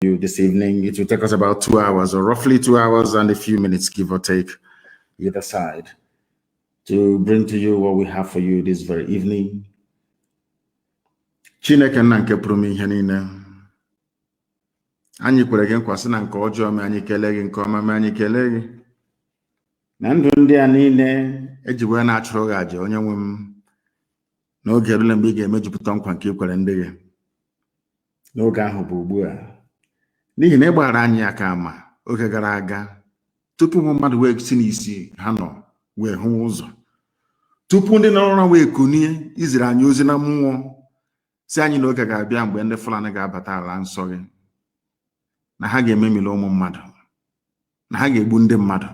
you this evening. It will take us about 2 hours, or roughly 2 hours and a few minutes, give or take, either side, to bring to you what we have for you this very evening. Chineke nna nke pụrụ ihe niile. Anyị kwere gị nkwa sị na nke ọjọọ ma anyị kelee gị, nke ọma ma anyị kelee gị. Na ndụ ndị a niile ejiwe na-achụrụ gị aja, onye nwe m, n'oge erule mgbe ị ga-emejupụta nkwa nke ikwere ndị gị. N'oge ahụ bụ ugbu a. N'ihi na ịgbara anyị aka ama oge gara aga, tupu mmadụ wee si n'isi ha nọ wee hụ ụzọ, tupu ndị nọrọ na wee kunie iziri anyị ozi na mmụọ si anyị n'oge ga-abịa mgbe ndị Fulani ga-abata ala nsọ gị, na ha ga-ememili ụmụ mmadụ, na ha ga-egbu ndị mmadụ.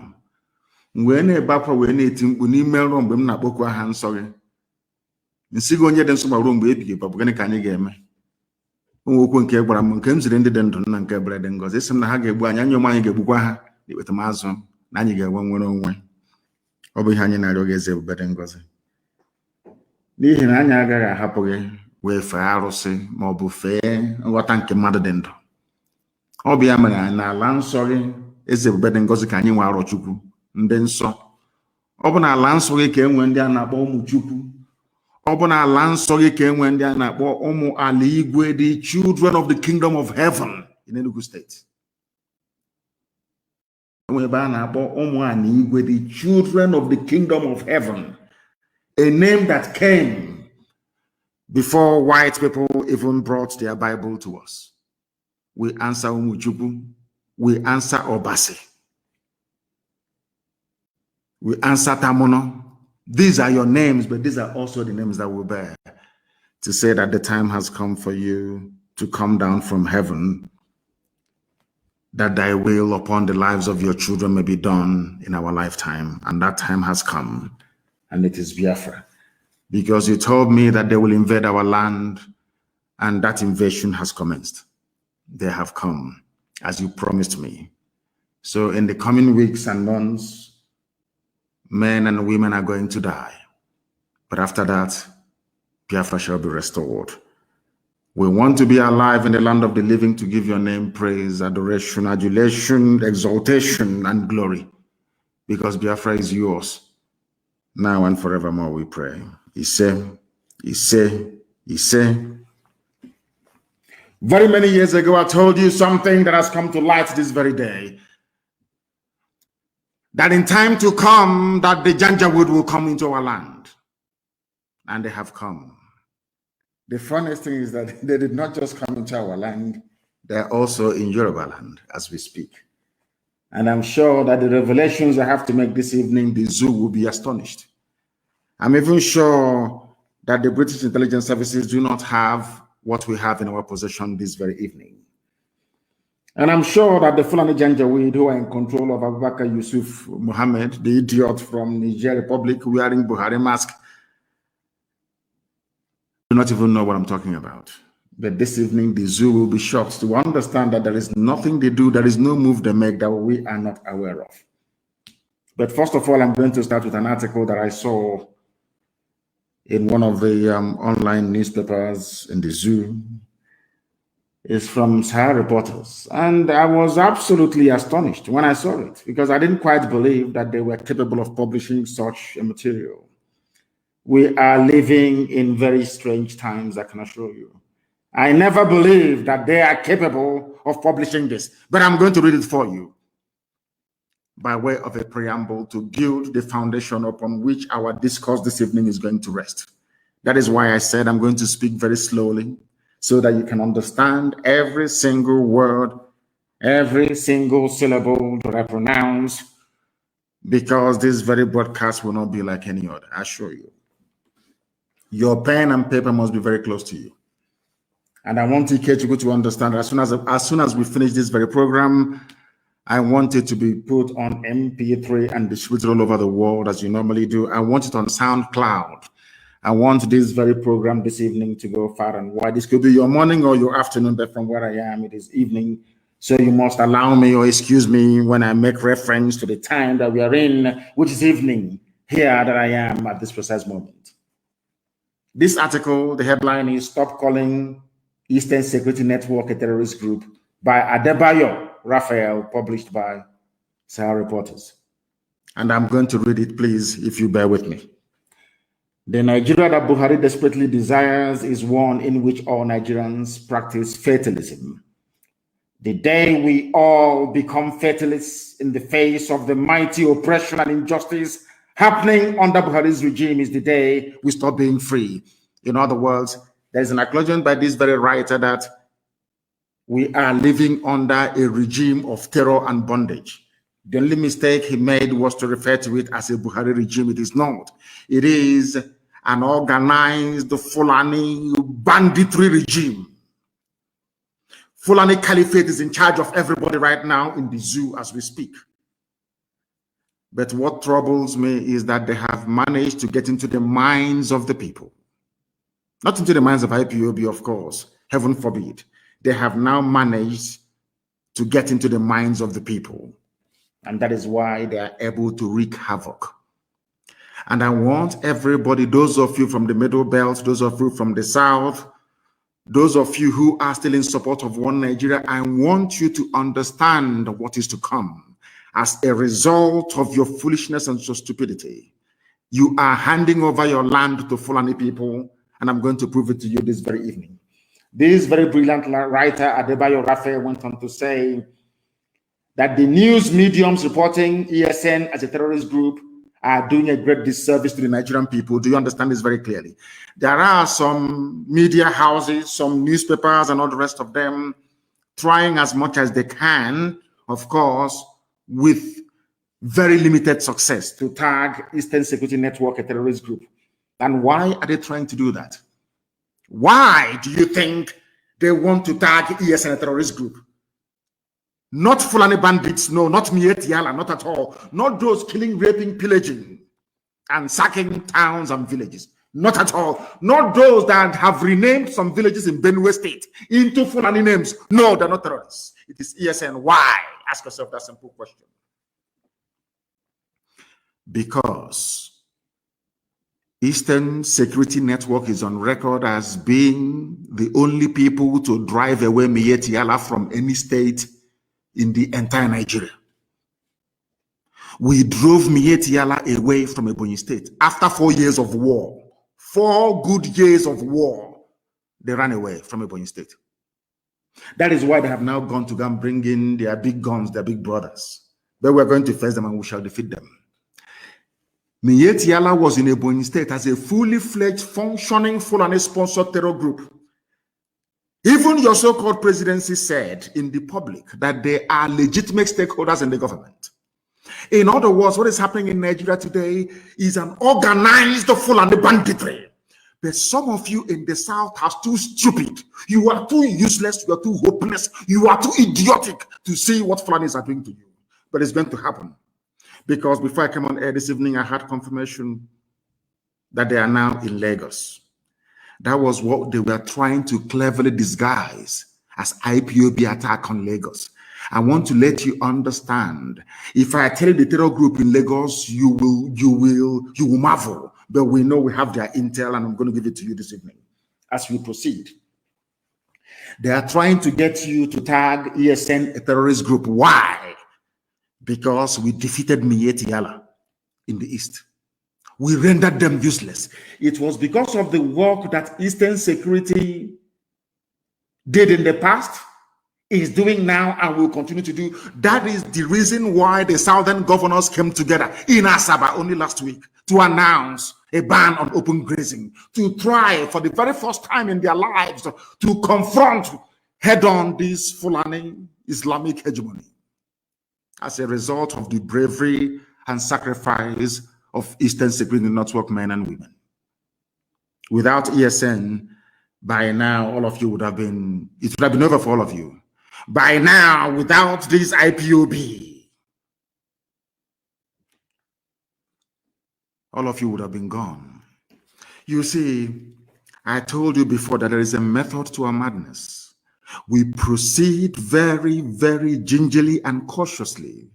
Wee na-ebe akwa wee na-eti mkpu n'ime nrọ mgbe m na-akpọku aha nsọ gị, nsị gị onye dị nsọ gbara mgbe ebighị ebi, gịnị ka anyị ga-eme? Okwu nke gwara m, nke m ziri ndị dị ndụ na nke bere dị ngọzi, sị m na ha ga-egbu anyị, anyị onwe anyị ga-egbukwa ha n'ikpeta m azụ, na anyị ga-enwe nwere onwe. Ọ bụ ihe anyị na-arịọ gị, eze ebube dị ngọzi, n'ihi na anyị agaghị ahapụ gị wee fee arụsị ma ọ bụ fee nghọta nke mmadụ dị ndụ. Ọ bụ ya mere anyị n'ala nsọ gị, eze ebube dị ngọzi, ka anyị nwe arọ Chukwu ndị nsọ. Ọ bụ n'ala nsọ gị ka e nwee ndị a na-akpọ ụmụ Chukwu. Ọ bụ n'ala nsọ gị ka e nwee ndị a na-akpọ ụmụ ala igwe, the children of the kingdom of heaven in Enugu State. Ebe a na-akpọ ụmụ ala igwe, the children of the kingdom of heaven, a name that came before white people even brought their Bible to us. We answer ụmụ Chukwu, we answer Obasi, we answer Tamuno. These are your names, but these are also the names that we bear to say that the time has come for you to come down from heaven, that thy will upon the lives of your children may be done in our lifetime. And that time has come, and it is Biafra. Because you told me that they will invade our land, and that invasion has commenced. They have come, as you promised me. So in the coming weeks and months, men and women are going to die. But after that, Biafra shall be restored. We want to be alive in the land of the living to give your name praise, adoration, adulation, exaltation, and glory. Because Biafra is yours. Now and forevermore we pray. Ise. Very many years ago, I told you something that has come to light this very day. That in time to come, that the janjaweed will come into our land. And they have come. The funniest thing is that they did not just come into our land, they're also in Yoruba land as we speak. And I'm sure that the revelations I have to make this evening, the zoo will be astonished. I'm even sure that the British intelligence services do not have what we have in our possession this very evening. And I'm sure that the Fulani Janjaweed, who are in control of Abubakar Yusuf Muhammad, the idiot from Niger Republic wearing Buhari mask, do not even know what I'm talking about. But this evening, the zoo will be shocked to understand that there is nothing they do, there is no move they make that we are not aware of. But first of all, I'm going to start with an article that I saw in one of the online newspapers in the zoo. Is from Sahara Reporters, and I was absolutely astonished when I saw it, because I didn't quite believe that they were capable of publishing such a material. We are living in very strange times, I can assure you. I never believed that they are capable of publishing this, but I'm going to read it for you by way of a preamble to build the foundation upon which our discourse this evening is going to rest. That is why I said I'm going to speak very slowly, so that you can understand every single word, every single syllable that I pronounce, because this very broadcast will not be like any other, I assure you. Your pen and paper must be very close to you. And I want Ikechukwu to understand that as soon as we finish this very program, I want it to be put on MP3 and distributed all over the world as you normally do. I want it on SoundCloud. I want this very program this evening to go far and wide. This could be your morning or your afternoon, but from where I am, it is evening. So you must allow me or excuse me when I make reference to the time that we are in, which is evening, here that I am at this precise moment. This article, the headline is "Stop Calling Eastern Security Network a Terrorist Group. by Adebayo Raphael, published by Sahara Reporters. And I'm going to read it, please, if you bear with me. The Nigeria that Buhari desperately desires is one in which all Nigerians practice fatalism. The day we all become fatalists in the face of the mighty oppression and injustice happening under Buhari's regime is the day we stop being free. In other words, there's an acknowledgement by this very writer that we are living under a regime of terror and bondage. The only mistake he made was to refer to it as a Buhari regime. It is not. It is an organized Fulani banditry regime. Fulani Caliphate is in charge of everybody right now in the zoo as we speak. But what troubles me is that they have managed to get into the minds of the people. Not into the minds of IPOB, of course. Heaven forbid. They have now managed to get into the minds of the people. And that is why they are able to wreak havoc. And I want everybody, those of you from the Middle Belt, those of you from the South, those of you who are still in support of one Nigeria, I want you to understand what is to come. As a result of your foolishness and your stupidity, you are handing over your land to Fulani people, and I'm going to prove it to you this very evening. This very brilliant writer, Adebayo Raphael, went on to say that the news mediums reporting ESN as a terrorist group are doing a great disservice to the Nigerian people. Do you understand this very clearly? There are some media houses, some newspapers, and all the rest of them trying as much as they can, of course, with very limited success, to tag Eastern Security Network a terrorist group. And why are they trying to do that? Why do you think they want to tag ESN a terrorist group? Not Fulani bandits, no, not Mieti Yala, not at all. Not those killing, raping, pillaging, and sacking towns and villages. Not at all. Not those that have renamed some villages in Benue State into Fulani names. No, they're not terrorists. It is ESN. Why? Ask yourself that simple question. Because Eastern Security Network is on record as being the only people to drive away Mieti Yala from any state in the entire Nigeria. We drove Mieti Yala away from Ebonyi State after 4 years of war. 4 good years of war, they ran away from Ebonyi State. That is why they have now gone to go and bring in their big guns, their big brothers. But we're going to face them and we shall defeat them. Mieti Yala was in Ebonyi State as a fully fledged, functioning, Fulani-sponsored terror group. Even your so-called presidency said in the public that they are legitimate stakeholders in the government. In other words, what is happening in Nigeria today is an organized Fulani banditry. But some of you in the South are too stupid. You are too useless. You are too hopeless. You are too idiotic to see what Fulanis are doing to you. But it's going to happen. Because before I came on air this evening, I had confirmation that they are now in Lagos. That was what they were trying to cleverly disguise as IPOB attack on Lagos. I want to let you understand. If I tell you the terror group in Lagos, you will marvel. But we know we have their intel, and I'm going to give it to you this evening as we proceed. They are trying to get you to tag ESN a terrorist group. Why? Because we defeated Mieti Yala in the East. We rendered them useless. It was because of the work that Eastern Security did in the past, is doing now, and will continue to do. That is the reason why the Southern governors came together in Asaba only last week to announce a ban on open grazing, to try for the very first time in their lives to confront head-on this Fulani Islamic hegemony as a result of the bravery and sacrifice of Eastern Security Network men and women. Without ESN, by now, all of you would have been, it would have been over for all of you. By now, without this IPOB, all of you would have been gone. You see, I told you before that there is a method to our madness. We proceed very, very gingerly and cautiously,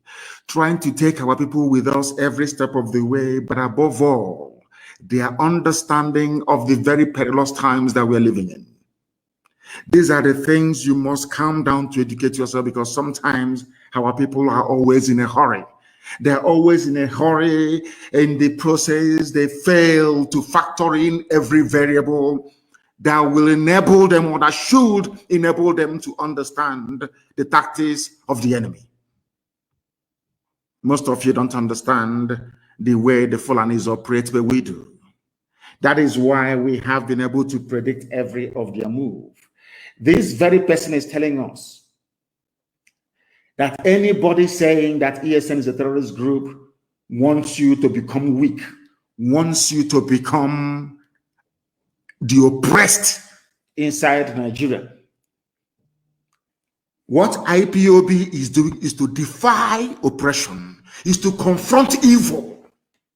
trying to take our people with us every step of the way, but above all, their understanding of the very perilous times that we're living in. These are the things you must calm down to educate yourself, because sometimes our people are always in a hurry. They're always in a hurry. In the process, they fail to factor in every variable that will enable them, or that should enable them, to understand the tactics of the enemy. Most of you don't understand the way the Fulanis operate, but we do. That is why we have been able to predict every of their move. This very person is telling us that anybody saying that ESN is a terrorist group wants you to become weak, wants you to become the oppressed inside Nigeria. What IPOB is doing is to defy oppression, is to confront evil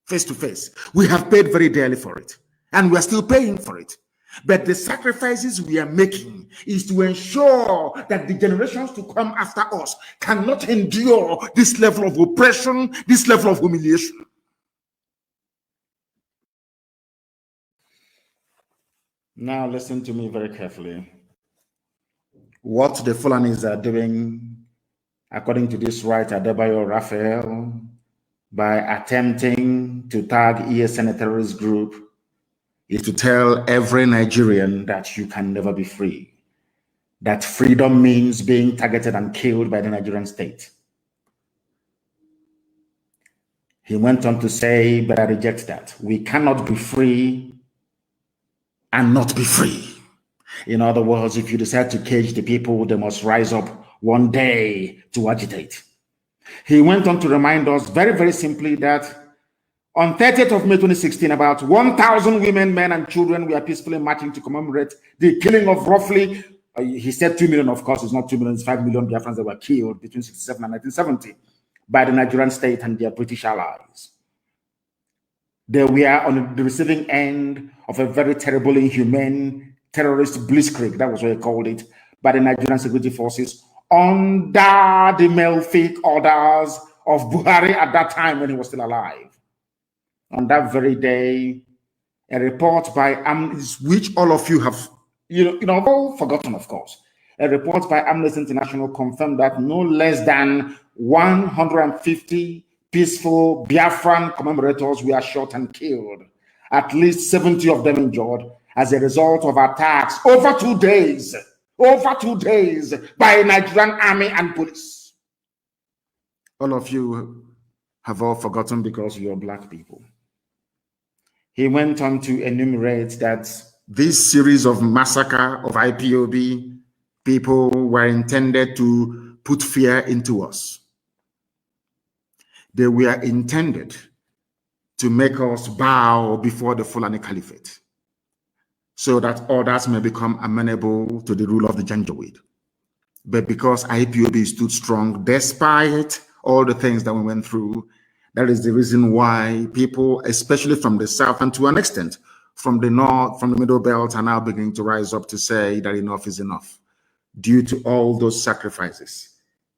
face to face. We have paid very dearly for it, and we are still paying for it. But the sacrifices we are making is to ensure that the generations to come after us cannot endure this level of oppression, this level of humiliation. Now listen to me very carefully. What the Fulanis are doing, according to this writer, Adebayo Raphael, by attempting to tag ESN a terrorist group, is to tell every Nigerian that you can never be free. That freedom means being targeted and killed by the Nigerian state. He went on to say, but I reject that. We cannot be free and not be free. In other words, if you decide to cage the people, they must rise up one day to agitate. He went on to remind us very, very simply that on 30th of May 2016, about 1,000 women, men, and children were peacefully marching to commemorate the killing of roughly, he said 2 million, of course, it's not 2 million, it's 5 million Biafrans that were killed between 1967 and 1970 by the Nigerian state and their British allies. They were on the receiving end of a very terrible, inhumane terrorist blitzkrieg, that was what they called it, by the Nigerian security forces under the malefic orders of Buhari at that time when he was still alive. On that very day, a report by which all of you have, all forgotten, of course. A report by Amnesty International confirmed that no less than 150 peaceful Biafran commemorators were shot and killed. At least 70 of them injured as a result of attacks over 2 days by Nigerian army and police. All of you have all forgotten because you're black people. He went on to enumerate that this series of massacre of IPOB people were intended to put fear into us. They were intended to make us bow before the Fulani Caliphate, so that others may become amenable to the rule of the janjaweed. But because IPOB stood strong despite all the things that we went through, that is the reason why people, especially from the south and to an extent from the north, from the middle belt, are now beginning to rise up to say that enough is enough due to all those sacrifices.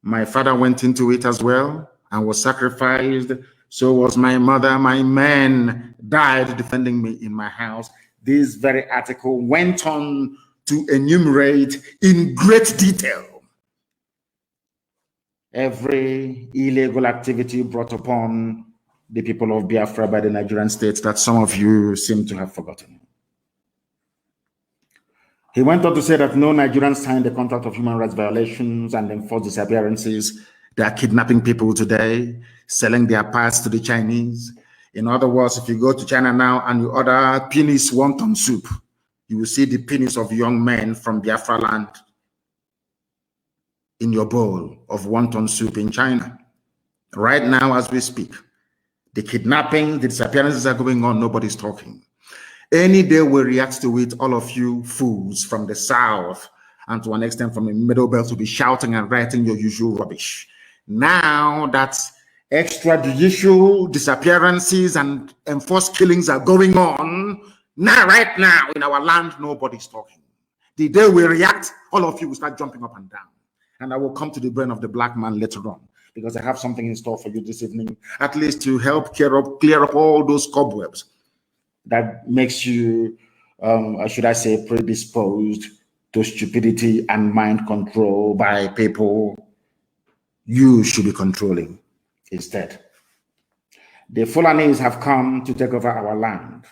My father went into it as well and was sacrificed. So was my mother. My men died defending me in my house. This very article went on to enumerate in great detail every illegal activity brought upon the people of Biafra by the Nigerian state that some of you seem to have forgotten. He went on to say that no Nigerians signed the contract of human rights violations and enforced disappearances. They are kidnapping people today, selling their parts to the Chinese. In other words, if you go to China now and you order penis wonton soup, you will see the penis of young men from Biafra land in your bowl of wonton soup in China. Right now, as we speak, the kidnapping, the disappearances are going on, nobody's talking. Any day we react to it, all of you fools from the south and to an extent from the middle belt will be shouting and writing your usual rubbish. Now that extrajudicial disappearances and enforced killings are going on, now, right now in our land, nobody's talking. The day we react, all of you will start jumping up and down. And I will come to the brain of the black man later on, because I have something in store for you this evening, at least to help clear up all those cobwebs that makes you, should I say, predisposed to stupidity and mind control by people you should be controlling instead. The Fulanis have come to take over our land,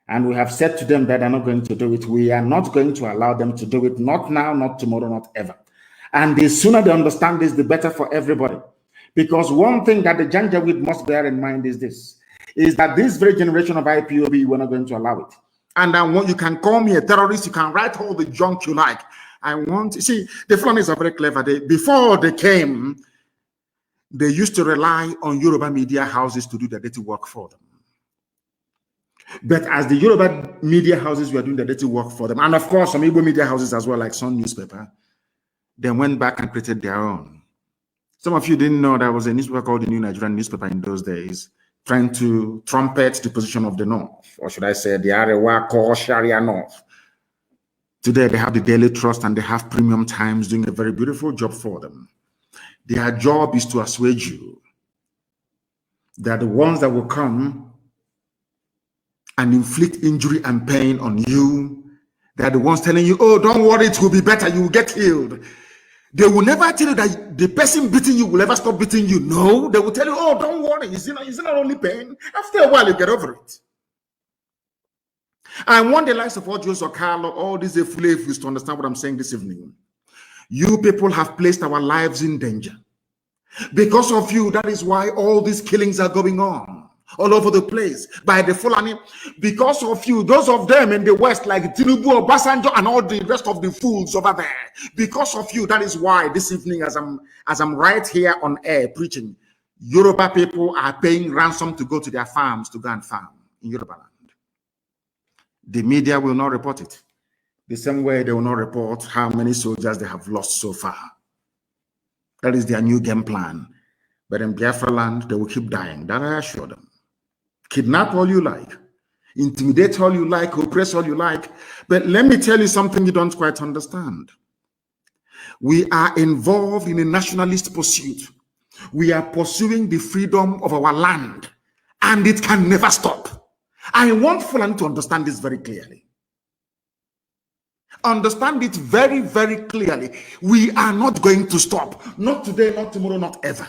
and we have said to them that they're not going to do it. We are not going to allow them to do it, not now, not tomorrow, not ever. And the sooner they understand this, the better for everybody. Because one thing that the janjaweed must bear in mind is this, is that this very generation of IPOB, we're not going to allow it. And I want, you can call me a terrorist, you can write all the junk you like. I want, see, the Fulanis are very clever. Before they came, they used to rely on Yoruba media houses to do the dirty work for them. But as the Yoruba media houses were doing the dirty work for them, and of course some Igbo media houses as well, like Sun newspaper, they went back and created their own. Some of you didn't know there was a newspaper called the New Nigerian Newspaper in those days, trying to trumpet the position of the North, or should I say the Arewa core Sharia North. Today they have the Daily Trust and they have Premium Times doing a very beautiful job for them. Their job is to assuage you. They are the ones that will come and inflict injury and pain on you. They are the ones telling you, oh, don't worry, it will be better, you will get healed. They will never tell you that the person beating you will ever stop beating you. No, they will tell you, oh, don't worry, it's not only pain. After a while, you get over it. I want the likes of Joseph Carlo, all these Fulefus to understand what I'm saying this evening. You people have placed our lives in danger. Because of you, that is why all these killings are going on all over the place by the Fulani. Because of you, those of them in the West, like Tinubu, Obasanjo, and all the rest of the fools over there. Because of you, that is why this evening, as I'm right here on air preaching, Yoruba people are paying ransom to go to their farms to go and farm in Yoruba land. The media will not report it. The same way they will not report how many soldiers they have lost so far. That is their new game plan. But in Biafra land, they will keep dying. That I assure them. Kidnap all you like. Intimidate all you like. Oppress all you like. But let me tell you something you don't quite understand. We are involved in a nationalist pursuit. We are pursuing the freedom of our land. And it can never stop. I want Fulani to understand this very clearly. Understand it very, very clearly. We are not going to stop. Not today, not tomorrow, not ever.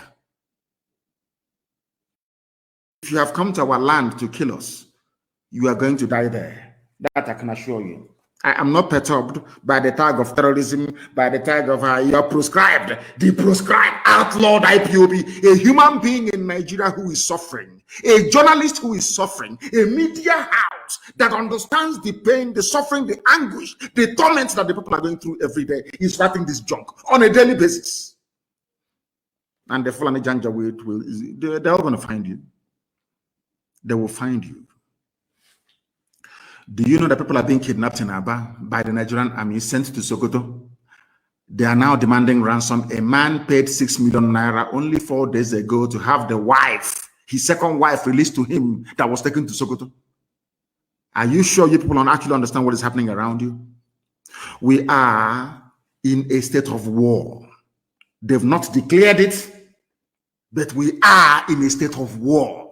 If you have come to our land to kill us, you are going to die there. That I can assure you. I am not perturbed by the tag of terrorism, by the tag of you are proscribed, the proscribed, outlawed IPOB, a human being in Nigeria who is suffering, a journalist who is suffering, a media house that understands the pain, the suffering, the anguish, the torments that the people are going through every day is fighting this junk on a daily basis. And the Fulani janjaweed they're all going to find you. They will find you. Do you know that people are being kidnapped in Aba by the Nigerian army, sent to Sokoto? They are now demanding ransom. A man paid 6 million naira only 4 days ago to have the wife, his second wife, released to him that was taken to Sokoto. Are you sure you people don't actually understand what is happening around you? We are in a state of war. They've not declared it, but we are in a state of war.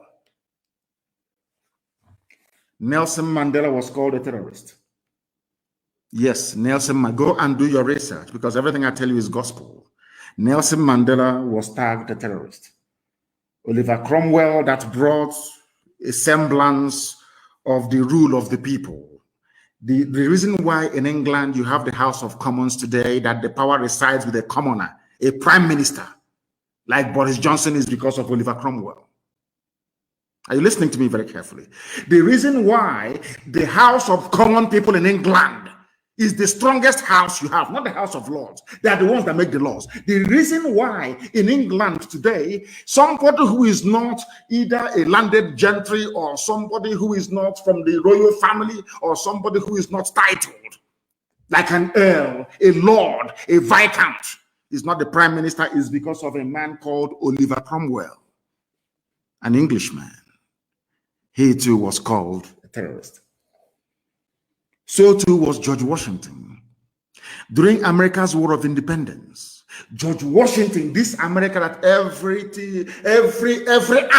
Nelson Mandela was called a terrorist. Yes, Nelson, go and do your research because everything I tell you is gospel. Nelson Mandela was tagged a terrorist. Oliver Cromwell, that brought a semblance of the rule of the people. The reason why in England you have the House of Commons today, that the power resides with a commoner, a prime minister, like Boris Johnson, is because of Oliver Cromwell. Are you listening to me very carefully? The reason why the House of Common People in England is the strongest house you have, not the House of Lords. They are the ones that make the laws. The reason why in England today, somebody who is not either a landed gentry or somebody who is not from the royal family or somebody who is not titled, like an earl, a lord, a viscount, is not the prime minister, is because of a man called Oliver Cromwell, an Englishman. He too was called a terrorist. So too was George Washington. During America's War of Independence, George Washington, this America that every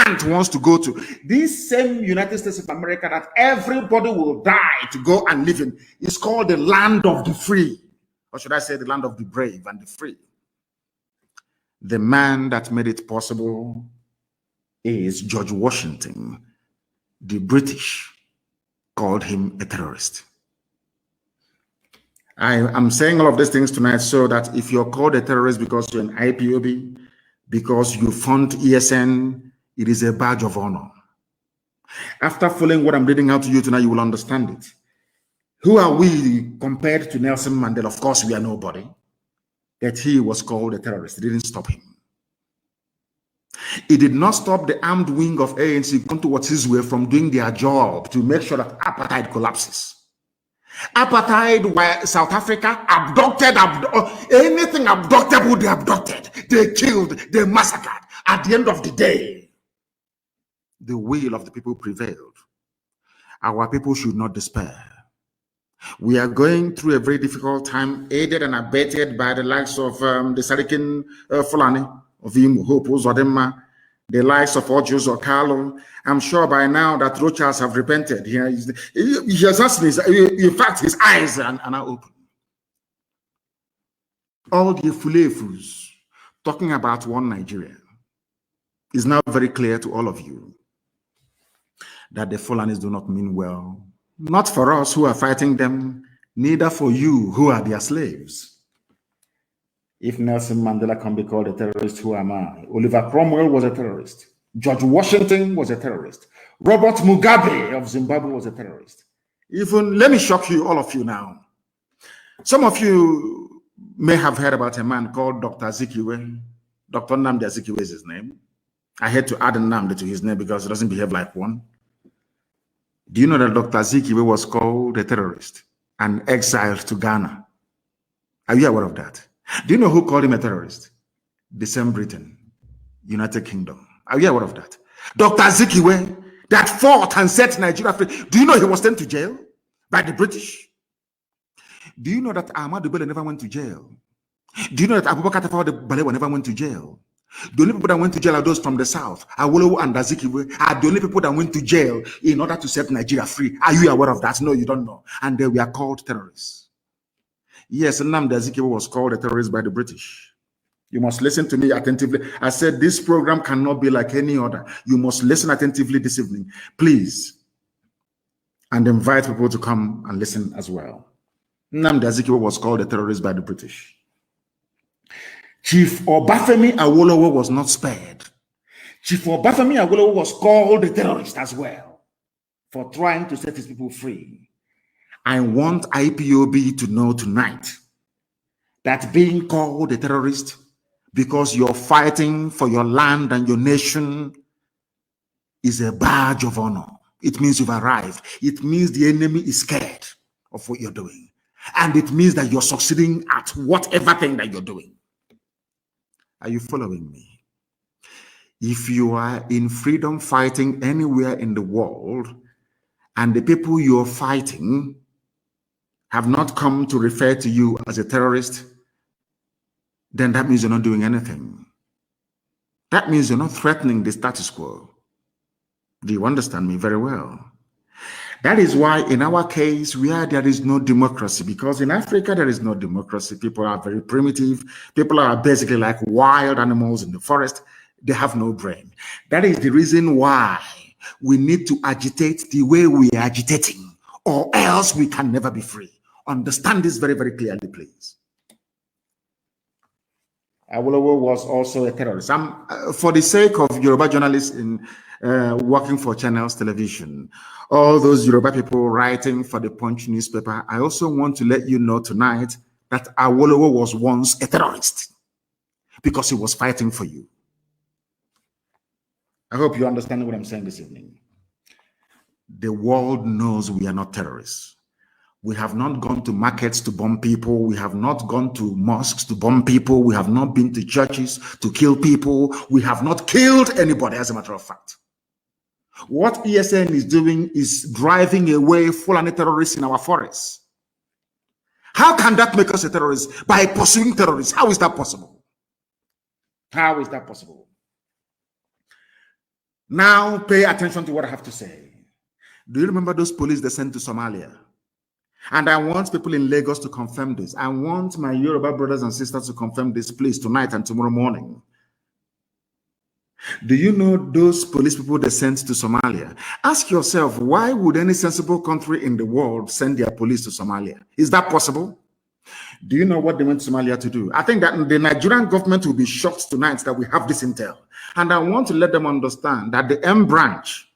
ant wants to go to, this same United States of America that everybody will die to go and live in, is called the land of the free, or should I say the land of the brave and the free. The man that made it possible is George Washington. The British called him a terrorist. I'm saying all of these things tonight so that if you're called a terrorist because you're an IPOB, because you fund ESN, it is a badge of honor. After following what I'm reading out to you tonight, you will understand it. Who are we compared to Nelson Mandela? Of course, we are nobody. That he was called a terrorist. It didn't stop him. It did not stop the armed wing of ANC come towards his way from doing their job to make sure that apartheid collapses. Apartheid, where South Africa abducted, anything abductable, they abducted, they killed, they massacred. At the end of the day, the will of the people prevailed. Our people should not despair. We are going through a very difficult time, aided and abetted by the likes of the Sarikin Fulani, of Imo, Hope, Uzodema, the likes of Ojus or Carlo. I'm sure by now that Rochas have repented. He has asked his, in fact, his eyes are now open. All the fulefus talking about one Nigeria is now very clear to all of you that the Fulanis do not mean well. Not for us who are fighting them, neither for you who are their slaves. If Nelson Mandela can be called a terrorist, who am I? Oliver Cromwell was a terrorist. George Washington was a terrorist. Robert Mugabe of Zimbabwe was a terrorist. Even, let me shock you, all of you now. Some of you may have heard about a man called Dr. Azikiwe. Dr. Nnamdi Azikiwe is his name. I had to add Nnamdi to his name because he doesn't behave like one. Do you know that Dr. Azikiwe was called a terrorist and exiled to Ghana? Are you aware of that? Do you know who called him a terrorist? The same Britain, United Kingdom. Are you aware of that? Dr. Azikiwe, that fought and set Nigeria free. Do you know he was sent to jail by the British? Do you know that Ahmadu Bello never went to jail? Do you know that Abubakar Tafawa Balewa never went to jail? The only people that went to jail are those from the south. Awolowo and Azikiwe are the only people that went to jail in order to set Nigeria free. Are you aware of that? No, you don't know. And they were called terrorists. Yes, Nnamdi Azikiwe was called a terrorist by the British. You must listen to me attentively. I said this program cannot be like any other. You must listen attentively this evening, please, and invite people to come and listen as well. Nnamdi Azikiwe was called a terrorist by the British. Chief Obafemi Awolowo was not spared. Chief Obafemi Awolowo was called a terrorist as well for trying to set his people free. I want IPOB to know tonight that being called a terrorist because you're fighting for your land and your nation is a badge of honor. It means you've arrived. It means the enemy is scared of what you're doing. And it means that you're succeeding at whatever thing that you're doing. Are you following me? If you are in freedom fighting anywhere in the world and the people you're fighting have not come to refer to you as a terrorist, then that means you're not doing anything. That means you're not threatening the status quo. Do you understand me very well? That is why in our case, where there is no democracy, because in Africa, there is no democracy. People are very primitive. People are basically like wild animals in the forest. They have no brain. That is the reason why we need to agitate the way we are agitating, or else we can never be free. Understand this very, very clearly, please. Awolowo was also a terrorist. For the sake of Yoruba journalists in working for Channels Television, all those Yoruba people writing for the Punch newspaper, I also want to let you know tonight that Awolowo was once a terrorist because he was fighting for you. I hope you understand what I'm saying this evening. The world knows we are not terrorists. We have not gone to markets to bomb people. We have not gone to mosques to bomb people. We have not been to churches to kill people. We have not killed anybody, as a matter of fact. What ESN is doing is driving away Fulani terrorists in our forests. How can that make us a terrorist? By pursuing terrorists. How is that possible? How is that possible? Now pay attention to what I have to say. Do you remember those police they sent to Somalia? And I want people in Lagos to confirm this. I want my Yoruba brothers and sisters to confirm this, please, tonight and tomorrow morning. Do you know those police people they sent to Somalia? Ask yourself, why would any sensible country in the world send their police to Somalia? Is that possible? Do you know what they went to Somalia to do? I think that the Nigerian government will be shocked tonight that we have this intel. And I want to let them understand that the M branch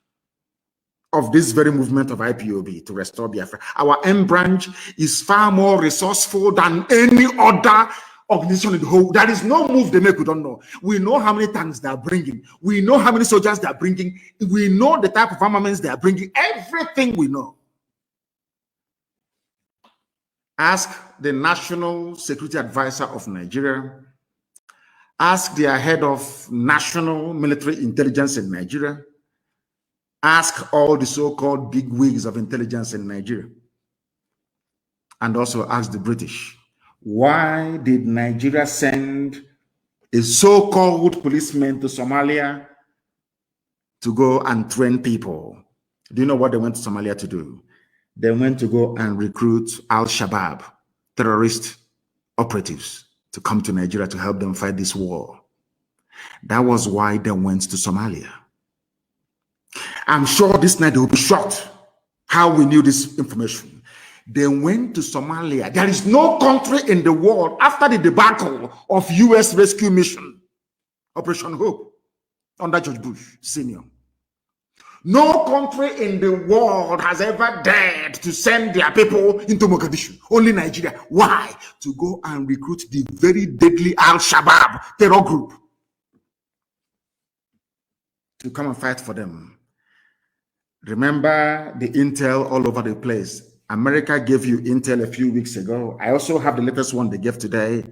of this very movement of IPOB to restore Biafra, our M branch is far more resourceful than any other organization in the whole. There is no move they make we don't know. We know how many tanks they are bringing. We know how many soldiers they are bringing. We know the type of armaments they are bringing. Everything we know. Ask the National Security Advisor of Nigeria. Ask their head of National Military Intelligence in Nigeria. Ask all the so-called big wigs of intelligence in Nigeria. And also ask the British. Why did Nigeria send a so-called policeman to Somalia to go and train people? Do you know what they went to Somalia to do? They went to go and recruit Al-Shabaab, terrorist operatives, to come to Nigeria to help them fight this war. That was why they went to Somalia. I'm sure this night they will be shocked how we knew this information. They went to Somalia. There is no country in the world after the debacle of U.S. rescue mission, Operation Hope, under George Bush Sr. No country in the world has ever dared to send their people into Mogadishu. Only Nigeria. Why? To go and recruit the very deadly Al-Shabaab terror group to come and fight for them. Remember the intel all over the place. America gave you intel a few weeks ago. I also have the latest one they gave today.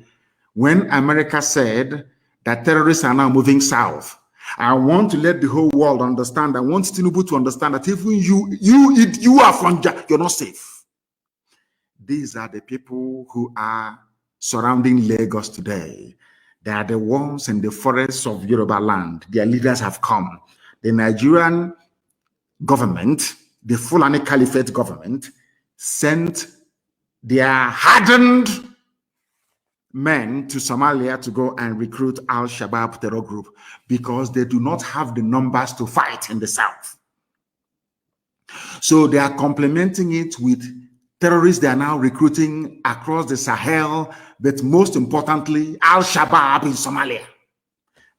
When America said that terrorists are now moving south, I want to let the whole world understand. I want Tinubu to understand that even you are from, you're not safe. These are the people who are surrounding Lagos today. They are the ones in the forests of Yoruba land. Their leaders have come. The Nigerian government, the Fulani Caliphate government, sent their hardened men to Somalia to go and recruit Al-Shabaab terror group because they do not have the numbers to fight in the south. So they are complementing it with terrorists they are now recruiting across the Sahel, but most importantly, Al-Shabaab in Somalia.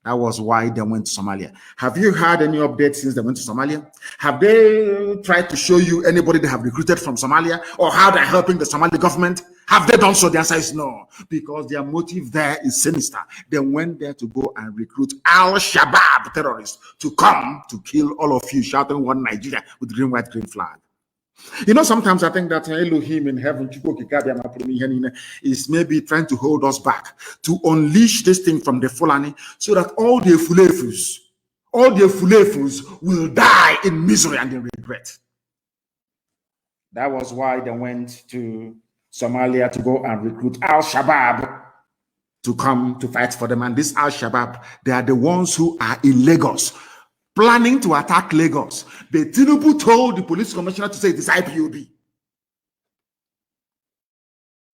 That was why they went to Somalia. Have you had any updates since they went to Somalia? Have they tried to show you anybody they have recruited from Somalia or how they're helping the Somali government? Have they done so? The answer is no, because their motive there is sinister. They went there to go and recruit Al-Shabaab terrorists to come to kill all of you, shouting one Nigeria with green, white, green flag. You know, sometimes I think that Elohim in heaven is maybe trying to hold us back to unleash this thing from the Fulani so that all the Fulefus will die in misery and in regret. That was why they went to Somalia to go and recruit Al-Shabaab to come to fight for them. And this Al-Shabaab, they are the ones who are in Lagos, planning to attack Lagos. But Tinubu told the police commissioner to say it is IPOB.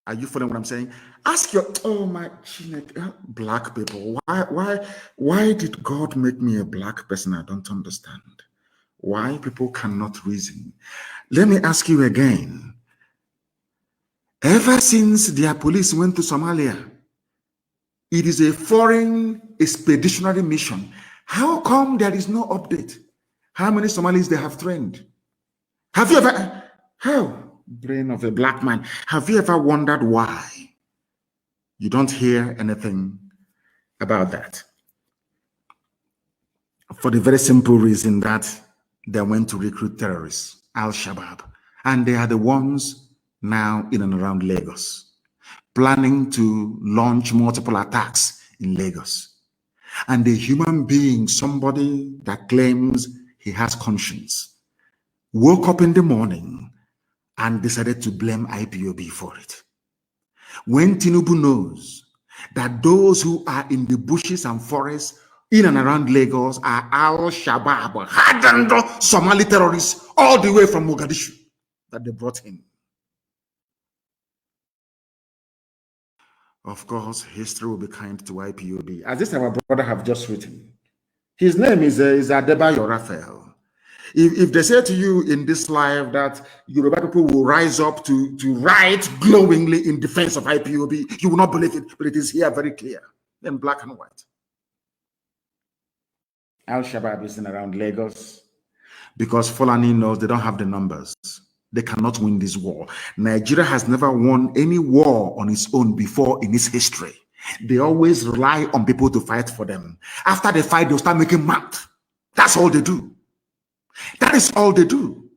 Are you following what I'm saying? Ask your, oh my, black people, why did God make me a black person? I don't understand. Why people cannot reason. Let me ask you again. Ever since their police went to Somalia, it is a foreign expeditionary mission. How come there is no update? How many Somalis they have trained? Have you ever, how? Brain of a black man. Have you ever wondered why? You don't hear anything about that. For the very simple reason that they went to recruit terrorists, Al-Shabaab. And they are the ones now in and around Lagos, planning to launch multiple attacks in Lagos. And a human being, somebody that claims he has conscience, woke up in the morning and decided to blame IPOB for it. When Tinubu knows that those who are in the bushes and forests in and around Lagos are Al-Shabaab, hardened Somali terrorists all the way from Mogadishu that they brought in. of course, history will be kind to IPOB. As this our brother have just written. His name is Adebayo Raphael. If they say to you in this life that Yoruba people will rise up to write glowingly in defense of IPOB, you will not believe it, but it is here very clear in black and white. Al-Shabaab is in around Lagos because Fulani knows they don't have the numbers. They cannot win this war. Nigeria has never won any war on its own before in its history. They always rely on people to fight for them. After they fight, they'll start making math. That's all they do. That is all they do.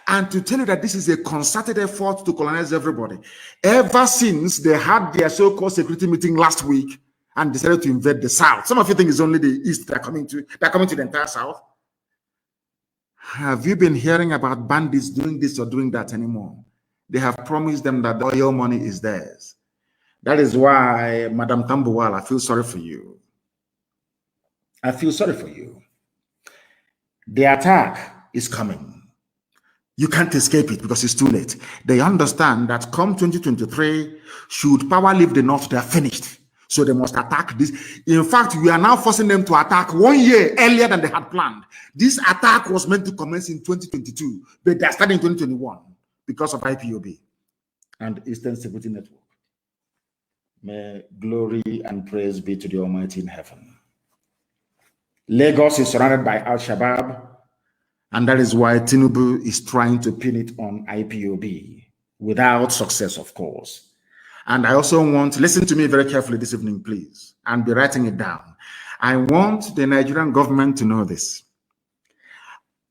And to tell you that this is a concerted effort to colonize everybody, ever since they had their so-called security meeting last week and decided to invade the South. Some of you think it's only the East they're coming to the entire South. Have you been hearing about bandits doing this or doing that anymore? They have promised them that the oil money is theirs. That is why, Madam Tambuwal, I feel sorry for you. I feel sorry for you. The attack is coming. You can't escape it because it's too late. They understand that come 2023, should power leave the North, they are finished. So they must attack this. In fact, we are now forcing them to attack 1 year earlier than they had planned. This attack was meant to commence in 2022, but they are starting in 2021 because of IPOB and Eastern Security Network. May glory and praise be to the Almighty in heaven. Lagos is surrounded by Al-Shabaab, and that is why Tinubu is trying to pin it on IPOB without success, of course. And I also want, listen to me very carefully this evening, please, and be writing it down. I want the Nigerian government to know this.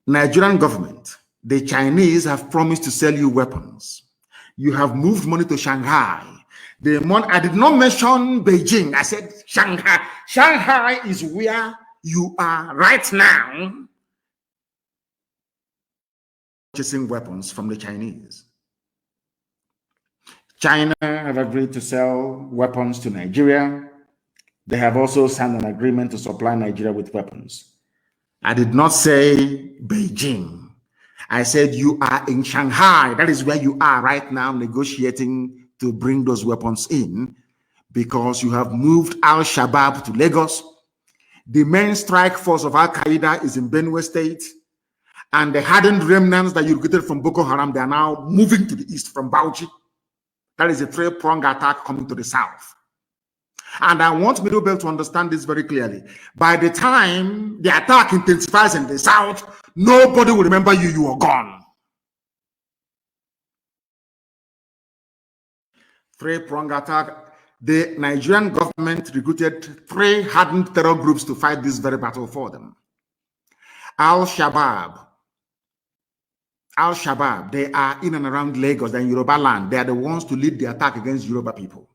Nigerian government, the Chinese have promised to sell you weapons. You have moved money to Shanghai. I did not mention Beijing. I said Shanghai. Shanghai is where you are right now purchasing weapons from the Chinese. China have agreed to sell weapons to Nigeria. They have also signed an agreement to supply Nigeria with weapons. I did not say Beijing. I said you are in Shanghai. That is where you are right now negotiating to bring those weapons in because you have moved Al-Shabaab to Lagos. The main strike force of Al-Qaeda is in Benue State. And the hardened remnants that you recruited from Boko Haram, they are now moving to the east from Bauchi. That is a three-pronged attack coming to the south. And I want Middle Belt to understand this very clearly. By the time the attack intensifies in the south, nobody will remember you. You are gone. Three-pronged attack. The Nigerian government recruited 3 hardened terror groups to fight this very battle for them. Al-Shabaab, they are in and around Lagos and Yoruba land. They are the ones to lead the attack against Yoruba people.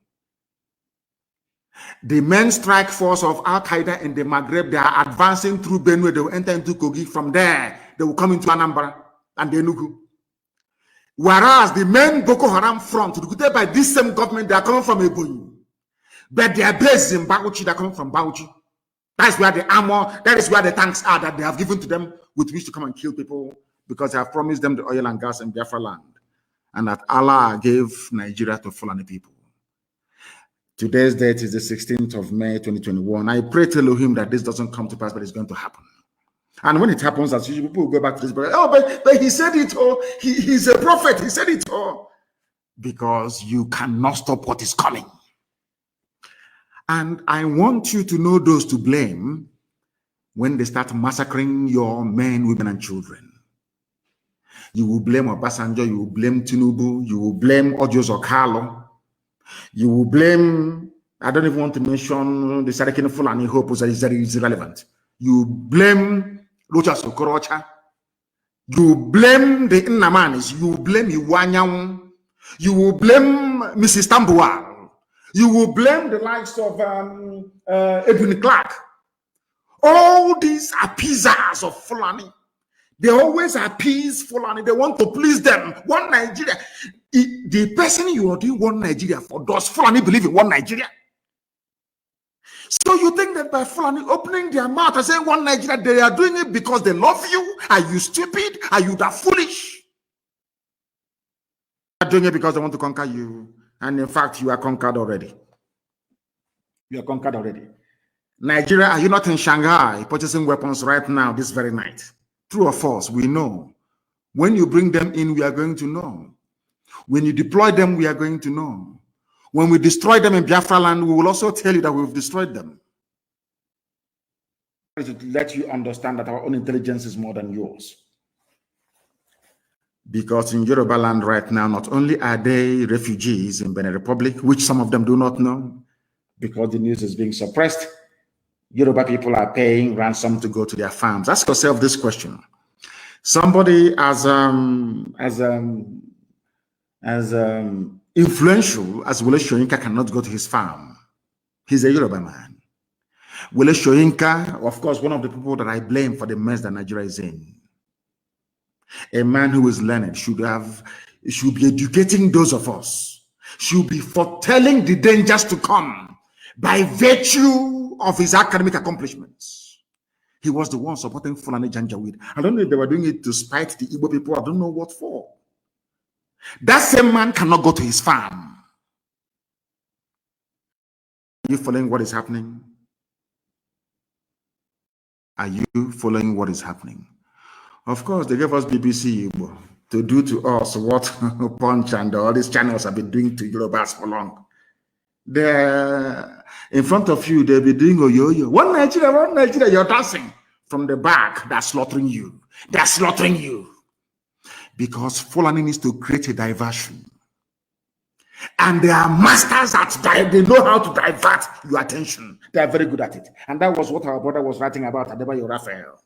The main strike force of Al-Qaeda in the Maghreb, they are advancing through Benue. They will enter into Kogi. From there, they will come into Anambra and Enugu. Whereas the main Boko Haram front, recruited by this same government, they are coming from Ebonyi. But they are based in Bauchi. They are coming from Bauchi. That's where the armor, that is where the tanks are that they have given to them with which to come and kill people, because they have promised them the oil and gas in Biafra land, and that Allah gave Nigeria to Fulani people. Today's date is the 16th of May, 2021. I pray to Elohim that this doesn't come to pass, but it's going to happen. And when it happens, as usual, people will go back to this, but he said it all. He's a prophet. He said it all. Because you cannot stop what is coming. And I want you to know those to blame when they start massacring your men, women, and children. You will blame Obasanjo, you will blame Tinubu, you will blame Odios Okalo, you will blame, I don't even want to mention the Sarikini Fulani Hope that is irrelevant. You blame Rocha Sokorocha, you blame the Nnamanis, you blame Iwanyang, you will blame Mrs. Tambuwal, you will blame the likes of Edwin Clark. All these appeasers of Fulani. They always appease Fulani. They want to please them. One Nigeria. The person you are doing one Nigeria for, does Fulani believe in one Nigeria? So you think that by Fulani opening their mouth and saying one Nigeria, they are doing it because they love you? Are you stupid? Are you that foolish? They are doing it because they want to conquer you And in fact, you are conquered already. You are conquered already. Nigeria, are you not in Shanghai purchasing weapons right now, this very night? True or false? We know. When you bring them in, we are going to know. When you deploy them, we are going to know. When we destroy them in Biafra land, we will also tell you that we've destroyed them. To let you understand that our own intelligence is more than yours. Because in Yoruba land right now, not only are they refugees in Benin Republic, which some of them do not know, because the news is being suppressed, Yoruba people are paying ransom to go to their farms. Ask yourself this question. Somebody as influential as Wole Soyinka cannot go to his farm. He's a Yoruba man. Wole Soyinka, of course, one of the people that I blame for the mess that Nigeria is in. A man who is learned should be educating those of us, should be foretelling the dangers to come by virtue of his academic accomplishments. He was the one supporting Fulani janjaweed. I don't know if they were doing it to spite the Igbo people. I don't know what for. That same man cannot go to his farm. Are you following what is happening? Are you following what is happening? Of course, they gave us BBC Igbo to do to us what Punch and all these channels have been doing to Yorubas for long. They're in front of you, they'll be doing yo-yo. One Nigeria, you're dancing. From the back, they're slaughtering you. They're slaughtering you. Because Fulani needs to create a diversion. And they are masters at they know how to divert your attention. They are very good at it. And that was what our brother was writing about, Adebayo Raphael.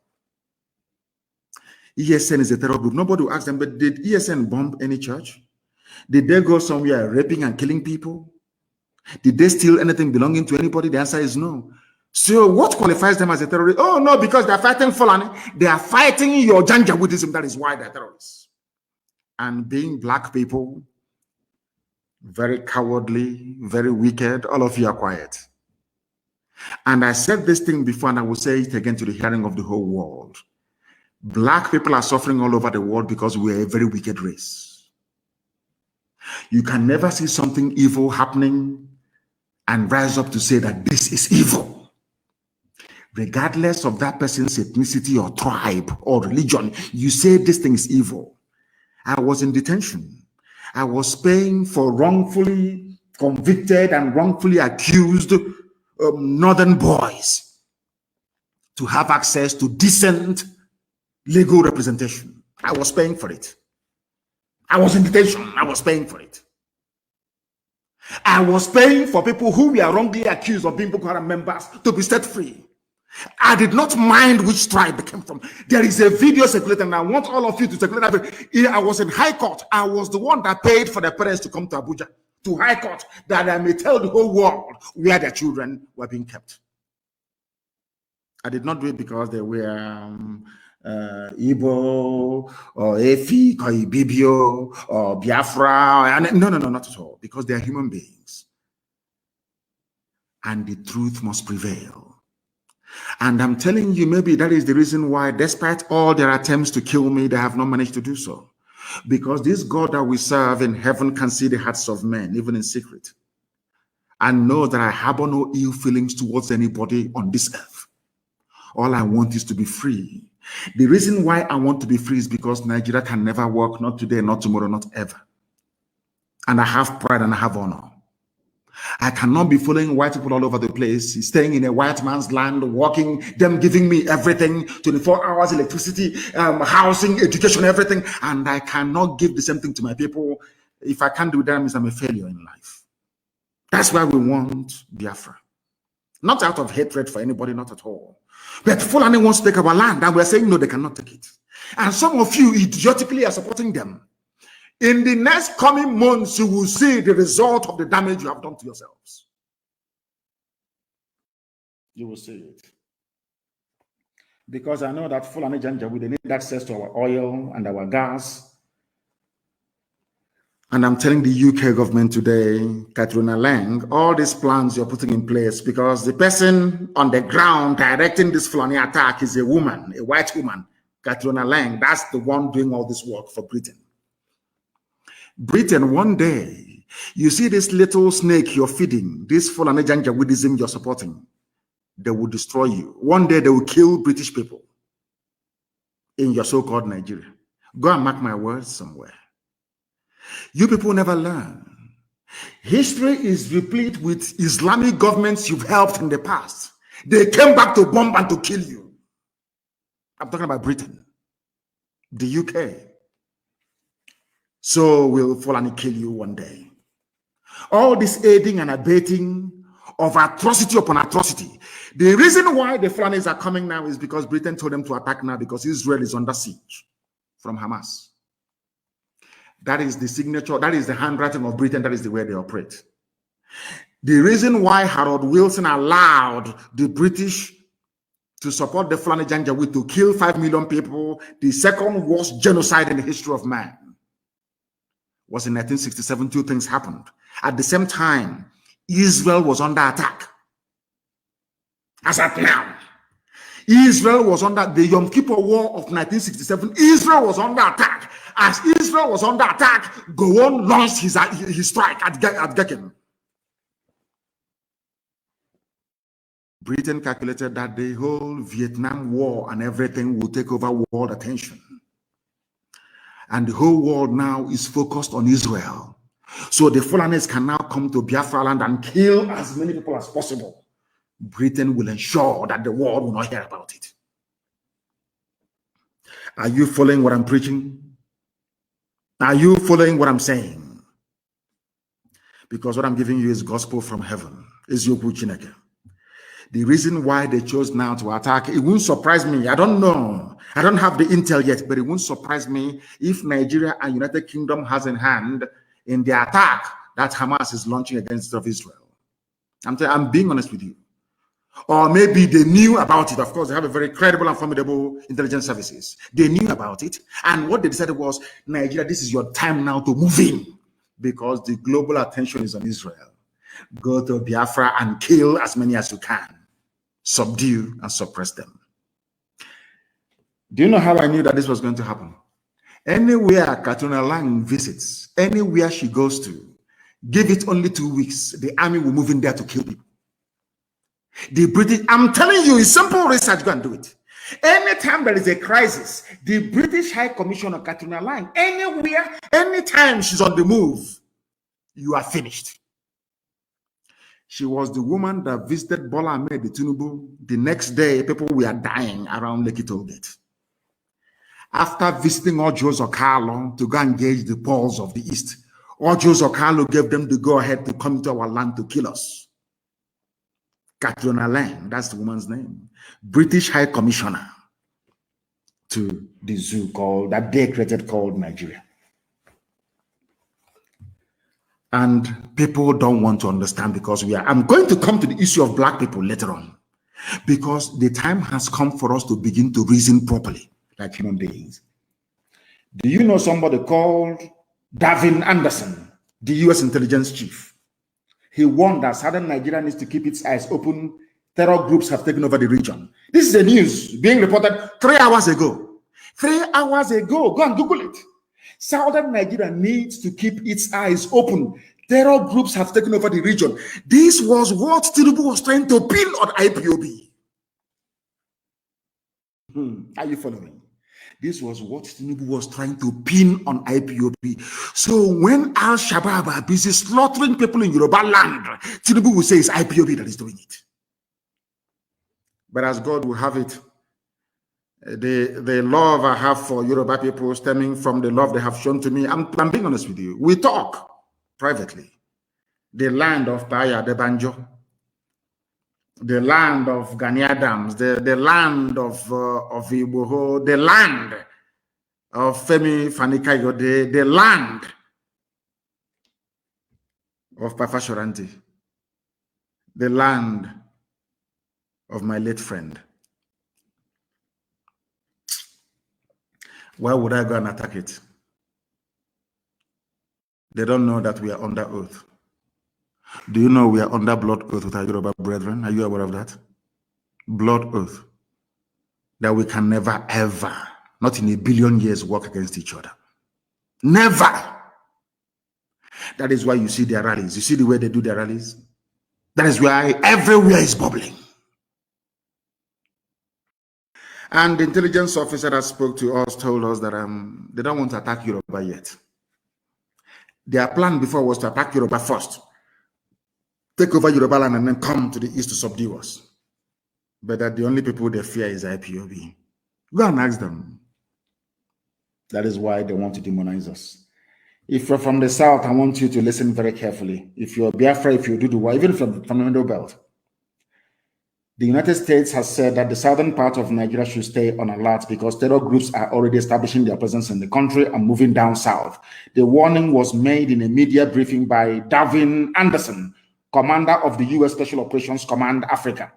ESN is a terror group. Nobody will ask them, but did ESN bomb any church? Did they go somewhere raping and killing people? Did they steal anything belonging to anybody? The answer is no. So what qualifies them as a terrorist? Oh, no, because they're fighting Fulani. They are fighting your janjaweedism. That is why they're terrorists. And being black people, very cowardly, very wicked, all of you are quiet. And I said this thing before, and I will say it again to the hearing of the whole world. Black people are suffering all over the world because we are a very wicked race. You can never see something evil happening and rise up to say that this is evil. Regardless of that person's ethnicity or tribe or religion, you say this thing is evil. I was in detention. I was paying for wrongfully convicted and wrongfully accused northern boys to have access to decent legal representation. I was paying for it. I was in detention. I was paying for it. I was paying for people who were wrongly accused of being Boko Haram members to be set free. I did not mind which tribe they came from. There is a video circulating, and I want all of you to circulate. I was in High Court. I was the one that paid for the parents to come to Abuja, to High Court, that I may tell the whole world where their children were being kept. I did not do it because they were Igbo or Efik or Ibibio or Biafra. No, not at all. Because they are human beings. And the truth must prevail. And I'm telling you, maybe that is the reason why, despite all their attempts to kill me, they have not managed to do so. Because this God that we serve in heaven can see the hearts of men, even in secret. And know that I harbor no ill feelings towards anybody on this earth. All I want is to be free. The reason why I want to be free is because Nigeria can never work, not today, not tomorrow, not ever. And I have pride and I have honor. I cannot be following white people all over the place, staying in a white man's land, working, them giving me everything, 24 hours, electricity, housing, education, everything. And I cannot give the same thing to my people. If I can't do that, it means I'm a failure in life. That's why we want Biafra. Not out of hatred for anybody, not at all. But Fulani wants to take our land, and we're saying, no, they cannot take it. And some of you idiotically are supporting them. In the next coming months, you will see the result of the damage you have done to yourselves. You will see it. Because I know that Fulani Janjaweed, they need access to our oil and our gas. And I'm telling the UK government today, Katrina Lang, all these plans you're putting in place, because the person on the ground directing this Fulani attack is a woman, a white woman, Katrina Lang. That's the one doing all this work for Britain. Britain, one day, You see this little snake you're feeding, this Fulani janjaweedism you're supporting, they will destroy you. One day they will kill British people in your so-called Nigeria. Go and mark my words somewhere. You people never learn. History is replete with Islamic governments you've helped in the past. They came back to bomb and to kill you. I'm talking about Britain, the UK. So will Fulani kill you one day. All this aiding and abetting of atrocity upon atrocity. The reason why the Fulanis are coming now is because Britain told them to attack now because Israel is under siege from Hamas. That is the signature, that is the handwriting of Britain, that is the way they operate. The reason why Harold Wilson allowed the British to support the Fulani Janjaweed to kill 5 million people, the second worst genocide in the history of man, was in 1967. Two things happened. At the same time, Israel was under attack. As at now, Israel was under the Yom Kippur War of 1967. Israel was under attack. As Israel was under attack, Gowon launched his strike at Gekken. Britain calculated that the whole Vietnam War and everything will take over world attention. And the whole world now is focused on Israel. So the Fulanis can now come to Biafra land and kill as many people as possible. Britain will ensure that the world will not hear about it. Are you following what I'm preaching? Are you following what I'm saying? Because what I'm giving you is gospel from heaven. Is your Chineke. The reason why they chose now to attack, it won't surprise me. I don't know. I don't have the intel yet, but it won't surprise me if Nigeria and United Kingdom has in hand in the attack that Hamas is launching against Israel. I'm being honest with you. Or maybe they knew about it. Of course, they have a very credible and formidable intelligence services. They knew about it. And what they decided was, Nigeria, this is your time now to move in because the global attention is on Israel. Go to Biafra and kill as many as you can. Subdue and suppress them. Do you know how I knew that this was going to happen? Anywhere Katrina Lang visits, anywhere she goes to, give it only 2 weeks, the army will move in there to kill people. The British, I'm telling you, it's simple research, go and do it. Anytime there is a crisis, the British High Commissioner Katrina Lang, anywhere, anytime she's on the move, you are finished. She was the woman that visited Bola Ahmed Tinubu. The next day, people were dying around Lekki Tollgate. After visiting Ojo Zokalo to go engage the Poles of the East, Ojo Zokalo gave them the go-ahead to come to our land to kill us. Katrina Lang, that's the woman's name. British High Commissioner to the zoo that they created called Nigeria. And people don't want to understand because I'm going to come to the issue of black people later on. Because the time has come for us to begin to reason properly like human beings. Do you know somebody called Davin Anderson, the US intelligence chief? He warned that southern Nigeria needs to keep its eyes open. Terror groups have taken over the region. This is the news being reported 3 hours ago. 3 hours ago. Go and Google it. Southern Nigeria needs to keep its eyes open. Terror groups have taken over the region. This was what Tinubu was trying to pin on IPOB. Are you following? This was what Tinubu was trying to pin on IPOB. So when Al-Shabaab are busy slaughtering people in Yoruba land, Tinubu will say it's IPOB that is doing it. But as God will have it, the love I have for Yoruba people stemming from the love they have shown to me, I'm being honest with you. We talk privately. The land of Baya de Banjo, the land of Gani Adams, the land of Iboho, the land of Femi Fanikayode, the land of Papa Shoranti, the land of my late friend. Why would I go and attack it? They don't know that we are under oath. Do you know we are under blood oath with our Yoruba brethren? Are you aware of that? Blood oath. That we can never, ever, not in a billion years, work against each other. Never. That is why you see their rallies. You see the way they do their rallies? That is why everywhere is bubbling. And the intelligence officer that spoke to us told us that they don't want to attack Yoruba yet. Their plan before was to attack Yoruba first, take over Yoruba land, and then come to the east to subdue us. But that the only people they fear is IPOB. Go and ask them. That is why they want to demonize us. If you're from the south, I want you to listen very carefully. If you're Biafra, if you do the war, even from the Middle Belt, the United States has said that the southern part of Nigeria should stay on alert because terror groups are already establishing their presence in the country and moving down south. The warning was made in a media briefing by Davin Anderson, commander of the U.S. Special Operations Command Africa.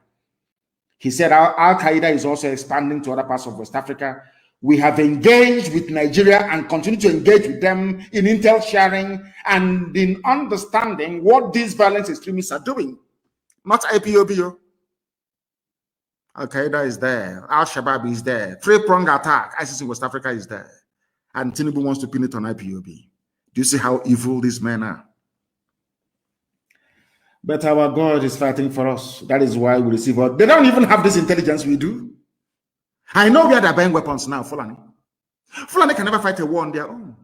He said Al-Qaeda is also expanding to other parts of West Africa. We have engaged with Nigeria and continue to engage with them in intel sharing and in understanding what these violent extremists are doing. Not IPOB. Al-Qaeda is there. Al-Shabaab is there. Three-pronged attack. ISIS in West Africa is there. And Tinubu wants to pin it on IPOB. Do you see how evil these men are? But our God is fighting for us. That is why we receive. They don't even have this intelligence we do. I know where they're buying weapons now, Fulani. Fulani can never fight a war on their own.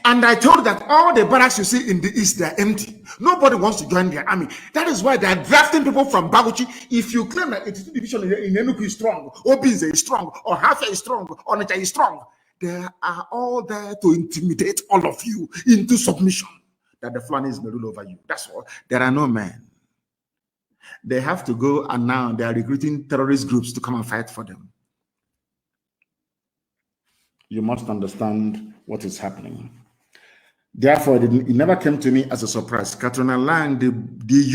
And I told you that all the barracks you see in the east, they're empty. Nobody wants to join their army. That is why they're drafting people from Baguchi. If you claim that 82 division in Enugu is strong, Obinze is strong, or Hafia is strong, or Onitsha is strong, they are all there to intimidate all of you into submission. That the Fulanis may rule over you. That's all. There are no men. They have to go, and now they are recruiting terrorist groups to come and fight for them. You must understand what is happening. Therefore, it never came to me as a surprise. Katrina Lang, the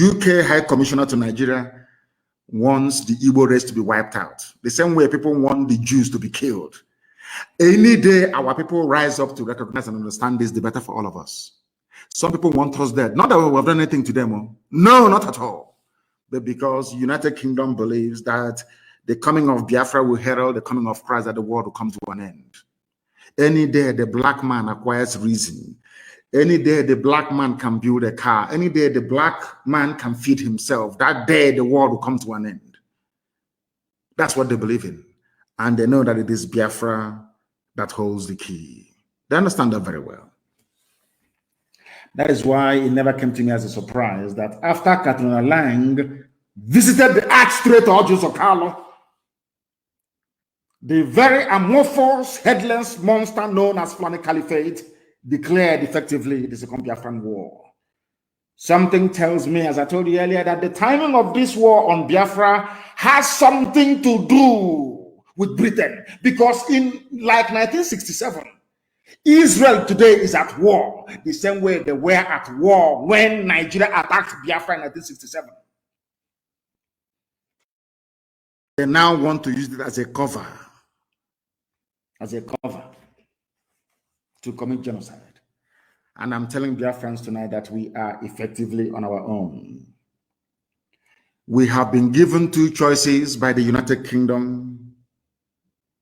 UK High Commissioner to Nigeria, wants the Igbo race to be wiped out. The same way people want the Jews to be killed. Any day our people rise up to recognize and understand this, the better for all of us. Some people want us dead. Not that we have done anything to them. No, not at all. But because United Kingdom believes that the coming of Biafra will herald the coming of Christ, that the world will come to an end. Any day the black man acquires reason. Any day the black man can build a car. Any day the black man can feed himself. That day the world will come to an end. That's what they believe in. And they know that it is Biafra that holds the key. They understand that very well. That is why it never came to me as a surprise that after Katrina Lang visited the arch-traitor Joseph Carlo, the very amorphous, headless monster known as Fulani Caliphate declared effectively the Second Biafran War. Something tells me, as I told you earlier, that the timing of this war on Biafra has something to do with Britain. Because in like 1967, Israel today is at war the same way they were at war when Nigeria attacked Biafra in 1967. They now want to use it as a cover to commit genocide. And I'm telling Biafrans tonight that we are effectively on our own. We have been given two choices by the United Kingdom,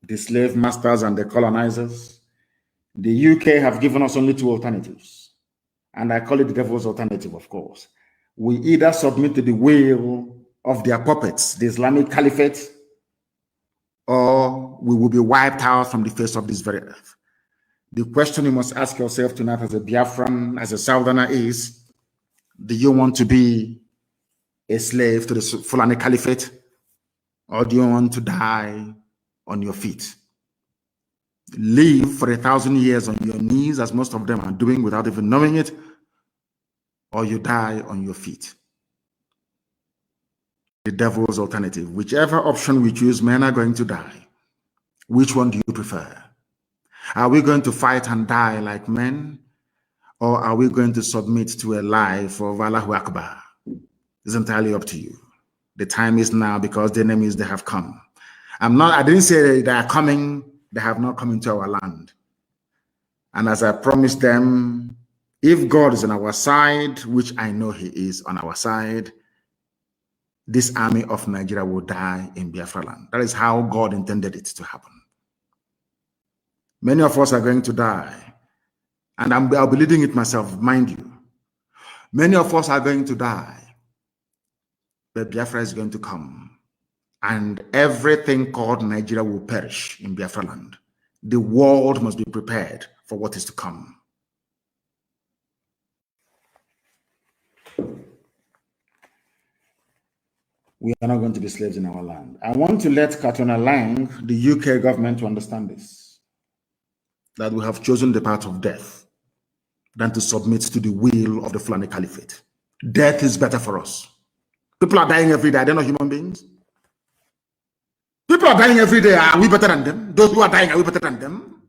the slave masters and the colonizers. The UK have given us only two alternatives. And I call it the devil's alternative, of course. We either submit to the will of their puppets, the Islamic Caliphate, or we will be wiped out from the face of this very earth. The question you must ask yourself tonight as a Biafran, as a Southerner is, do you want to be a slave to the Fulani Caliphate, or do you want to die on your feet? Live for 1,000 years on your knees, as most of them are doing without even knowing it, or you die on your feet. The devil's alternative. Whichever option we choose, men are going to die. Which one do you prefer? Are we going to fight and die like men? Or are we going to submit to a life of Allahu Akbar? It's entirely up to you. The time is now because the enemies, they have come. I didn't say they are coming, they have not come into our land. And as I promised them, if God is on our side, which I know he is on our side, this army of Nigeria will die in Biafra land. That is how God intended it to happen. Many of us are going to die. And I'll be leading it myself, mind you. Many of us are going to die, but Biafra is going to come. And everything called Nigeria will perish in Biafra land. The world must be prepared for what is to come. We are not going to be slaves in our land. I want to let Katona Lang, the UK government, to understand this, that we have chosen the path of death than to submit to the will of the Fulani Caliphate. Death is better for us. People are dying every day. They're not human beings. People are dying every day. Are we better than them? Those who are dying, are we better than them?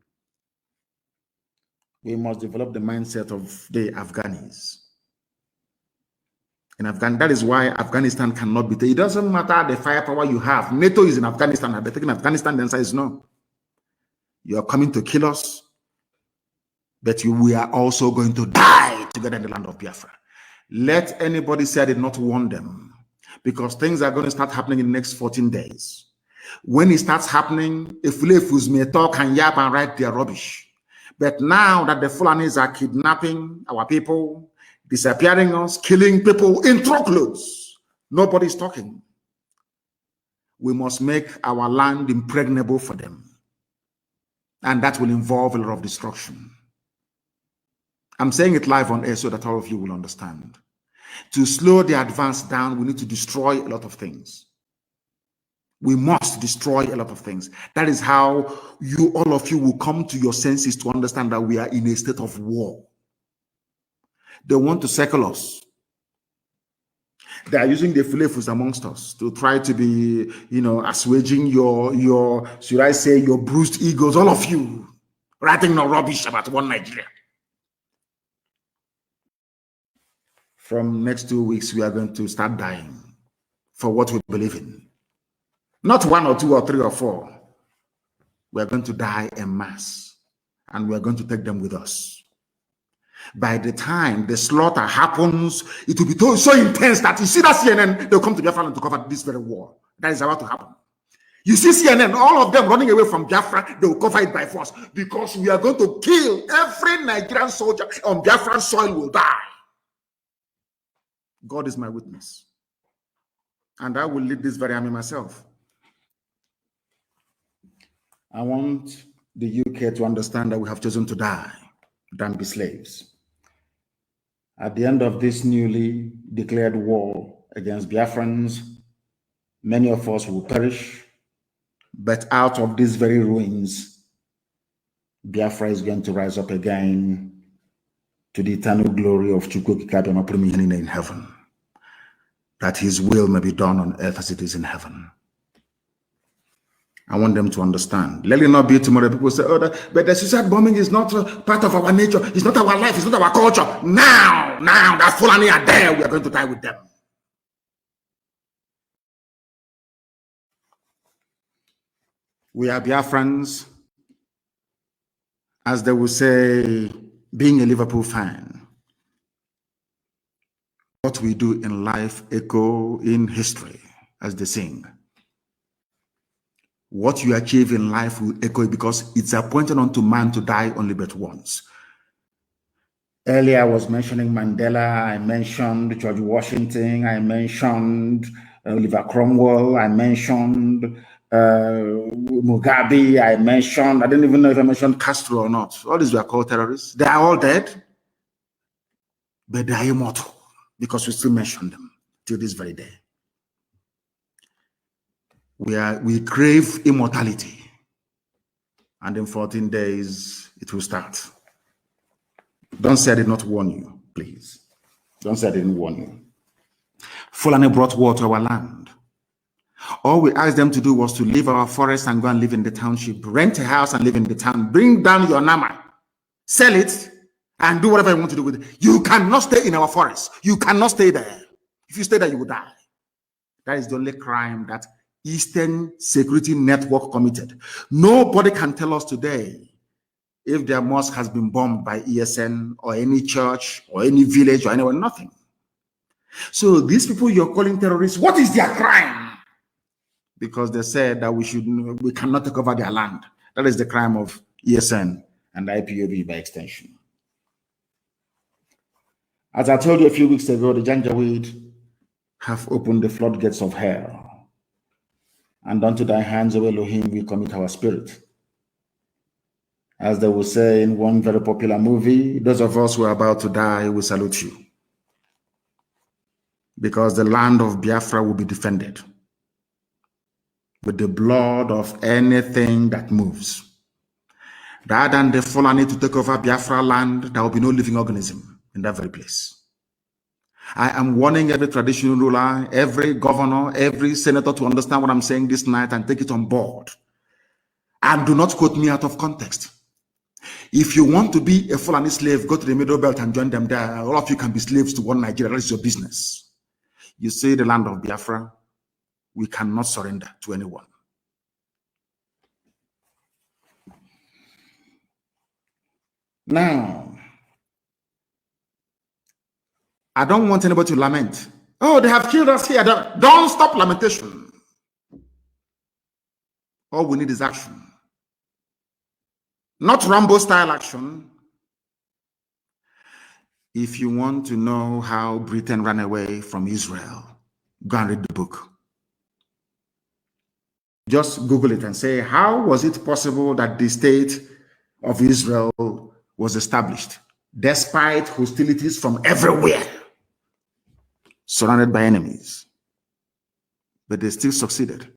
We must develop the mindset of the Afghanis. In Afghanistan, that is why Afghanistan cannot be taken. It doesn't matter the firepower you have. NATO is in Afghanistan. I've been taking Afghanistan. The answer is no. You are coming to kill us, but we are also going to die together in the land of Biafra. Let anybody say I did not warn them, because things are going to start happening in the next 14 days. When it starts happening, if Fulefus may talk and yap and write their rubbish. But now that the Fulanis are kidnapping our people, disappearing us, killing people in truckloads, nobody's talking. We must make our land impregnable for them. And that will involve a lot of destruction. I'm saying it live on air so that all of you will understand. To slow the advance down, we need to destroy a lot of things. We must destroy a lot of things. That is how all of you will come to your senses to understand that we are in a state of war. They want to circle us. They are using the Fulefus amongst us to try to be, assuaging your, should I say, your bruised egos, all of you, writing no rubbish about one Nigeria. From next 2 weeks, we are going to start dying for what we believe in. Not 1 or 2 or 3 or 4. We are going to die en masse, and we are going to take them with us. By the time the slaughter happens, it will be so intense that you see that CNN, they'll come to Biafra to cover this very war. That is about to happen. You see CNN, all of them running away from Biafra, they will cover it by force, because we are going to kill every Nigerian soldier on Biafran soil will die. God is my witness. And I will lead this very army myself. I want the UK to understand that we have chosen to die than be slaves. At the end of this newly declared war against Biafrans, many of us will perish, but out of these very ruins, Biafra is going to rise up again to the eternal glory of Chukwukikabiyama in heaven, that his will may be done on earth as it is in heaven. I want them to understand. Let it not be tomorrow people say, oh, but the suicide bombing is not part of our nature. It's not our life. It's not our culture. Now that Fulani are there, we are going to die with them. We are Biafrans, as they will say, being a Liverpool fan. What we do in life echo in history, as they sing. What you achieve in life will echo, because it's appointed unto man to die only but once. Earlier I was mentioning Mandela, I mentioned George Washington, I mentioned Oliver Cromwell, I mentioned Mugabe, I don't even know if I mentioned Castro or not. All these were called terrorists. They are all dead, but they are immortal, because we still mention them till this very day. We crave immortality, and in 14 days it will start. Don't say I did not warn you, please. Don't say I didn't warn you. Fulani brought war to our land. All we asked them to do was to leave our forest and go and live in the township, rent a house and live in the town, bring down your nama, sell it, and do whatever you want to do with it. You cannot stay in our forest. You cannot stay there. If you stay there, you will die. That is the only crime that Eastern Security Network committed. Nobody can tell us today if their mosque has been bombed by ESN or any church or any village or anyone, nothing. So these people you're calling terrorists, what is their crime? Because they said that we cannot take over their land. That is the crime of ESN and IPOB by extension. As I told you a few weeks ago, the janjaweed have opened the floodgates of hell. And unto thy hands, O Elohim, we commit our spirit. As they will say in one very popular movie, those of us who are about to die, we salute you. Because the land of Biafra will be defended with the blood of anything that moves. Rather than the Fulani to take over Biafra land, there will be no living organism in that very place. I am warning every traditional ruler, every governor, every senator to understand what I'm saying this night and take it on board. And do not quote me out of context. If you want to be a Fulani slave, go to the Middle Belt and join them there. All of you can be slaves to one Nigeria. That is your business. You say the land of Biafra, we cannot surrender to anyone. Now, I don't want anybody to lament. Oh, they have killed us here. Don't stop lamentation. All we need is action. Not Rambo style action. If you want to know how Britain ran away from Israel, go and read the book. Just Google it and say, how was it possible that the state of Israel was established despite hostilities from everywhere, surrounded by enemies? But they still succeeded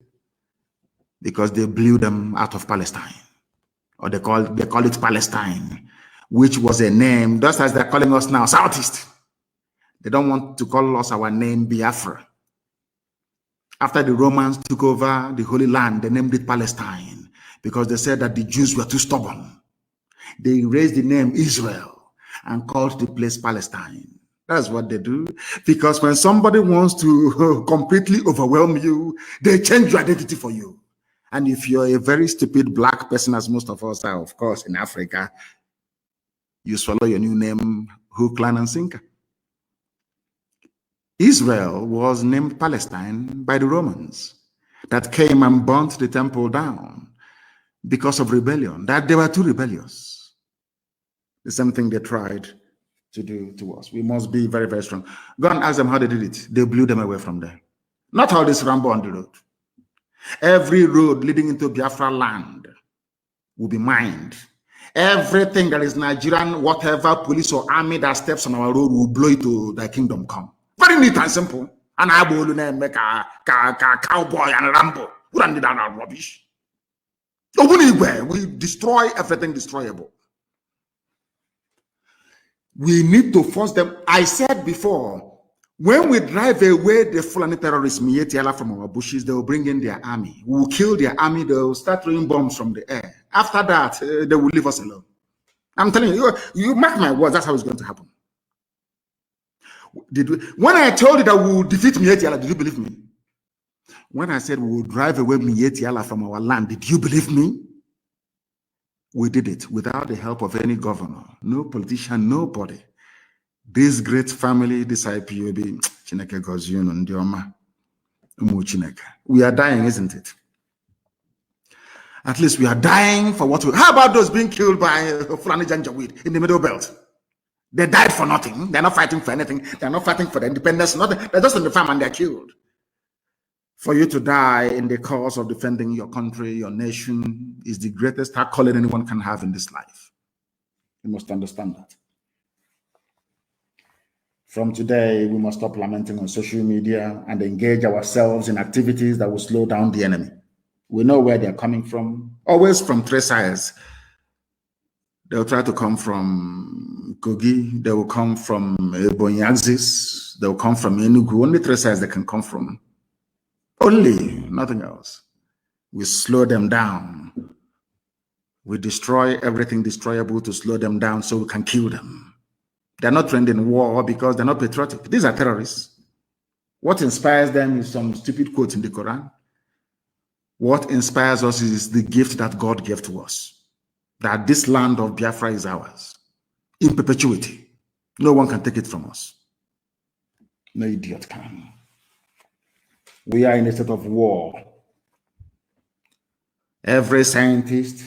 because they blew them out of Palestine, or they call it Palestine, which was a name, just as they're calling us now, Southeast. They don't want to call us our name Biafra. After the Romans took over the Holy Land, they named it Palestine because they said that the Jews were too stubborn. They raised the name Israel and called the place Palestine. That's what they do. Because when somebody wants to completely overwhelm you, they change your identity for you. And if you're a very stupid black person, as most of us are, of course, in Africa, you swallow your new name, hook, line, and sinker. Israel was named Palestine by the Romans that came and burnt the temple down because of rebellion, that they were too rebellious. The same thing they tried to do to us. We must be very, very strong. Go and ask them how they did it. They blew them away from there. Not all this Rambo on the road. Every road leading into Biafra land will be mined. Everything that is Nigerian, whatever police or army that steps on our road will blow it to thy kingdom come. Very neat and simple. And I will make a cowboy and Rambo. We don't need that rubbish. Ogbunuigbwe, we destroy everything destroyable. We need to force them. I said before, when we drive away the Fulani terrorists, Mietiala, from our bushes, they will bring in their army. We will kill their army. They will start throwing bombs from the air. After that, they will leave us alone. I'm telling you, you mark my words, that's how it's going to happen. When I told you that we will defeat Mietiala, did you believe me? When I said we will drive away Mietiala from our land, did you believe me? We did it without the help of any governor, no politician, nobody. This great family, this IPOB, we are dying, isn't it? At least we are dying for what we... How about those being killed by Fulani Janjaweed in the Middle Belt? They died for nothing. They're not fighting for anything. They're not fighting for the independence. Nothing. They're just in the farm and they're killed. For you to die in the cause of defending your country, your nation, is the greatest calling anyone can have in this life. You must understand that. From today, we must stop lamenting on social media and engage ourselves in activities that will slow down the enemy. We know where they're coming from, always from three sides. They'll try to come from Kogi, they will come from Ebonyi axis, they'll come from Enugu. Only three sides they can come from. Only, nothing else. We slow them down. We destroy everything destroyable to slow them down so we can kill them. They're not trained in war because they're not patriotic. These are terrorists. What inspires them is some stupid quote in the Quran. What inspires us is the gift that God gave to us. That this land of Biafra is ours. In perpetuity. No one can take it from us. No idiot can. We are in a state of war. Every scientist,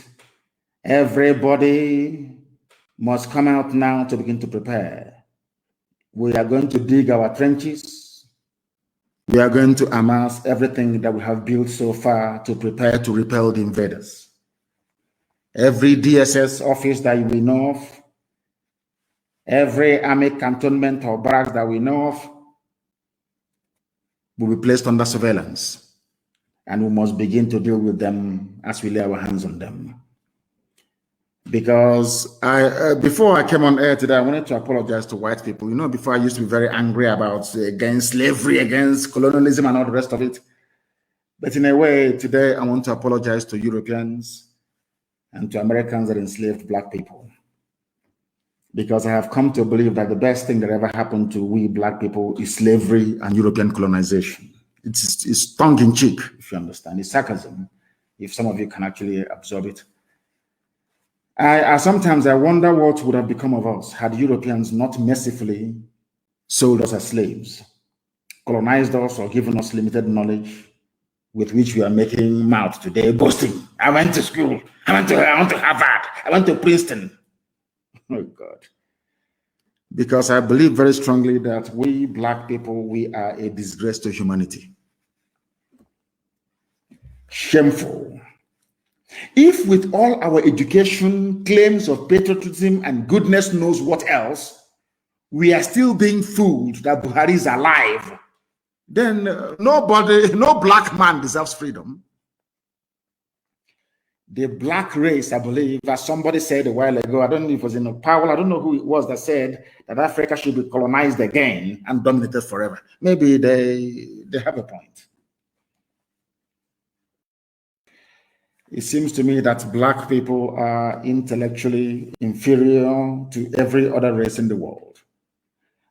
everybody must come out now to begin to prepare. We are going to dig our trenches. We are going to amass everything that we have built so far to prepare to repel the invaders. Every DSS office that we know of, every army cantonment or barracks that we know of will be placed under surveillance. And we must begin to deal with them as we lay our hands on them. Because before I came on air today, I wanted to apologize to white people. You know, before I used to be very angry about against slavery, against colonialism and all the rest of it. But in a way, today I want to apologize to Europeans and to Americans that enslaved black people. Because I have come to believe that the best thing that ever happened to we black people is slavery and European colonization. It's tongue-in-cheek, if you understand. It's sarcasm, if some of you can actually absorb it. Sometimes I wonder what would have become of us had Europeans not mercifully sold us as slaves, colonized us, or given us limited knowledge with which we are making mouth today, boasting. I went to school. I went to Harvard. I went to Princeton. Oh, God. Because I believe very strongly that we black people, we are a disgrace to humanity. Shameful. If with all our education, claims of patriotism, and goodness knows what else, we are still being fooled that Buhari is alive, then no black man deserves freedom. The black race, I believe, as somebody said a while ago, I don't know if it was in Powell, I don't know who it was that said that Africa should be colonized again and dominated forever. Maybe they have a point. It seems to me that black people are intellectually inferior to every other race in the world.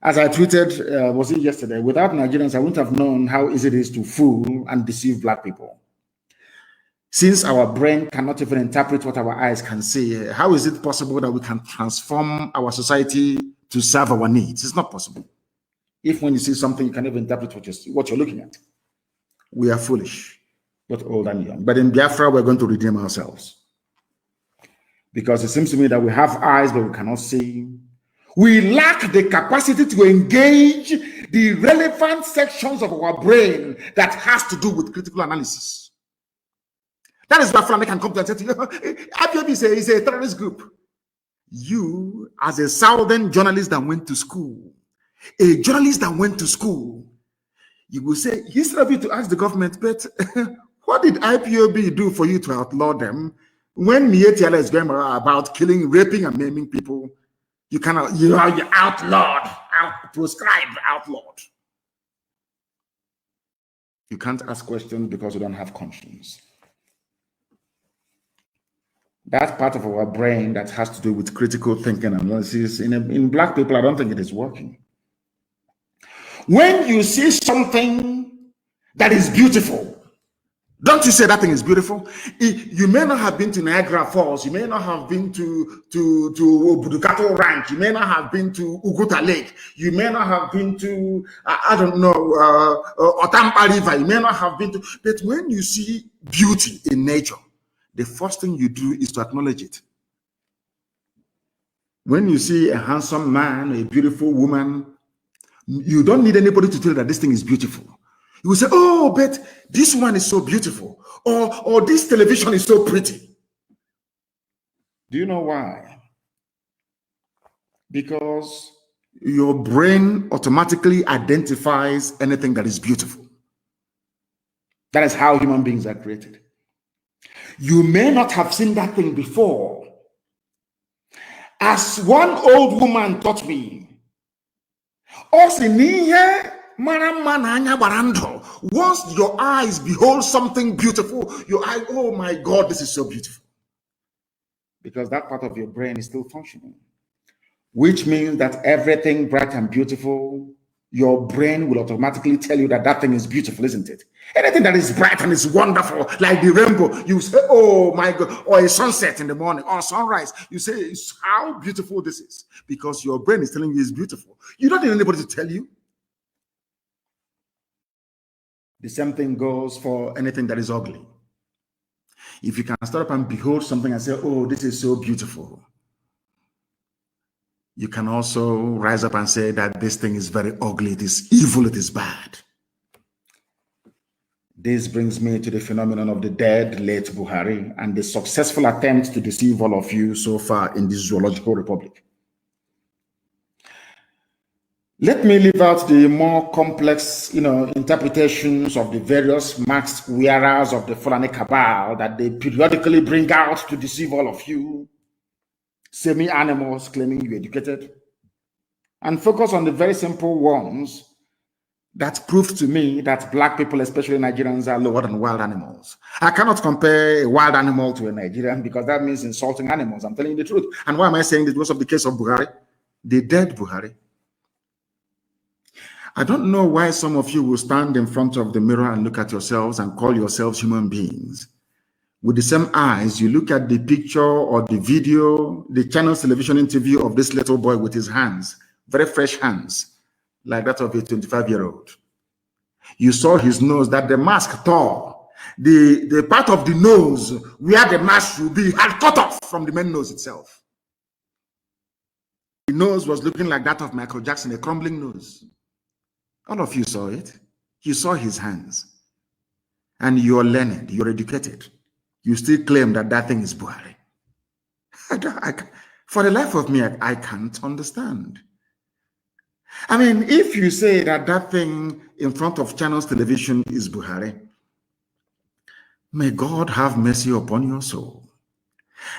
As I tweeted, was it yesterday? Without Nigerians, I wouldn't have known how easy it is to fool and deceive black people. Since our brain cannot even interpret what our eyes can see, how is it possible that we can transform our society to serve our needs? It's not possible. If when you see something, you can even interpret what you're looking at. We are foolish, both old and young. But in Biafra, we're going to redeem ourselves. Because it seems to me that we have eyes, but we cannot see. We lack the capacity to engage the relevant sections of our brain that has to do with critical analysis. That is why Flannery can come to and say to you, IPOB is a terrorist group. You, as a southern journalist that went to school, a journalist that went to school, you will say, instead of you to ask the government, but what did IPOB do for you to outlaw them? When Mietiala is going about killing, raping, and maiming people, you are outlawed, proscribed, outlawed. You can't ask questions because you don't have conscience. That part of our brain that has to do with critical thinking and analysis, in black people, I don't think it is working. When you see something that is beautiful, don't you say that thing is beautiful? You may not have been to Niagara Falls, you may not have been to Obudukato Ranch, you may not have been to Uguta Lake, you may not have been to, I don't know, Otampa River, you may not have been to, but when you see beauty in nature, the first thing you do is to acknowledge it. When you see a handsome man, a beautiful woman, you don't need anybody to tell you that this thing is beautiful. You will say, oh, but this one is so beautiful, or this television is so pretty. Do you know why? Because your brain automatically identifies anything that is beautiful. That is how human beings are created. You may not have seen that thing before. As one old woman taught me, once your eyes behold something beautiful, your eye, oh my God, this is so beautiful. Because that part of your brain is still functioning. Which means that everything bright and beautiful, your brain will automatically tell you that that thing is beautiful, isn't it? Anything that is bright and is wonderful, like the rainbow, you say, oh my God, or a sunset in the morning, or sunrise, you say, how beautiful this is, because your brain is telling you it's beautiful. You don't need anybody to tell you. The same thing goes for anything that is ugly. If you can start up and behold something and say, oh, this is so beautiful, you can also rise up and say that this thing is very ugly, it is evil, it is bad. This brings me to the phenomenon of the dead late Buhari and the successful attempt to deceive all of you so far in this zoological republic. Let me leave out the more complex, interpretations of the various masked wearers of the Fulani cabal that they periodically bring out to deceive all of you, semi-animals claiming you educated, and focus on the very simple ones that prove to me that black people, especially Nigerians, are lower than wild animals. I cannot compare a wild animal to a Nigerian because that means insulting animals. I'm telling you the truth. And why am I saying this? Because of the case of Buhari, the dead Buhari. I don't know why some of you will stand in front of the mirror and look at yourselves and call yourselves human beings. With the same eyes, you look at the picture or the video, the channel's television interview of this little boy with his hands, very fresh hands, like that of a 25-year-old. You saw his nose, that the mask tore. The part of the nose where the mask should be had cut off from the main nose itself. The nose was looking like that of Michael Jackson, a crumbling nose. All of you saw it. You saw his hands. And you're learned, you're educated. You still claim that that thing is Buhari. For the life of me, I can't understand. I mean, if you say that that thing in front of Channels Television is Buhari, may God have mercy upon your soul.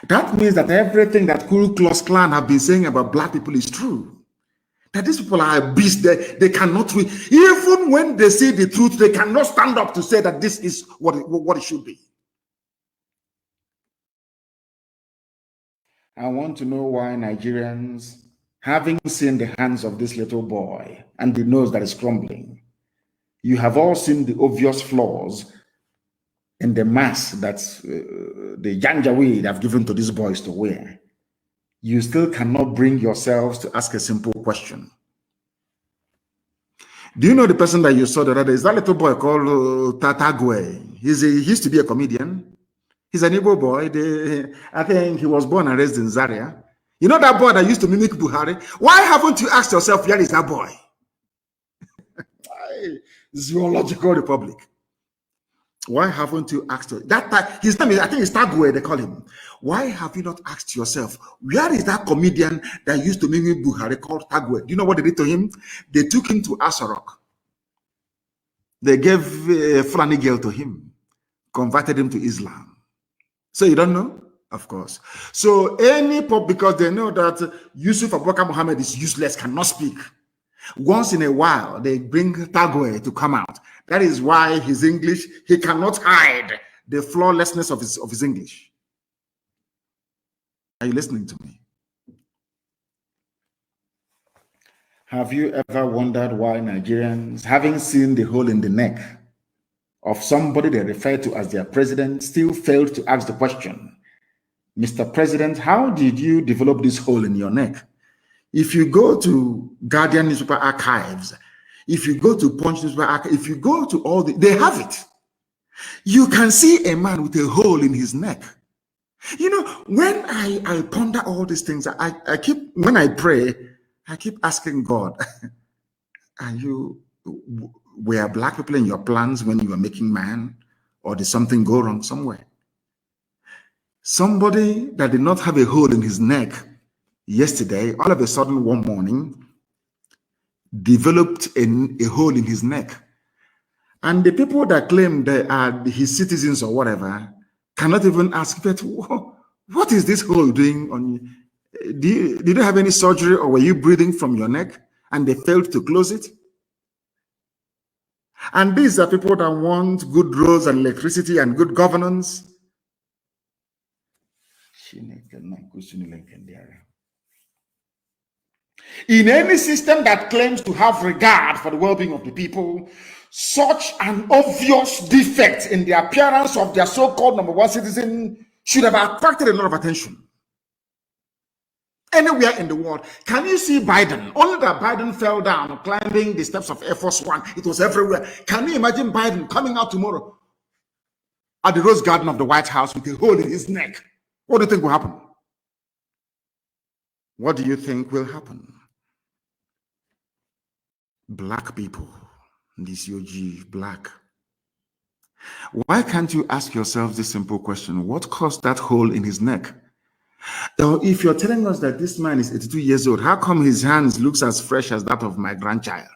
That means that everything that Ku Klux Klan have been saying about black people is true. That these people are beasts, they cannot read. Even when they say the truth, they cannot stand up to say that this is what it should be. I want to know why Nigerians, having seen the hands of this little boy and the nose that is crumbling, you have all seen the obvious flaws in the mask that the janjaweed have given to these boys to wear. You still cannot bring yourselves to ask a simple question. Do you know the person that you saw the other day? Is that little boy called Tatagwe? He used to be a comedian. He's an Igbo boy. I think he was born and raised in Zaria. You know that boy that used to mimic Buhari? Why haven't you asked yourself, where is that boy? Zoological Republic. Why haven't you asked that time? His name is, I think it's Tagwe, they call him. Why have you not asked yourself, where is that comedian that used to mimic Buhari called Tagwe? Do you know what they did to him? They took him to Asarok. They gave a Fulani girl to him, converted him to Islam. So you don't know? Of course. So because they know that Yusuf Abubakar Muhammad is useless, cannot speak. Once in a while, they bring Tagwe to come out. That is why his English, he cannot hide the flawlessness of his English. Are you listening to me? Have you ever wondered why Nigerians, having seen the hole in the neck of somebody they refer to as their president, still failed to ask the question, Mr. President, how did you develop this hole in your neck? If you go to Guardian newspaper archives, if you go to Punch newspaper archives, if you go to all they have it. You can see a man with a hole in his neck. You know, when I ponder all these things, when I pray, I keep asking God, were black people in your plans when you were making man, or did something go wrong somewhere? Somebody that did not have a hole in his neck yesterday, all of a sudden one morning, developed a hole in his neck. And the people that claim they are his citizens or whatever cannot even ask, but what is this hole doing on you? Did you have any surgery, or were you breathing from your neck and they failed to close it? And these are people that want good roads and electricity and good governance. In any system that claims to have regard for the well-being of the people, such an obvious defect in the appearance of their so-called number one citizen should have attracted a lot of attention. Anywhere in the world. Can you see Biden? Only that Biden fell down climbing the steps of Air Force One. It was everywhere. Can you imagine Biden coming out tomorrow at the Rose Garden of the White House with a hole in his neck? What do you think will happen? what do you think will happen? Black people, this UG, black. Why can't you ask yourself this simple question? What caused that hole in his neck? Now, if you're telling us that this man is 82 years old, how come his hands looks as fresh as that of my grandchild?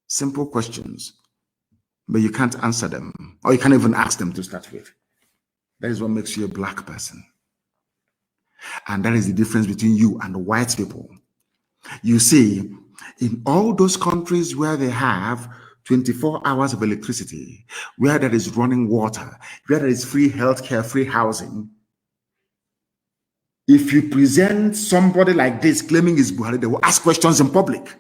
Simple questions, but you can't answer them, or you can't even ask them to start with. That is what makes you a black person. And that is the difference between you and the white people. You see, in all those countries where they have 24 hours of electricity, where there is running water, where there is free healthcare, free housing, if you present somebody like this claiming he's Buhari, they will ask questions in public.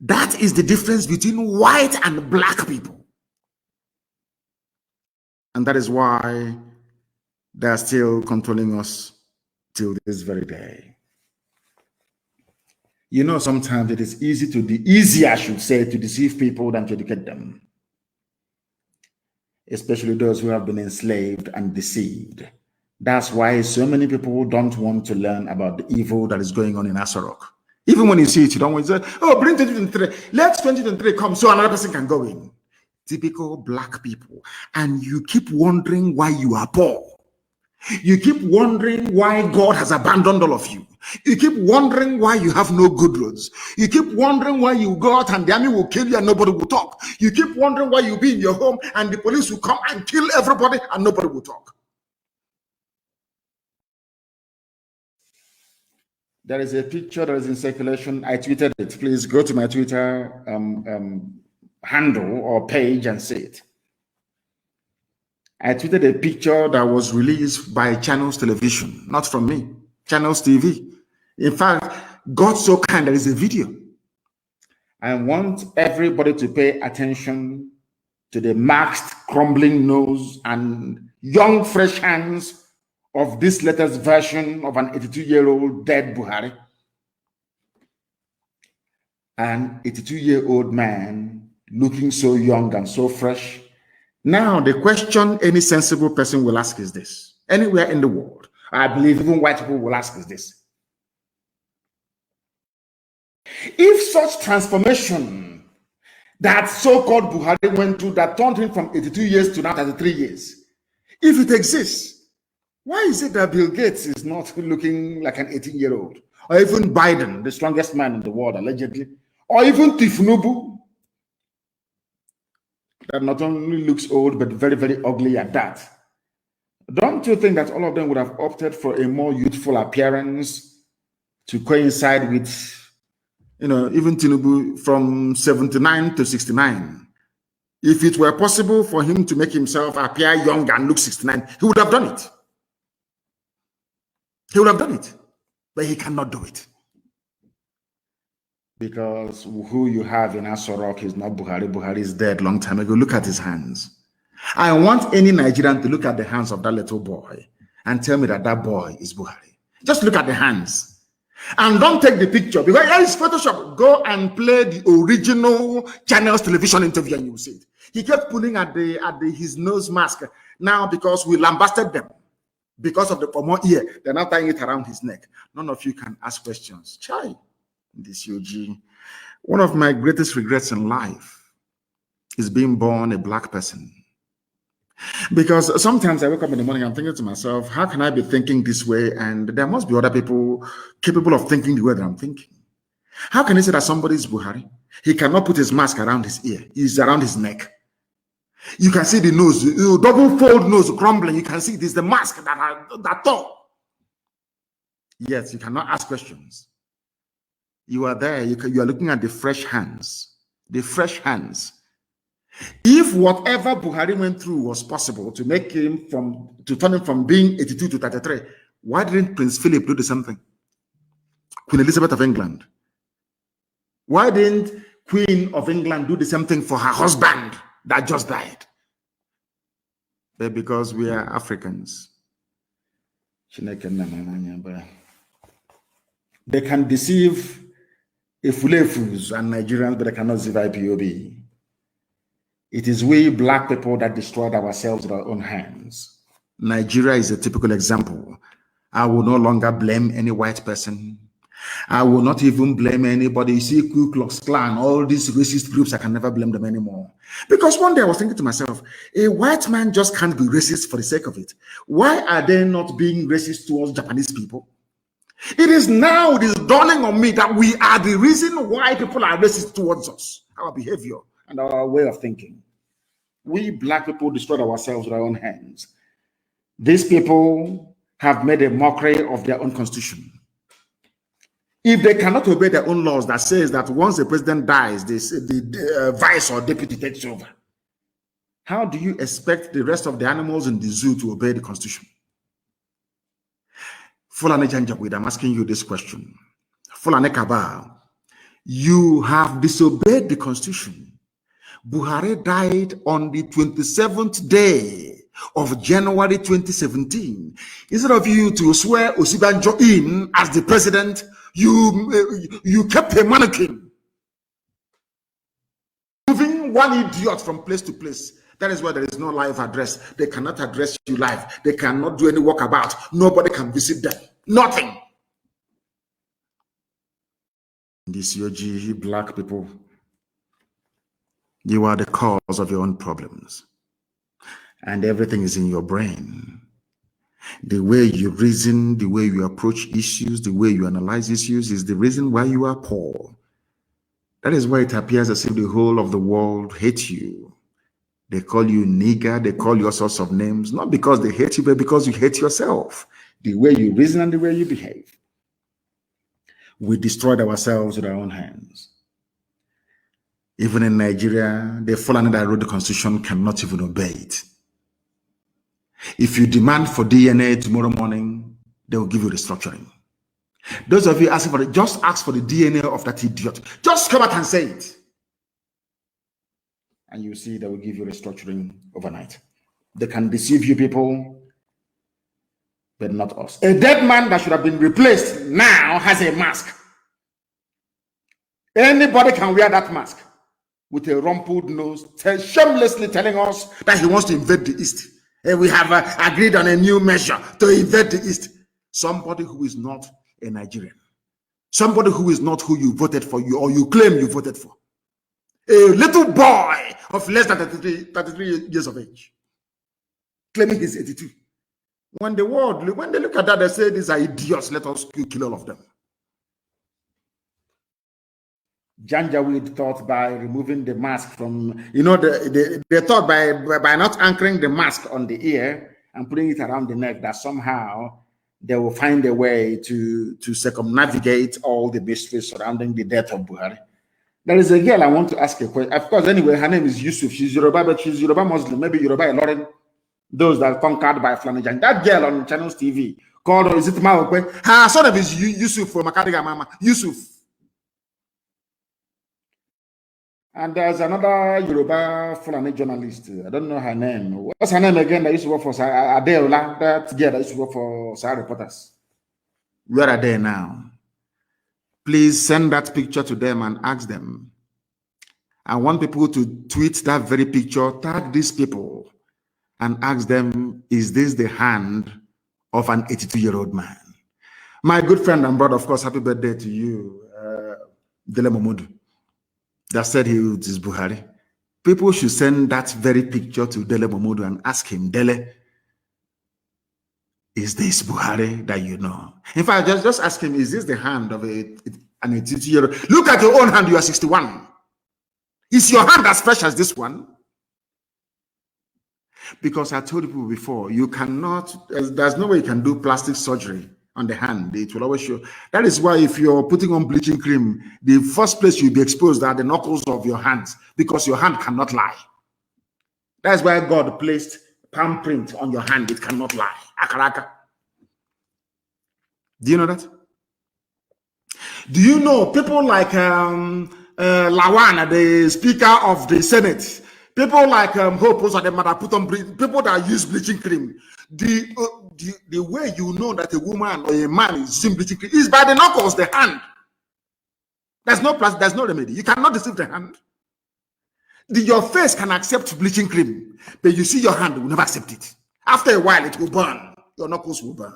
That is the difference between white and black people. And that is why they are still controlling us till this very day. You know, sometimes it is easier, I should say, to deceive people than to educate them. Especially those who have been enslaved and deceived. That's why so many people don't want to learn about the evil that is going on in Asarok. Even when you see it, you don't want to say, oh, bring 2023. Let 2023 come so another person can go in. Typical black people. And you keep wondering why you are poor. You keep wondering why God has abandoned all of you. You keep wondering why you have no good roads. You keep wondering why you go out and the army will kill you and nobody will talk. You keep wondering why you be in your home and the police will come and kill everybody and nobody will talk. There is a picture that is in circulation. I tweeted it. Please go to my Twitter handle or page and see it. I tweeted a picture that was released by Channels Television, not from me, Channels TV. In fact, God so kind, there is a video. I want everybody to pay attention to the maxed, crumbling nose and young, fresh hands of this latest version of an 82-year-old dead Buhari. An 82-year-old man looking so young and so fresh. Now, the question any sensible person will ask is this. Anywhere in the world, I believe even white people will ask is this. If such transformation that so-called Buhari went through that turned him from 82 years to now 33 years, if it exists, why is it that Bill Gates is not looking like an 18-year-old? Or even Biden, the strongest man in the world, allegedly, or even Tinubu, that not only looks old, but very, very ugly at that. Don't you think that all of them would have opted for a more youthful appearance to coincide with, you know, even Tinubu from 79 to 69? If it were possible for him to make himself appear young and look 69, he would have done it. He would have done it, but he cannot do it. Because who you have in Asorok is not Buhari. Buhari is dead long time ago. Look at his hands. I want any Nigerian to look at the hands of that little boy and tell me that that boy is Buhari. Just look at the hands. And don't take the picture because it's Photoshop. Go and play the original Channels Television interview and you'll see it. He kept pulling at his nose mask. Now, because we lambasted them, because of the pomo ear, they're now tying it around his neck. None of you can ask questions. Chai. This UG. One of my greatest regrets in life is being born a black person. Because sometimes I wake up in the morning, I'm thinking to myself, how can I be thinking this way? And there must be other people capable of thinking the way that I'm thinking. How can you say that somebody is Buhari? He cannot put his mask around his ear. It's around his neck. You can see the nose, double fold nose crumbling. You can see it is the mask that tore. Yes, you cannot ask questions. You are there, you are looking at the fresh hands. The fresh hands. If whatever Buhari went through was possible to make him to turn him from being 82 to 33, why didn't Prince Philip do the same thing? Queen Elizabeth of England. Why didn't Queen of England do the same thing for her husband that just died? But because we are Africans. They can deceive Ifulefus and Nigerians, but they cannot deceive IPOB. It is we black people that destroyed ourselves with our own hands. Nigeria is a typical example. I will no longer blame any white person. I will not even blame anybody. You see, Ku Klux Klan, all these racist groups, I can never blame them anymore. Because one day I was thinking to myself, a white man just can't be racist for the sake of it. Why are they not being racist towards Japanese people? It is dawning on me that we are the reason why people are racist towards us. Our behavior and our way of thinking. We black people destroyed ourselves with our own hands. These people have made a mockery of their own constitution. If they cannot obey their own laws that says that once the president dies, the vice or deputy takes over, how do you expect the rest of the animals in the zoo to obey the constitution? Fulani Janjaweed, I'm asking you this question. Fulani Kaba, you have disobeyed the constitution. Buhari died on the 27th day of January 2017. Instead of you to swear Osibanjo in as the president, you kept a mannequin, moving one idiot from place to place. That is why there is no live address. They cannot address you live. They cannot do any walkabout. Nobody can visit them. Nothing. These Yoji black people, you are the cause of your own problems. And everything is in your brain. The way you reason, the way you approach issues, the way you analyze issues is the reason why you are poor. That is why it appears as if the whole of the world hates you. They call you nigger, they call you all sorts of names, not because they hate you, but because you hate yourself. The way you reason and the way you behave. We destroyed ourselves with our own hands. Even in Nigeria, the Fulani that wrote the constitution cannot even obey it. If you demand for DNA tomorrow morning, they will give you restructuring. Those of you asking for it, just ask for the DNA of that idiot. Just come out and say it. And you see they will give you restructuring overnight. They can deceive you people, but not us. A dead man that should have been replaced now has a mask. Anybody can wear that mask with a rumpled nose, shamelessly telling us that he wants to invade the East. And we have agreed on a new measure to invade the East. Somebody who is not a Nigerian. Somebody who is not who you voted for, you or you claim you voted for. A little boy of less than 33 years of age, claiming he's 82. When they look at that, they say these are idiots, let us kill all of them. Janjaweed thought by removing the mask from, they thought by not anchoring the mask on the ear and putting it around the neck that somehow they will find a way to circumnavigate all the mysteries surrounding the death of Buhari. There is a girl I want to ask a question. Of course, anyway, her name is Yusuf. She's Yoruba, but she's Yoruba Muslim. Maybe Yoruba Lauren, those that conquered by Flanagan. That girl on Channels TV called her, is it Maokwe? Her son of is Yusuf from Makadiga Mama. Yusuf. And there's another Yoruba Fulani journalist. I don't know her name. What's her name again? That used to work for Adeola. That girl that used to work for Sahara Reporters. Where are they now? Please send that picture to them and ask them. I want people to tweet that very picture, tag these people, and ask them, is this the hand of an 82-year-old man? My good friend and brother, of course, happy birthday to you, Dele Momodu, that said he is Buhari. People should send that very picture to Dele Momodu and ask him, Dele, is this Buhari that you know? In fact, just ask him, is this the hand of an 82-year-old? Look at your own hand, you are 61. Is your hand as fresh as this one? Because I told people before, you cannot, there's no way you can do plastic surgery on the hand. It will always show. That is why if you're putting on bleaching cream, the first place you'll be exposed are the knuckles of your hands, because your hand cannot lie. That's why God placed palm print on your hand. It cannot lie. Akaraka. Do you know that? Do you know people like Lawan, the Speaker of the Senate, people like Hope, that put on people that use bleaching cream? The way you know that a woman or a man is using bleaching cream is by the knuckles, the hand. There's no remedy. You cannot deceive the hand. Your face can accept bleaching cream, but you see your hand will never accept it. After a while, it will burn. Your knuckles will burn.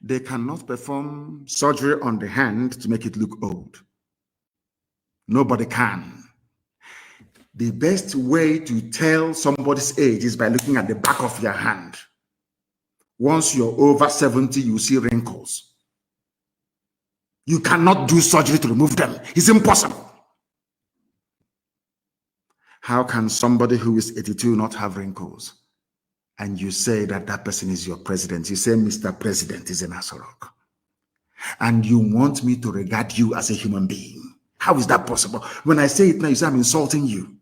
They cannot perform surgery on the hand to make it look old. Nobody can. The best way to tell somebody's age is by looking at the back of your hand. Once you're over 70, you see wrinkles. You cannot do surgery to remove them. It's impossible. How can somebody who is 82 not have wrinkles? And you say that that person is your president. You say Mr. President is an Asorok. And you want me to regard you as a human being. How is that possible? When I say it now, you say I'm insulting you.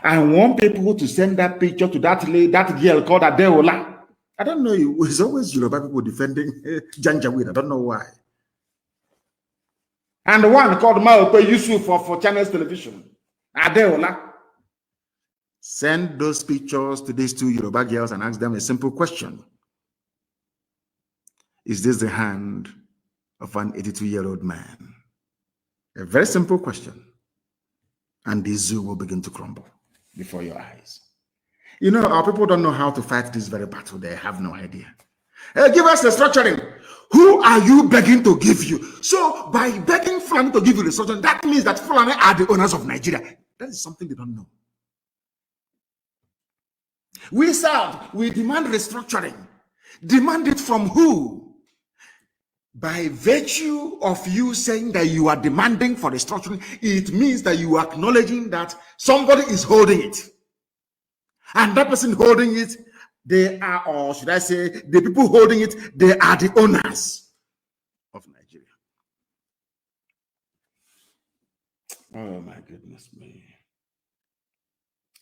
I want people to send that picture to that girl called Adeola. I don't know. It's always Yoruba people defending janjaweed. I don't know why. And the one called Maope Yusuf for Channels Television. Adeola. Send those pictures to these two Yoruba girls and ask them a simple question. Is this the hand of an 82-year-old man? A very simple question. And the zoo will begin to crumble before your eyes. You know, our people don't know how to fight this very battle. They have no idea. Hey, give us the structuring. Who are you begging to give you? So by begging Fulani to give you the structuring, that means that Fulani are the owners of Nigeria. That is something they don't know. We serve, we demand restructuring. Demand it from who? By virtue of you saying that you are demanding for restructuring, it means that you are acknowledging that somebody is holding it. And that person holding it, they are, or should I say, the people holding it, they are the owners of Nigeria. Oh my goodness me.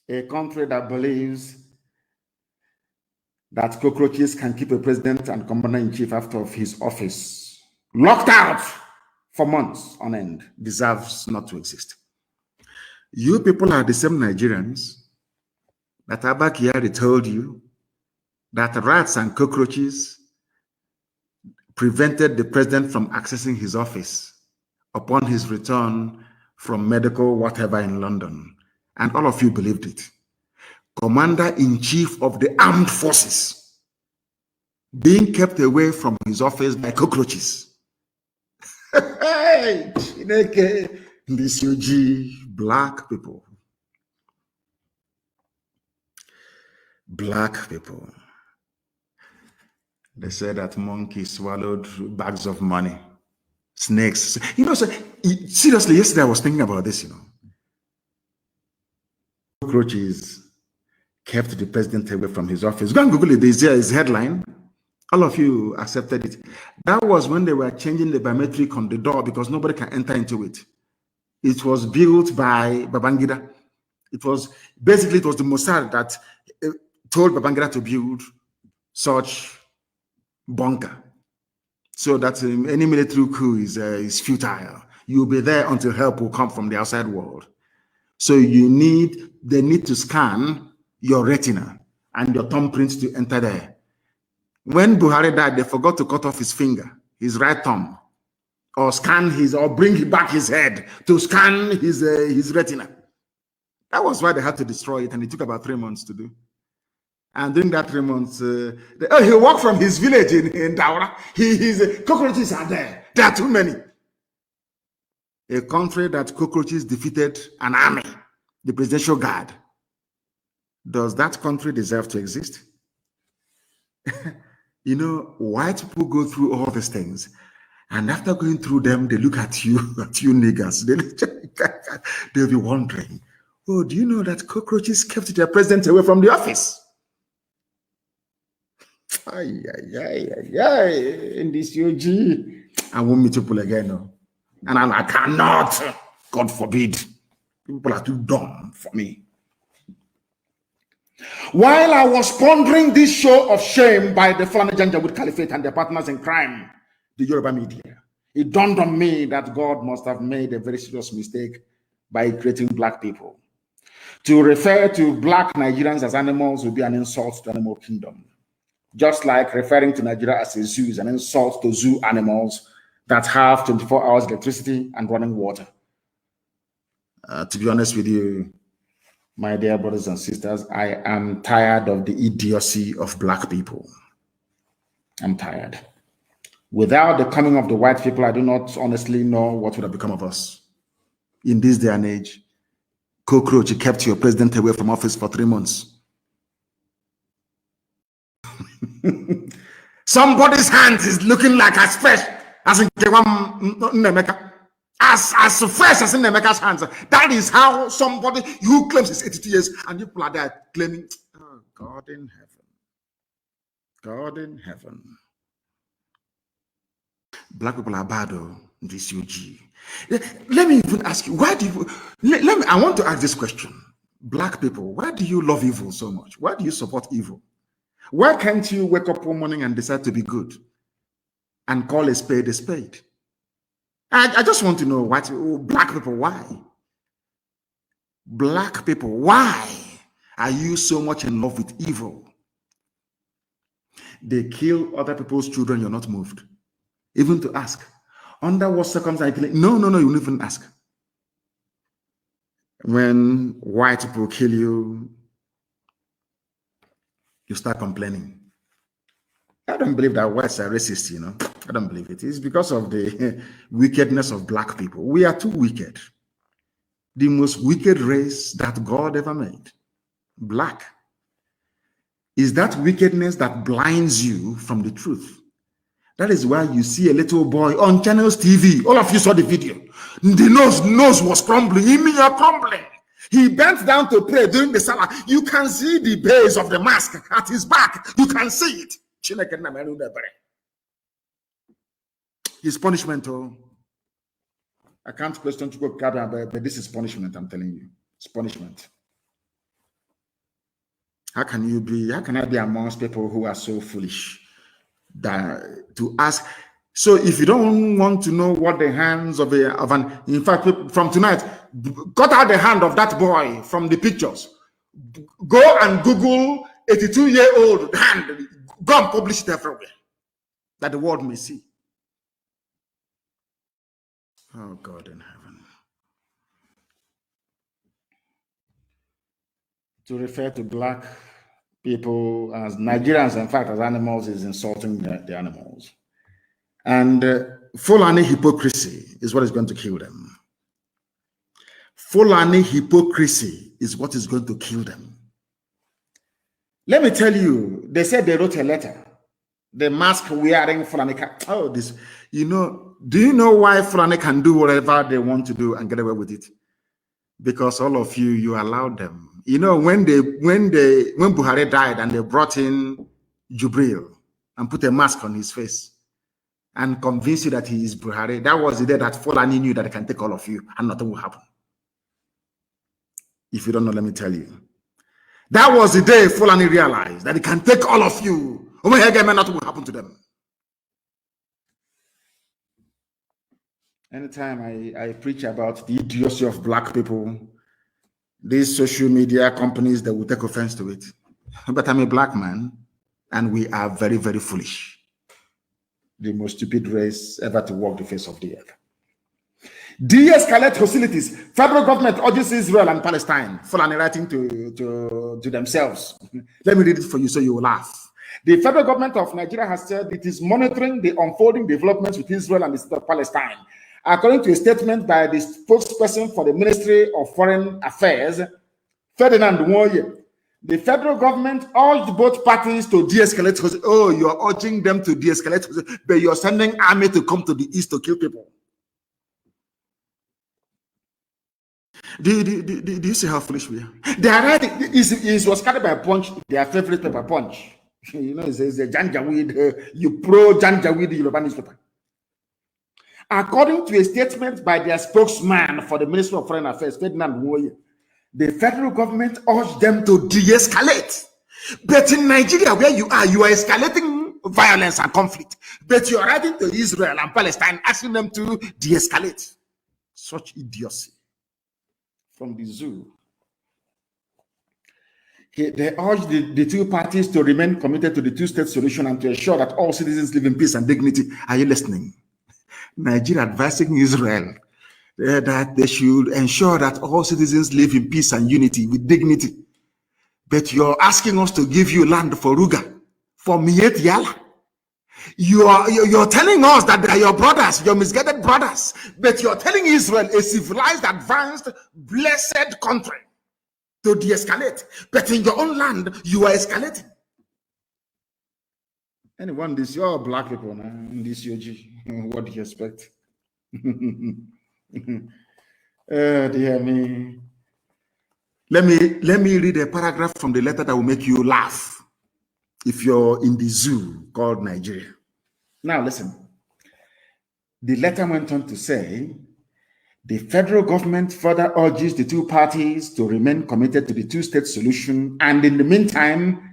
A country that believes that cockroaches can keep a president and commander-in-chief out of his office locked out for months on end deserves not to exist. You people are the same Nigerians that Abba Kyari told you that rats and cockroaches prevented the president from accessing his office upon his return from medical whatever in London. And all of you believed it. Commander-in-chief of the armed forces being kept away from his office by cockroaches. Hey, this UG, black people. Black people. They say that monkeys swallowed bags of money. Snakes. You know, so, seriously, yesterday I was thinking about this, you know. Cockroaches kept the president away from his office. Go and Google it. There's his headline. All of you accepted it. That was when they were changing the biometric on the door because nobody can enter into it. It was built by Babangida. It was the Mossad that told Babangida to build such bunker so that any military coup is futile. You'll be there until help will come from the outside world. So they need to scan your retina and your thumbprints to enter there. When Buhari died, they forgot to cut off his finger, his right thumb, or bring back his head to scan his retina. That was why they had to destroy it, and it took about 3 months to do. And during that 3 months, he walked from his village in Daura. His cockroaches are there. There are too many. A country that cockroaches defeated an army, the presidential guard. Does that country deserve to exist? You know, white people go through all these things, and after going through them, they look at you niggers. They'll be wondering, oh, do you know that cockroaches kept their president away from the office? In this UG, I won't meet people again, no. And I cannot, God forbid. People are too dumb for me. While I was pondering this show of shame by the Fulani Janjaweed Caliphate and their partners in crime, the Yoruba media, it dawned on me that God must have made a very serious mistake by creating black people. To refer to black Nigerians as animals would be an insult to the animal kingdom. Just like referring to Nigeria as a zoo is an insult to zoo animals that have 24 hours electricity and running water. To be honest with you, my dear brothers and sisters, I am tired of the idiocy of black people. I'm tired. Without the coming of the white people, I do not honestly know what would have become of us. In this day and age, cockroach kept your president away from office for 3 months. Somebody's hand is looking like as fresh as in Nnamdi, as fresh as in Nnamdi's hands. That is how somebody who claims is 82 years, and people are there claiming, oh, God in heaven. God in heaven. Black people are bad, this UG. Let me even ask you, why do you, I want to ask this question. Black people, why do you love evil so much? Why do you support evil? Why can't you wake up one morning and decide to be good and call a spade a spade? I just want to know, black people, why? Black people, why are you so much in love with evil? They kill other people's children, you're not moved. Even to ask, under what circumstances? No, you don't even ask. When white people kill you, you start complaining. I don't believe that whites are racist, I don't believe it. It's because of the wickedness of black people. We are too wicked. The most wicked race that God ever made. Black. Is that wickedness that blinds you from the truth. That is why you see a little boy on Channels TV. All of you saw the video. The nose was crumbling. You're crumbling. He bent down to pray during the salah. You can see the base of the mask at his back. You can see it. His punishment. I can't question to go, but this is punishment. I'm telling you, it's punishment. How can I be amongst people who are so foolish? That to ask, so if you don't want to know what the hands of an, in fact, from tonight, cut out the hand of that boy from the pictures. Go and Google 82-year-old hand. Go and publish it everywhere, that the world may see. Oh God in heaven. To refer to black people as Nigerians, in fact, as animals, is insulting the animals. And Fulani hypocrisy is what is going to kill them. Fulani hypocrisy is what is going to kill them. Let me tell you, they said they wrote a letter. The mask wearing Fulani, do you know why Fulani can do whatever they want to do and get away with it? Because all of you allowed them. When Buhari died and they brought in Jubril and put a mask on his face and convinced you that he is Buhari, that was the day that Fulani knew that they can take all of you and nothing will happen. If you don't know, let me tell you. That was the day Fulani realized that he can take all of you. Nothing will happen to them. Anytime I preach about the idiocy of black people, these social media companies, they will take offense to it. But I'm a black man, and we are very, very foolish. The most stupid race ever to walk the face of the earth. De-escalate hostilities. Federal government urges Israel and Palestine. Fulani writing to themselves. Let me read it for you so you will laugh. The federal government of Nigeria has said it is monitoring the unfolding developments with Israel and the state of Palestine. According to a statement by the spokesperson for the Ministry of Foreign Affairs, Ferdinand Nwoye, the federal government urged both parties to de-escalate. Oh, you're urging them to de-escalate, but you're sending army to come to the east to kill people. Do you see how foolish we are? They are right. It was carried by Punch, their favorite paper, Punch. It says the janjaweed, you pro janjaweed Yoruba newspaper. According to a statement by their spokesman for the Ministry of Foreign Affairs, Ferdinand Nwoye, the federal government urged them to de-escalate. But in Nigeria, where you are escalating violence and conflict. But you're writing to Israel and Palestine, asking them to de-escalate. Such idiocy. From the zoo. They urged the two parties to remain committed to the two-state solution and to ensure that all citizens live in peace and dignity. Are you listening? Nigeria advising Israel that they should ensure that all citizens live in peace and unity with dignity. But you're asking us to give you land for Ruga, for Miet Yala. You're telling us that they are your brothers, your misguided brothers, but you're telling Israel, a civilized, advanced, blessed country, to de-escalate. But in your own land, you are escalating. Anyone, this you're black people now in this UG. What do you expect? Dear me. Let me read a paragraph from the letter that will make you laugh if you're in the zoo called Nigeria. Now listen. The letter went on to say, the federal government further urges the two parties to remain committed to the two-state solution and in the meantime,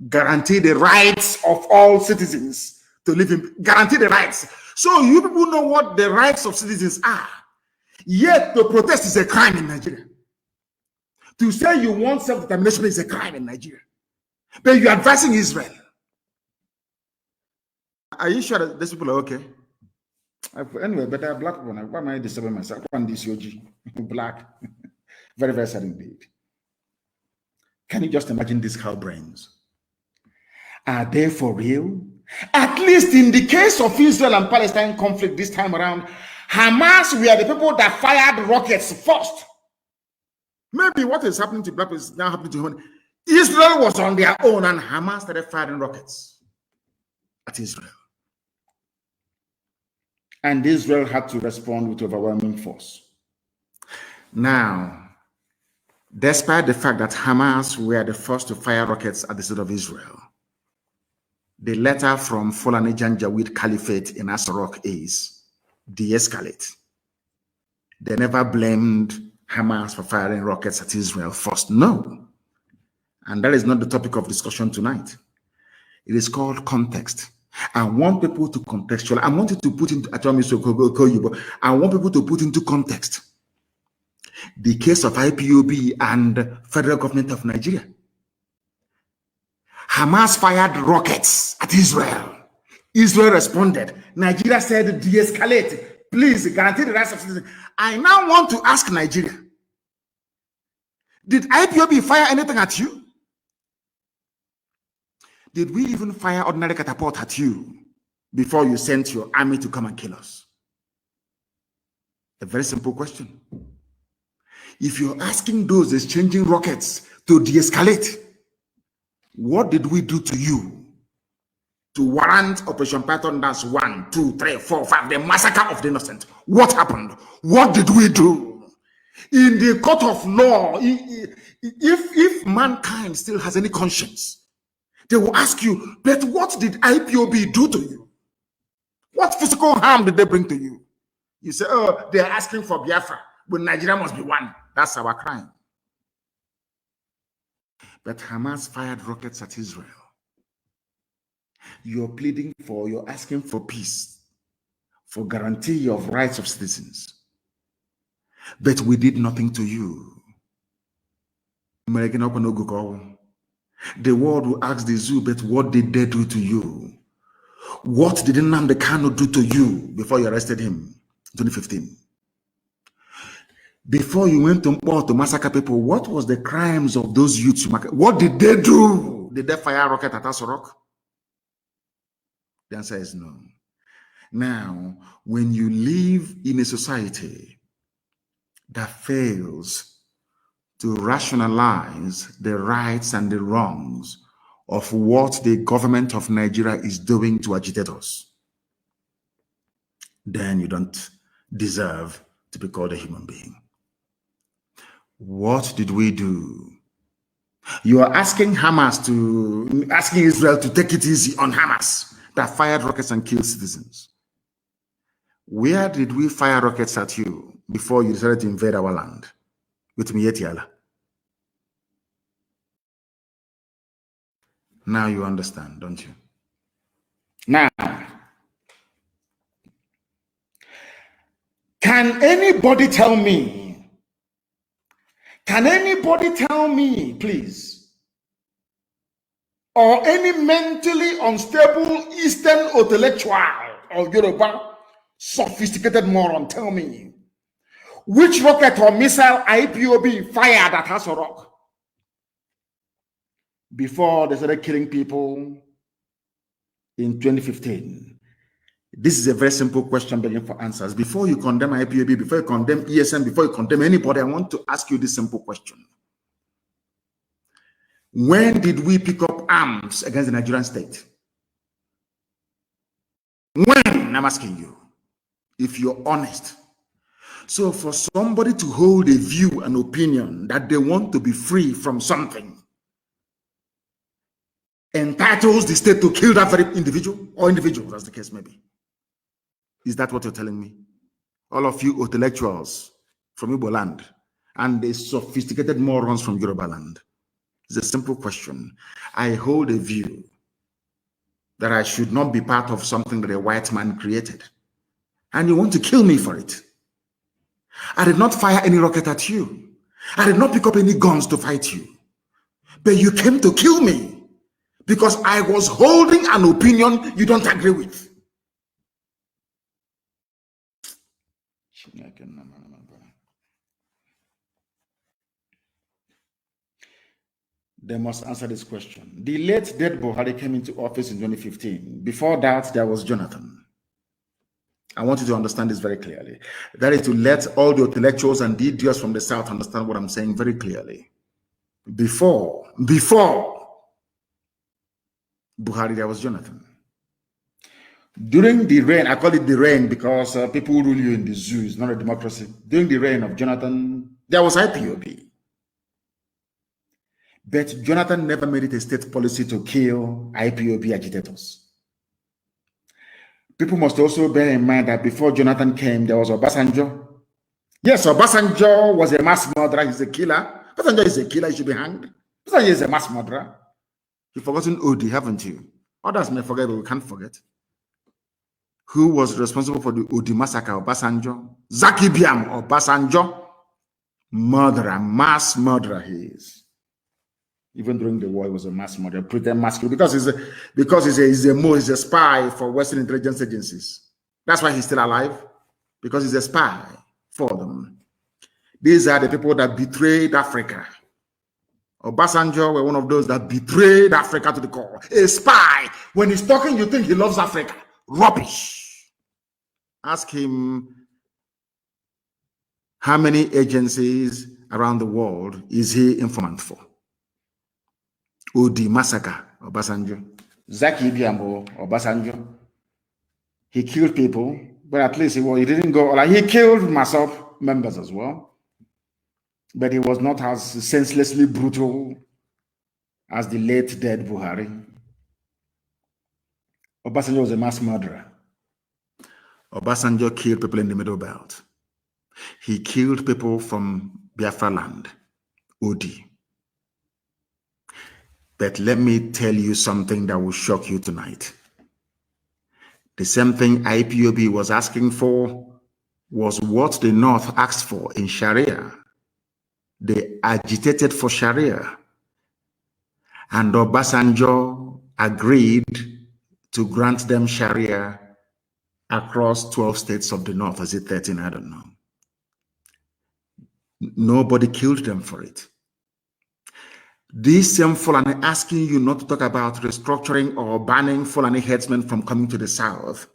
guarantee the rights of all citizens to live in, guarantee the rights. So you people know what the rights of citizens are. Yet to protest is a crime in Nigeria. To say you want self-determination is a crime in Nigeria. But you're advising Israel. Are you sure that these people are okay? Anyway, but they're black people. Why am I disturbing myself? I'm this OG. Black. Very, very sad indeed. Can you just imagine these cow brains? Are they for real? At least in the case of Israel and Palestine conflict this time around, Hamas were the people that fired rockets first. Maybe what is happening to black people is now happening to human. Israel was on their own and Hamas started firing rockets at Israel. And Israel had to respond with overwhelming force. Now, despite the fact that Hamas were the first to fire rockets at the state of Israel, the letter from Fulani Janjaweed Caliphate in Asarok is de-escalate. They never blamed Hamas for firing rockets at Israel first. No. And that is not the topic of discussion tonight. It is called context. I want people to contextualize. I want you to put into, I want people to put into context the case of IPOB and federal government of Nigeria. Hamas fired rockets at Israel. Israel responded. Nigeria said, de-escalate. Please guarantee the rights of citizens. I now want to ask Nigeria, did IPOB fire anything at you? Did we even fire ordinary catapult at you before you sent your army to come and kill us? A very simple question. If you're asking those exchanging rockets to de-escalate, what did we do to you to warrant Operation Python Dance 1, 2, 3, 4, 5, the massacre of the innocent? What happened? What did we do? In the court of law, if mankind still has any conscience, they will ask you, but what did IPOB do to you? What physical harm did they bring to you? You say, oh, they're asking for Biafra, but Nigeria must be one. That's our crime. But Hamas fired rockets at Israel. You're pleading for, you're asking for peace, for guarantee of rights of citizens. But we did nothing to you. The world will ask the zoo, but what did they do to you? What did Nnamdi Kanu do to you before you arrested him in 2015? Before you went to massacre people, what was the crimes of those youths? What did they do? Did they fire a rocket at Asorok? The answer is no. Now, when you live in a society that fails to rationalize the rights and the wrongs of what the government of Nigeria is doing to agitators, then you don't deserve to be called a human being. What did we do? You are asking Israel to take it easy on Hamas that fired rockets and killed citizens. Where did we fire rockets at you before you decided to invade our land with Mietiala? Now you understand, don't you? Now, can anybody tell me, please, or any mentally unstable Eastern intellectual or Yoruba sophisticated moron, tell me, which rocket or missile IPOB fired at Asorok before they started killing people in 2015? This is a very simple question begging for answers. Before you condemn IPOB, before you condemn ESN, before you condemn anybody, I want to ask you this simple question. When did we pick up arms against the Nigerian state? When? I'm asking you, if you're honest. So for somebody to hold a view, an opinion that they want to be free from something entitles the state to kill that very individual or individuals, as the case may be. Is that what you're telling me? All of you intellectuals from Igbo land and the sophisticated morons from Yoruba land. It's a simple question. I hold a view that I should not be part of something that a white man created. And you want to kill me for it. I did not fire any rocket at you. I did not pick up any guns to fight you. But you came to kill me because I was holding an opinion you don't agree with. They must answer this question. The late dead Buhari came into office in 2015. Before that, there was Jonathan. I want you to understand this very clearly. That is to let all the intellectuals and the idiots from the South understand what I'm saying very clearly. Before Buhari, there was Jonathan. During the reign, I call it the reign because people rule you in the zoo. It's not a democracy. During the reign of Jonathan, there was IPOB. But Jonathan never made it a state policy to kill IPOB agitators. People must also bear in mind that before Jonathan came, there was Obasanjo. Yes, Obasanjo was a mass murderer. He's a killer. Obasanjo is a killer. He should be hanged. Obasanjo is a mass murderer. You've forgotten Odi, haven't you? Others may forget, but we can't forget. Who was responsible for the Odi massacre? Obasanjo. Zaki Biam Obasanjo. Murderer, mass murderer he is. Even during the war, he was a mass murderer, pretend mass killer, because he's a spy for Western intelligence agencies. That's why he's still alive, because he's a spy for them. These are the people that betrayed Africa. Obasanjo were one of those that betrayed Africa to the core. A spy. When he's talking, you think he loves Africa. Rubbish. Ask him how many agencies around the world is he informant for. Odi massacre, Obasanjo. Zaki Biambo, Obasanjo. He killed people, but at least he didn't go, like he killed MASOP members as well. But he was not as senselessly brutal as the late dead Buhari. Obasanjo was a mass murderer. Obasanjo killed people in the Middle Belt. He killed people from Biafra land, Odi. But let me tell you something that will shock you tonight. The same thing IPOB was asking for was what the North asked for in Sharia. They agitated for Sharia. And Obasanjo agreed to grant them Sharia across 12 states of the North. Is it 13? I don't know. Nobody killed them for it. This same Fulani asking you not to talk about restructuring or banning Fulani headsmen from coming to the South.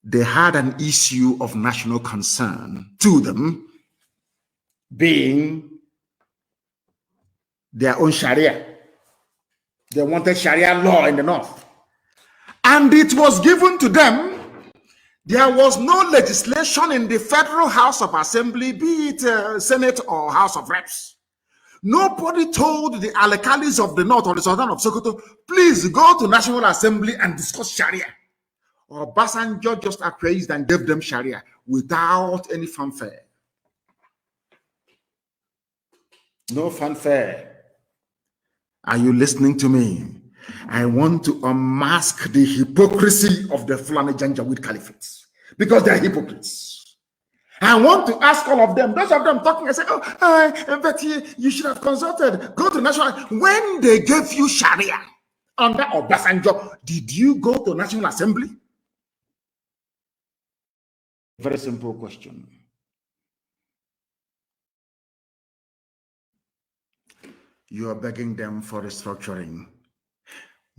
They had an issue of national concern to them, being their own Sharia. They wanted Sharia law in the North. And it was given to them. There was no legislation in the Federal House of Assembly, be it Senate or House of Reps. Nobody told the Alekalis of the North or the Sultan of Sokoto, please go to National Assembly and discuss Sharia. Or Obasanjo just appraised and gave them Sharia without any fanfare. No fanfare. Are you listening to me? I want to unmask the hypocrisy of the Fulani Janjaweed Caliphates because they are hypocrites. I want to ask all of them, those of them talking, I say, but you should have consulted, go to National. When they gave you Sharia under Obasanjo, did you go to National Assembly? Very simple question. You are begging them for restructuring.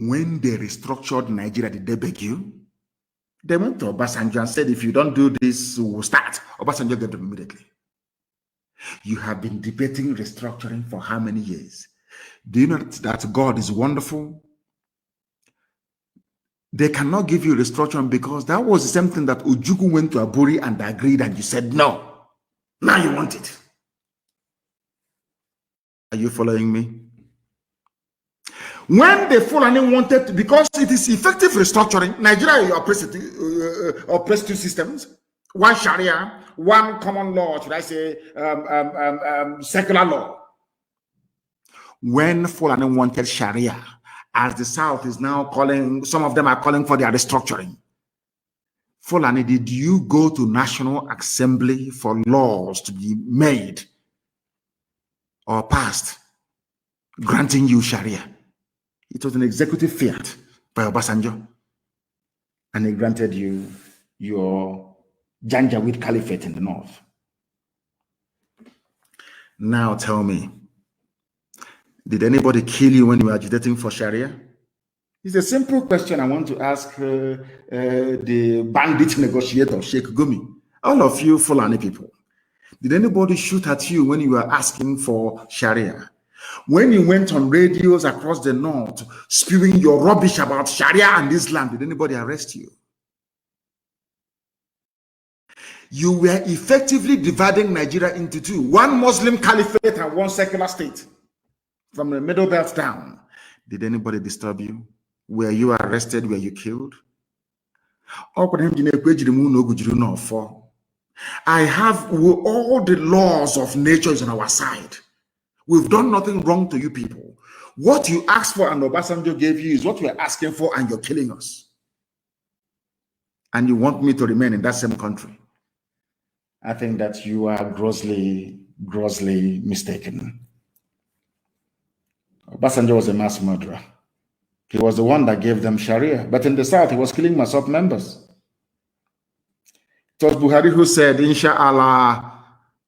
When they restructured Nigeria, did they beg you? They went to Obasanjo and said, if you don't do this, we'll start. Obasanjo gave them immediately. You have been debating restructuring for how many years? Do you know that God is wonderful? They cannot give you restructuring because that was the same thing that Ojukwu went to Aburi and agreed, and you said no. Now you want it. Are you following me? When the Fulani wanted, because it is effective restructuring, Nigeria operates two systems, one Sharia, one common law, should I say, secular law. When Fulani wanted Sharia, as the South is now calling, some of them are calling for their restructuring. Fulani, did you go to National Assembly for laws to be made or passed granting you Sharia? It was an executive fiat by Obasanjo, and he granted you your janjaweed Caliphate in the north. Now tell me, did anybody kill you when you were agitating for Sharia? It's a simple question I want to ask the bandit negotiator, Sheikh Gumi. All of you Fulani people, did anybody shoot at you when you were asking for Sharia? When you went on radios across the north spewing your rubbish about Sharia and Islam, did anybody arrest you? You were effectively dividing Nigeria into two, one Muslim caliphate and one secular state. From the middle belt down, did anybody disturb you? Were you arrested? Were you killed? I have all the laws of nature is on our side. We've done nothing wrong to you people. What you asked for and Obasanjo gave you is what we're asking for, and you're killing us. And you want me to remain in that same country. I think that you are grossly mistaken. Obasanjo was a mass murderer. He was the one that gave them Sharia. But in the South, he was killing Masop members. It was Buhari who said, Inshallah,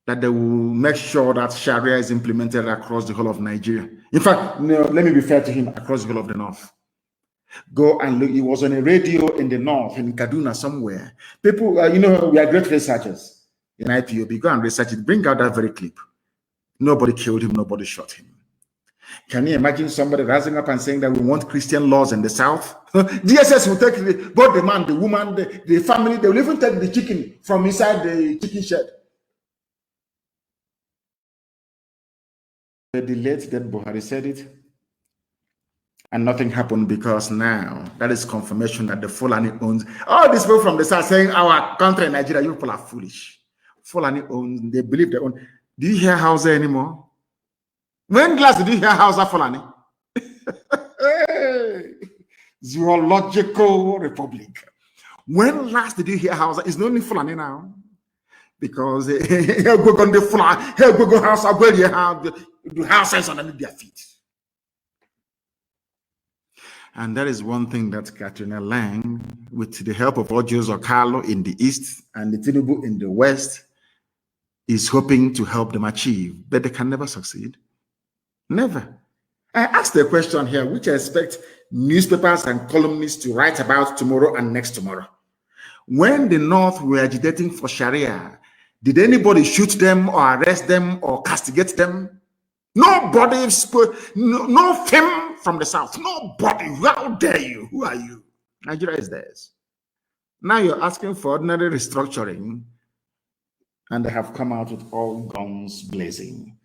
that they will make sure that Sharia is implemented across the whole of Nigeria. In fact, no, let me be fair to him, across the whole of the north. Go and look. He was on a radio in the north, in Kaduna somewhere. People, you know, we are great researchers in IPOB. Go and research it. Bring out that very clip. Nobody killed him. Nobody shot him. Can you imagine somebody rising up and saying that we want Christian laws in the South? DSS will take both the man, the woman, the family. They will even take the chicken from inside the chicken shed. The late dead Buhari said it, and nothing happened because now that is confirmation that the Fulani owns. All these people from the South saying our country, Nigeria, you people are foolish. Fulani owns, they believe they own. Do you hear Hausa anymore? When last did you hear Hausa Fulani? Zoological Republic. When last did you hear Hausa? It's not only Fulani now. Because here we go on the Fulani, here we go Hausa, where you have the houses underneath their feet. And that is one thing that Katrina Lang, with the help of Ojos Okalo in the east and the Tinubu in the west, is hoping to help them achieve, but they can never succeed. Never. I asked a question here, which I expect newspapers and columnists to write about tomorrow and next tomorrow. When the North were agitating for Sharia, did anybody shoot them or arrest them or castigate them? Nobody spoke, no fame from the South. Nobody. How dare you? Who are you? Nigeria is theirs. Now you're asking for ordinary restructuring, and they have come out with all guns blazing.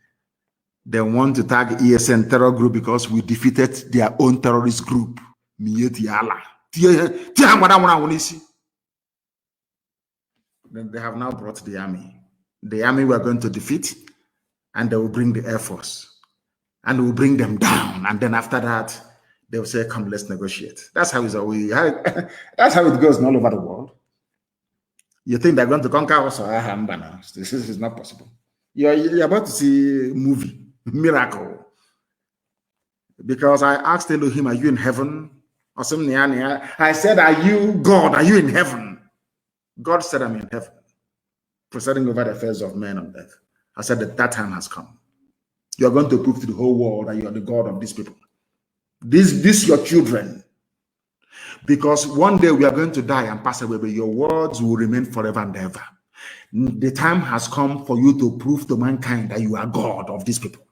They want to tag ESN terror group because we defeated their own terrorist group. Then they have now brought the army. The army we're going to defeat, and they will bring the Air Force, and we'll bring them down. And then after that, they will say, come, let's negotiate. That's how, that's how it goes all over the world. You think they're going to conquer us? This is not possible. You're about to see a movie, miracle. Because I asked Elohim, are you in heaven? Or something. I said, are you God? Are you in heaven? God said, I'm in heaven, presiding over the affairs of men on earth. I said that time has come. You're going to prove to the whole world that you are the God of these people. These your children. Because one day we are going to die and pass away, but your words will remain forever and ever. The time has come for you to prove to mankind that you are God of these people.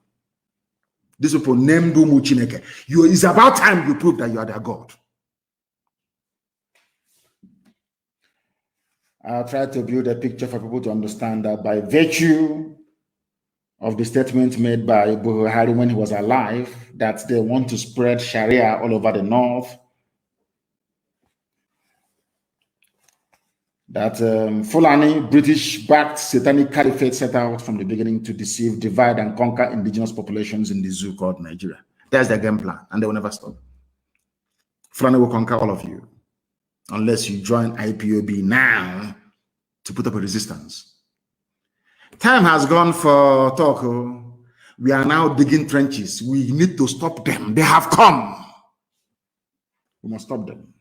These people named Umuchineke. It's about time you prove that you are their God. I'll try to build a picture for people to understand that by virtue of the statement made by Buhari when he was alive, that they want to spread Sharia all over the north, that Fulani, British-backed satanic Caliphate set out from the beginning to deceive, divide, and conquer indigenous populations in the zoo called Nigeria. That's their game plan, and they will never stop. Fulani will conquer all of you, unless you join IPOB now to put up a resistance. Time has gone for talk. We are now digging trenches. We need to stop them. They have come. We must stop them.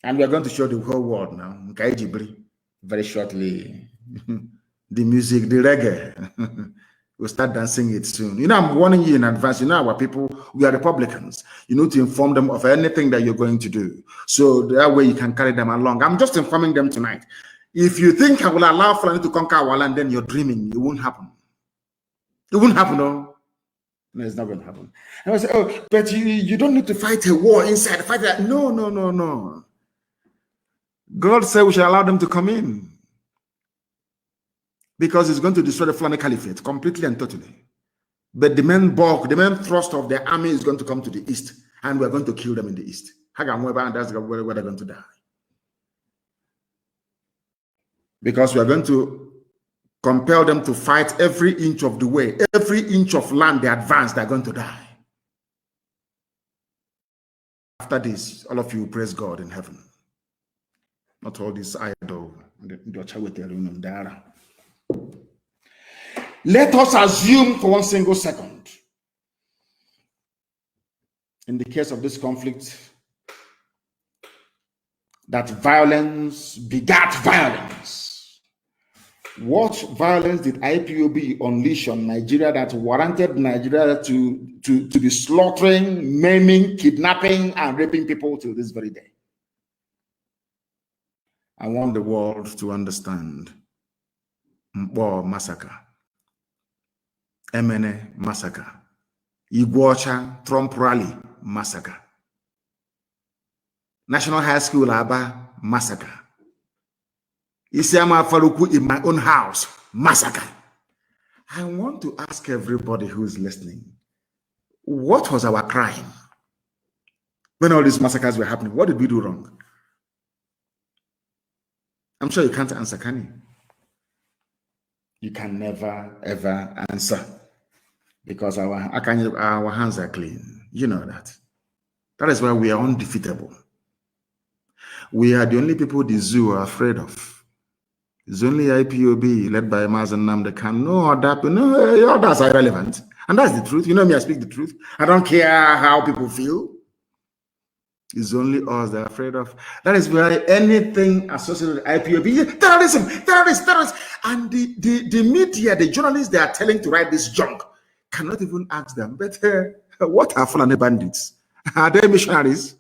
And we are going to show the whole world now, very shortly. The music, the reggae. We'll start dancing it soon. You know, I'm warning you in advance. You know, our people, we are Republicans. You need to inform them of anything that you're going to do. So that way you can carry them along. I'm just informing them tonight. If you think I will allow Fulani to conquer our land, then you're dreaming. It won't happen. It won't happen, no. No, it's not going to happen. And I say, oh, but you don't need to fight a war inside. Fight that. No, no, no, no. God said we shall allow them to come in. Because it's going to destroy the Fulani Caliphate completely and totally. But the main bulk, the main thrust of their army is going to come to the east. And we're going to kill them in the east. And that's where they're going to die. Because we are going to compel them to fight every inch of the way. Every inch of land they advance, they're going to die. After this, all of you praise God in heaven. Not all this idol. Let us assume for one single second, in the case of this conflict, that violence begat violence. What violence did IPOB unleash on Nigeria that warranted Nigeria to be slaughtering, maiming, kidnapping, and raping people till this very day? I want the world to understand. Mpo massacre, Emene massacre, Iguacha Trump rally massacre, National High School Aba massacre, Isiama Faruku in my own house massacre. I want to ask everybody who is listening, what was our crime when all these massacres were happening? What did we do wrong? I'm sure you can't answer, can you? You can never, ever answer because our hands are clean. You know that. That is why we are undefeatable. We are the only people the zoo are afraid of. It's only IPOB led by Nnamdi Kanu. No, others are irrelevant. And that's the truth. You know me, I speak the truth. I don't care how people feel. It's only us that are afraid of. That is why anything associated with IPOB, terrorism. And the media, the journalists they are telling to write this junk, cannot even ask them, but what are Fulani bandits? Are they missionaries?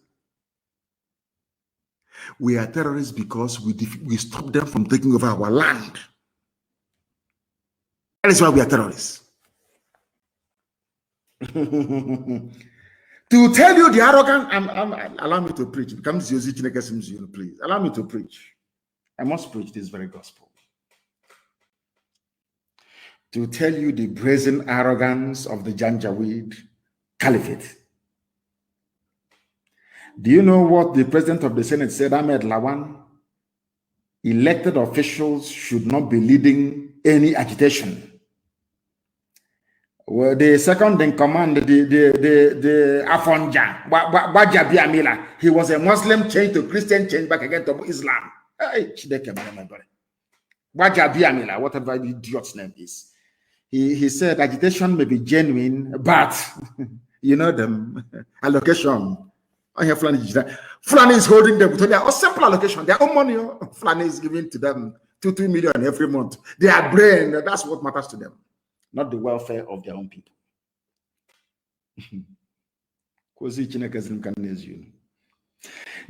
We are terrorists because we stop them from taking over our land. That is why we are terrorists. To tell you the arrogant, allow me to preach. Please allow me to preach. I must preach this very gospel. To tell you the brazen arrogance of the janjaweed Caliphate. Do you know what the president of the Senate said, Ahmed Lawan? Elected officials should not be leading any agitation. Well, the second in command, the Afonja, Wajabi Amila, he was a Muslim changed to Christian, changed back again to Islam. Wajabi Amila, whatever the idiot's name is. He said agitation may be genuine, but you know them, allocation. I have Fulani is holding them to their simple allocation, their own money. Fulani is giving to them 2 million every month. Their brain, that's what matters to them. Not the welfare of their own people.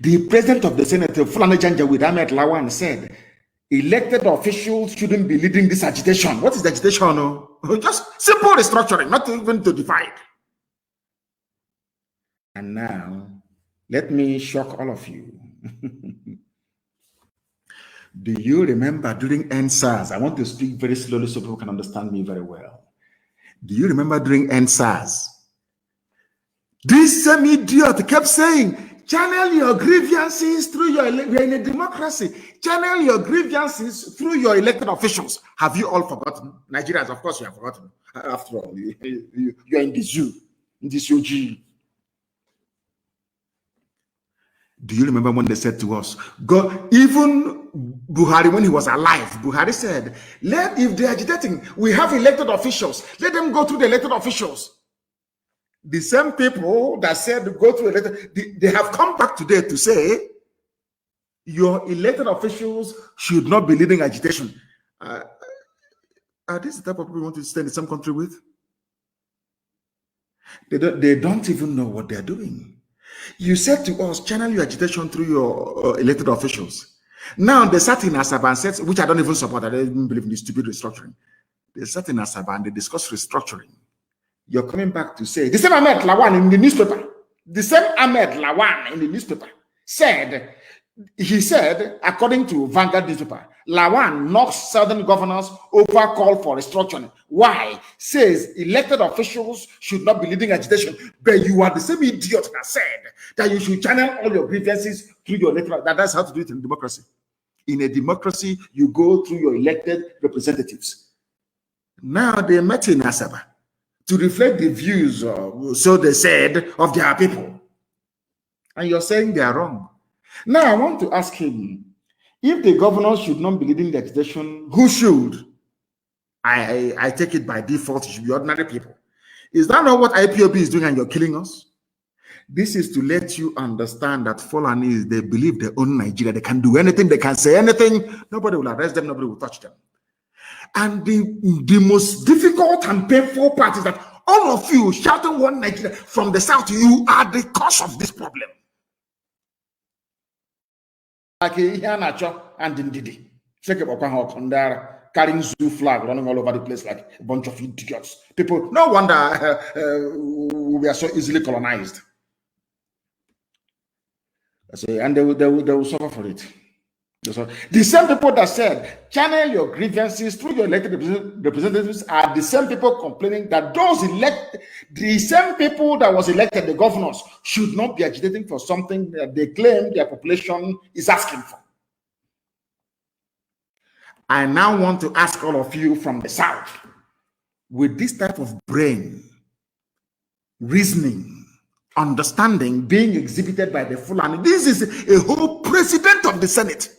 The president of the Senate, Fulani Janjaweed Ahmed Lawan, said elected officials shouldn't be leading this agitation. What is the agitation? Oh, just simple restructuring, not even to divide. And now, let me shock all of you. Do you remember during NSAS? I want to speak very slowly so people can understand me very well. Do you remember during NSAS? This same idiot kept saying, channel your grievances through your, we're in a democracy. Channel your grievances through your elected officials. Have you all forgotten? Nigerians, of course you have forgotten. After all, you're in the zoo, in this UG. Do you remember when they said to us, go, even Buhari, when he was alive, Buhari said, if they're agitating, we have elected officials, let them go through the elected officials. The same people that said go through elected, they have come back today to say, your elected officials should not be leading agitation. Are these the type of people we want to stay in the same country with? They don't even know what they're doing. You said to us, channel your agitation through your elected officials. Now they sat in Asaba and said, which I don't even support, I don't even believe in this stupid restructuring. They sat in Asaba and they discussed restructuring. You're coming back to say, the same Ahmed Lawan in the newspaper, the same Ahmed Lawan in the newspaper said, he said, according to Vanguard newspaper, Lawan knocks southern governors over call for restructuring. Why? Says elected officials should not be leading agitation. But you are the same idiot that said that you should channel all your grievances through your elected. That's how to do it in democracy. In a democracy, you go through your elected representatives. Now they met in Asaba to reflect the views, so they said, of their people. And you're saying they are wrong. Now I want to ask him, if the governors should not be leading the agitation, who should? I take it by default, it should be ordinary people. Is that not what IPOB is doing and you're killing us? This is to let you understand that Fulani, they believe they own Nigeria. They can do anything, they can say anything. Nobody will arrest them, nobody will touch them. And the most difficult and painful part is that all of you shouting one Nigeria from the south, you are the cause of this problem. Like Iheanacho and Ndidi, carrying zoo flag running all over the place like a bunch of idiots. People, no wonder we are so easily colonized. And they will suffer for it. The same people that said, channel your grievances through your elected representatives are the same people complaining that the same people that was elected, the governors, should not be agitating for something that they claim their population is asking for. I now want to ask all of you from the South, with this type of brain, reasoning, understanding being exhibited by the Fulani, this is a whole president of the Senate.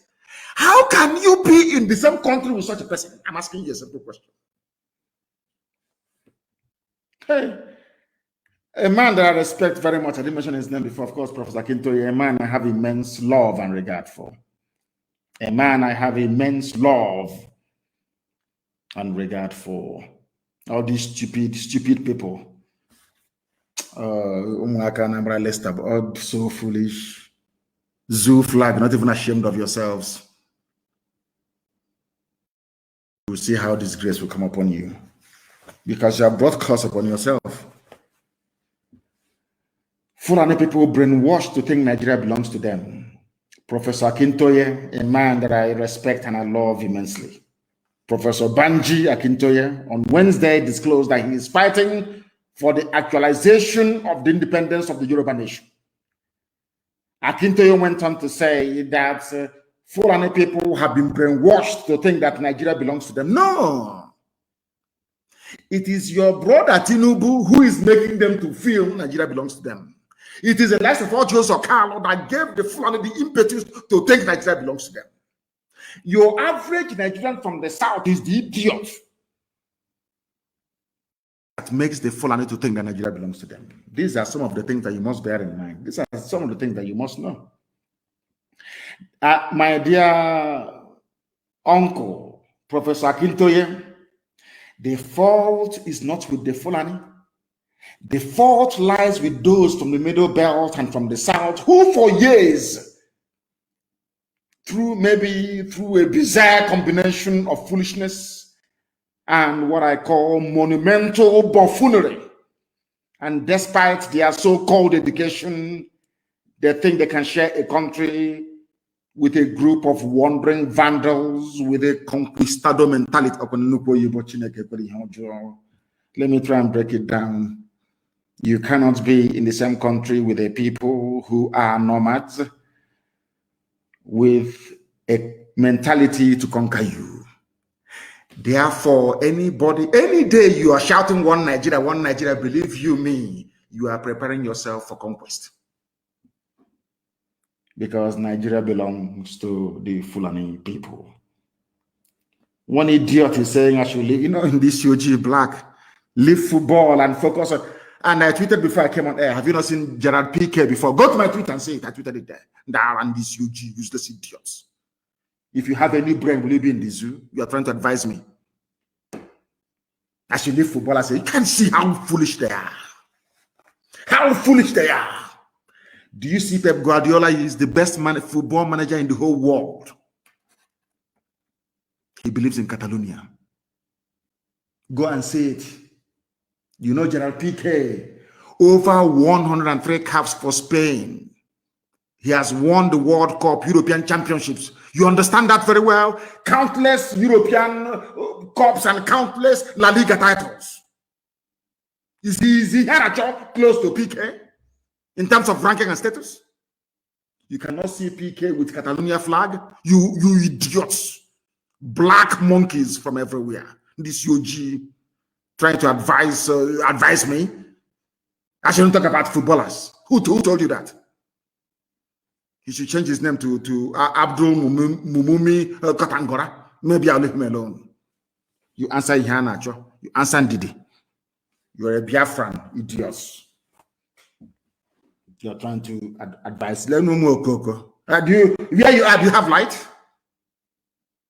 How can you be in the same country with such a person? I'm asking you a simple question. Hey, a man that I respect very much, I didn't mention his name before, of course, Professor Akintoye, a man I have immense love and regard for. A man I have immense love and regard for. All these stupid people. All so foolish. Zoo flag, not even ashamed of yourselves. You'll see how disgrace will come upon you, because you have brought curse upon yourself. Fulani people brainwashed to think Nigeria belongs to them. Professor Akintoye, a man that I respect and I love immensely. Professor Banji Akintoye on Wednesday disclosed that he is fighting for the actualization of the independence of the Yoruba nation. Akintoye went on to say that Fulani people have been brainwashed to think that Nigeria belongs to them. No. It is your brother Tinubu who is making them to feel Nigeria belongs to them. It is the likes of Joseph Carlo that gave the Fulani the impetus to think Nigeria belongs to them. Your average Nigerian from the south is the idiot that makes the Fulani to think that Nigeria belongs to them. These are some of the things that you must bear in mind. These are some of the things that you must know. My dear uncle, Professor Akintoye, the fault is not with the Fulani. The fault lies with those from the Middle Belt and from the South who for years maybe through a bizarre combination of foolishness and what I call monumental buffoonery. And despite their so-called education, they think they can share a country with a group of wandering vandals with a conquistador mentality. Let me try and break it down. You cannot be in the same country with a people who are nomads with a mentality to conquer you. Therefore, anybody, any day you are shouting one Nigeria, believe you me, you are preparing yourself for conquest. Because Nigeria belongs to the Fulani people. One idiot is saying, actually, in this UG black, leave football and focus on. And I tweeted before I came on air, have you not seen Gerard Piqué before? Go to my Twitter and say it. I tweeted it there. And these UG useless idiots. If you have any brain, will you be in the zoo? You are trying to advise me. I should leave football. I say, you can see how foolish they are. How foolish they are. Do you see Pep Guardiola is the best football manager in the whole world? He believes in Catalonia. Go and say it. You know Gerard Piqué, over 103 caps for Spain. He has won the World Cup, European Championships. You understand that very well? Countless European Cups and countless La Liga titles. Is he had a job close to Piqué in terms of ranking and status? You cannot see Piqué with Catalonia flag. You idiots. Black monkeys from everywhere. This UG trying to advise me. I shouldn't talk about footballers. Who told you that? He should change his name to Abdul Mumumi Katangora. Maybe I'll leave him alone. You answer Ihanacho. You answer Ndidi. You're a Biafran, idiots. You're trying to advise. Let no more Coco. Where you are, do you have light?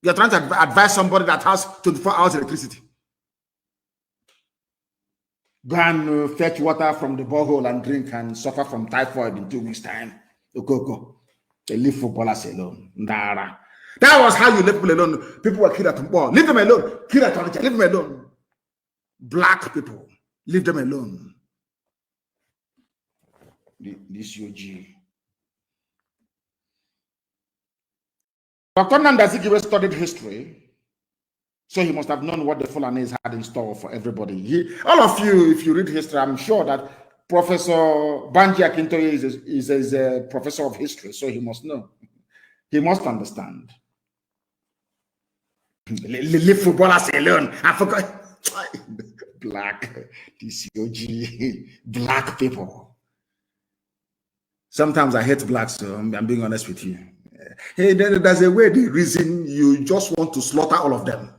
You're trying to advise somebody that has 24 hours electricity. Go and fetch water from the borehole and drink and suffer from typhoid in 2 weeks' time. Okoko. They leave footballers alone. Ndara. That was how you left people alone. People were killed at Tumbo. Leave them alone. Killed at Onitsha. Leave them alone. Black people. Leave them alone. This UG. Dr. Nnamdi Kanu studied history. So he must have known what the Fulanis had in store for everybody. All of you, if you read history, I'm sure that Professor Banji Akintoye is a professor of history, so he must know. He must understand. Leave footballers alone. I forgot. Black, DCOG, black people. Sometimes I hate blacks, so I'm being honest with you. Hey, there's a way, the reason you just want to slaughter all of them.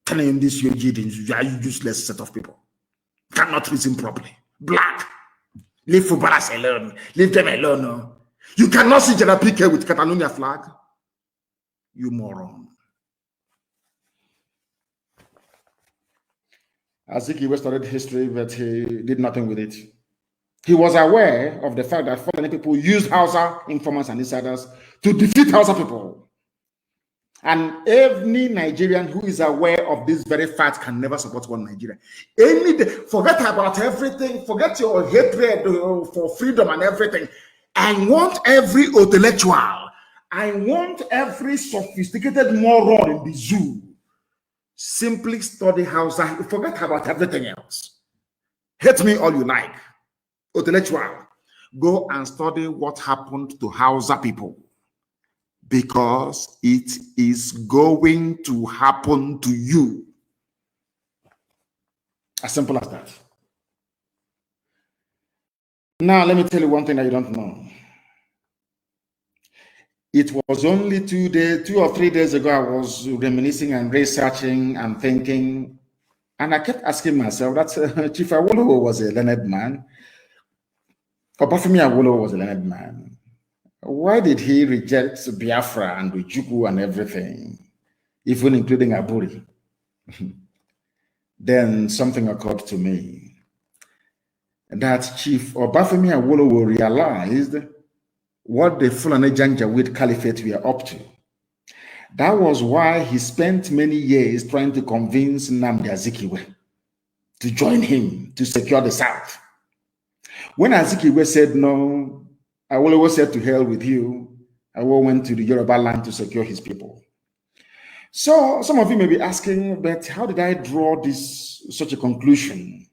Telling him this, you are useless set of people. Cannot reason properly. Black. Leave footballers alone. Leave them alone. No. You cannot see Gerard Piqué with Catalonia flag. You moron. Azikiwe studied history, but he did nothing with it. He was aware of the fact that foreign people used Hausa informants and insiders to defeat Hausa people. And any Nigerian who is aware of this very fact can never support one Nigeria. Forget about everything. Forget your hatred for freedom and everything. I want every intellectual. I want every sophisticated moron in the zoo. Simply study Hausa. Forget about everything else. Hate me all you like. Intellectual. Go and study what happened to Hausa people. Because it is going to happen to you. As simple as that. Now, let me tell you one thing that you don't know. It was only 2 or 3 days ago, I was reminiscing and researching and thinking, and I kept asking myself, that Chief Awolowo was a learned man. Obafemi Awolowo was a learned man. Why did he reject Biafra and Ojukwu and everything, even including Aburi? Then something occurred to me, that Chief Obafemi Awolowo realized what the Fulani janjaweed Caliphate were up to. That was why he spent many years trying to convince Nnamdi Azikiwe to join him to secure the South. When Azikiwe said no, Awolowo said to hell with you. Awolowo went to the Yoruba land to secure his people. So some of you may be asking, but how did I draw such a conclusion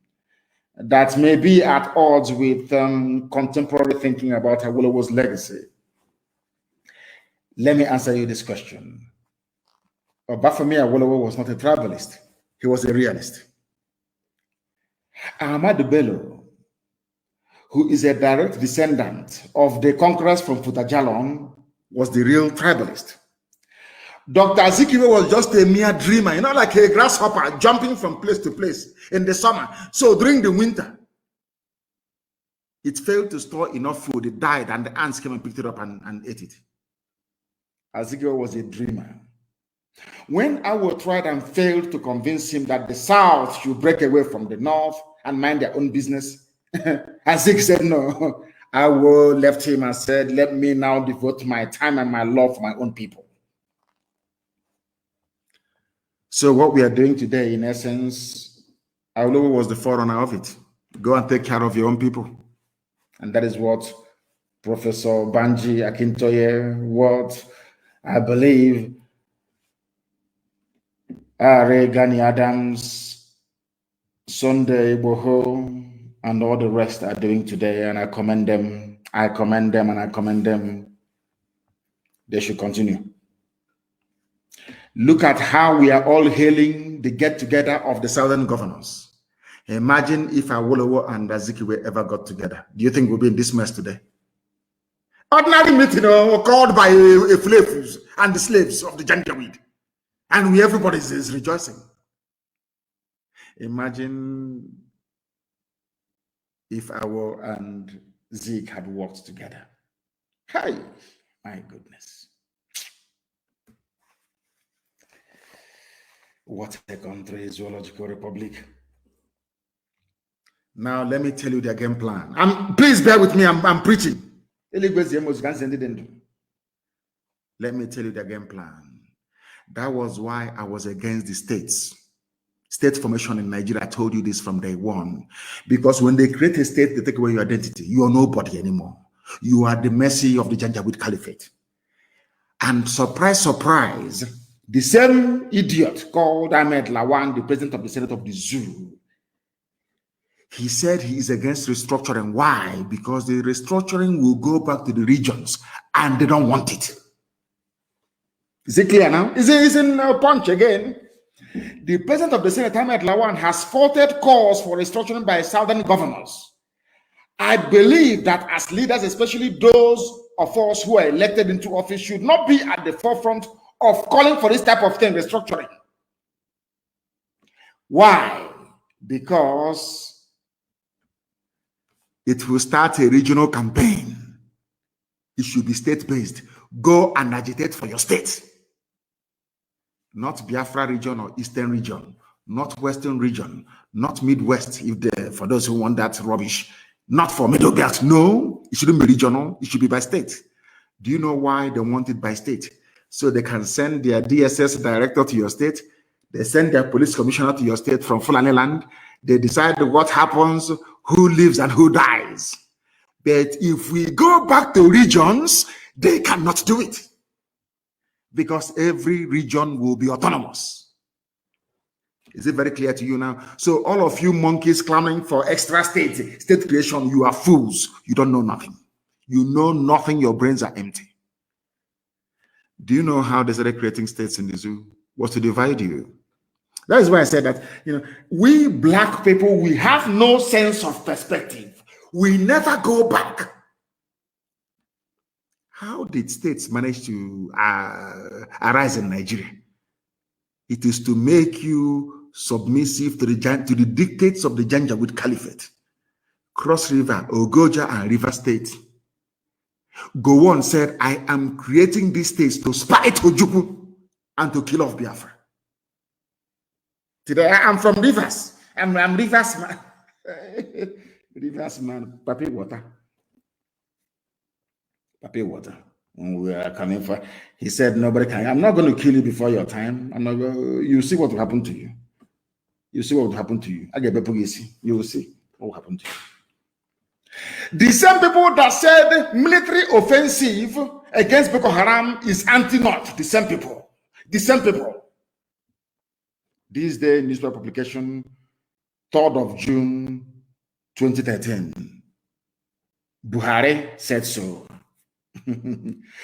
that may be at odds with contemporary thinking about Awolowo's legacy? Let me answer you this question. But for me, Awolowo was not a tribalist. He was a realist. Ahmadu Bello, who is a direct descendant of the conquerors from Futajalon, was the real tribalist. Dr. Azikiwe was just a mere dreamer, like a grasshopper jumping from place to place in the summer. So during the winter, it failed to store enough food. It died, and the ants came and picked it up and ate it. Azikiwe was a dreamer. When Awo tried and failed to convince him that the South should break away from the North and mind their own business, Azikiwe said no. Awo left him and said, let me now devote my time and my love for my own people. So what we are doing today, in essence, Awolowo was the forerunner of it. Go and take care of your own people. And that is what Professor Banji Akintoye, what I believe Are Gani Adams, Sunday Boho, and all the rest are doing today, and I commend them. I commend them, and I commend them. They should continue. Look at how we are all hailing the get-together of the Southern governors. Imagine if Awolowo and Azikiwe ever got together. Do you think we'll be in this mess today? Ordinary meeting called by a slaves and the slaves of the janjaweed. And everybody is rejoicing. Imagine if Awo and Zeke had worked together. Hi, my goodness. What a country, zoological republic. Now, let me tell you their game plan. Please bear with me, I'm preaching. Let me tell you their game plan. That was why I was against the state formation in Nigeria. I told you this from day one. Because when they create a state, they take away your identity. You are nobody anymore. You are the mercy of the janjaweed Caliphate. And surprise, surprise, the same idiot called Ahmed Lawan, the president of the Senate of the Zoo, he said he is against restructuring. Why? Because the restructuring will go back to the regions and they don't want it. Is it clear now? Is it in punch again? The president of the Senate, Ahmed Lawan, has faulted calls for restructuring by southern governors. I believe that as leaders, especially those of us who are elected into office, should not be at the forefront of calling for this type of thing, restructuring. Why? Because it will start a regional campaign. It should be state-based. Go and agitate for your state. Not Biafra region or Eastern region, not Western region, not Midwest, for those who want that rubbish, not for Middle Belt. No, it shouldn't be regional. It should be by state. Do you know why they want it by state? So they can send their DSS director to your state. They send their police commissioner to your state from Fulani land. They decide what happens, who lives and who dies. But if we go back to regions, they cannot do it. Because every region will be autonomous. Is it very clear to you now? So all of you monkeys clamoring for extra state creation, you are fools. You don't know nothing. You know nothing. Your brains are empty. Do you know how they started creating states in the zoo? Was to divide you. That is why I said that, we black people, we have no sense of perspective. We never go back. How did states manage to arise in Nigeria? It is to make you submissive to the dictates of the Janjaweed Caliphate. Cross River, Ogoja, and River State. Gowon said, I am creating these states to spite Ojukwu and to kill off Biafra. Today, I'm from Rivers. I'm Rivers man. Rivers man. Papi water. when we are coming for. He said, nobody can. I'm not going to kill you before your time. I'm not. You see what will happen to you. You see what will happen to you. You will see what will happen to you. The same people that said military offensive against Boko Haram is anti-North. The same people. The same people. This day, newspaper publication, 3rd of June, 2013. Buhari said so.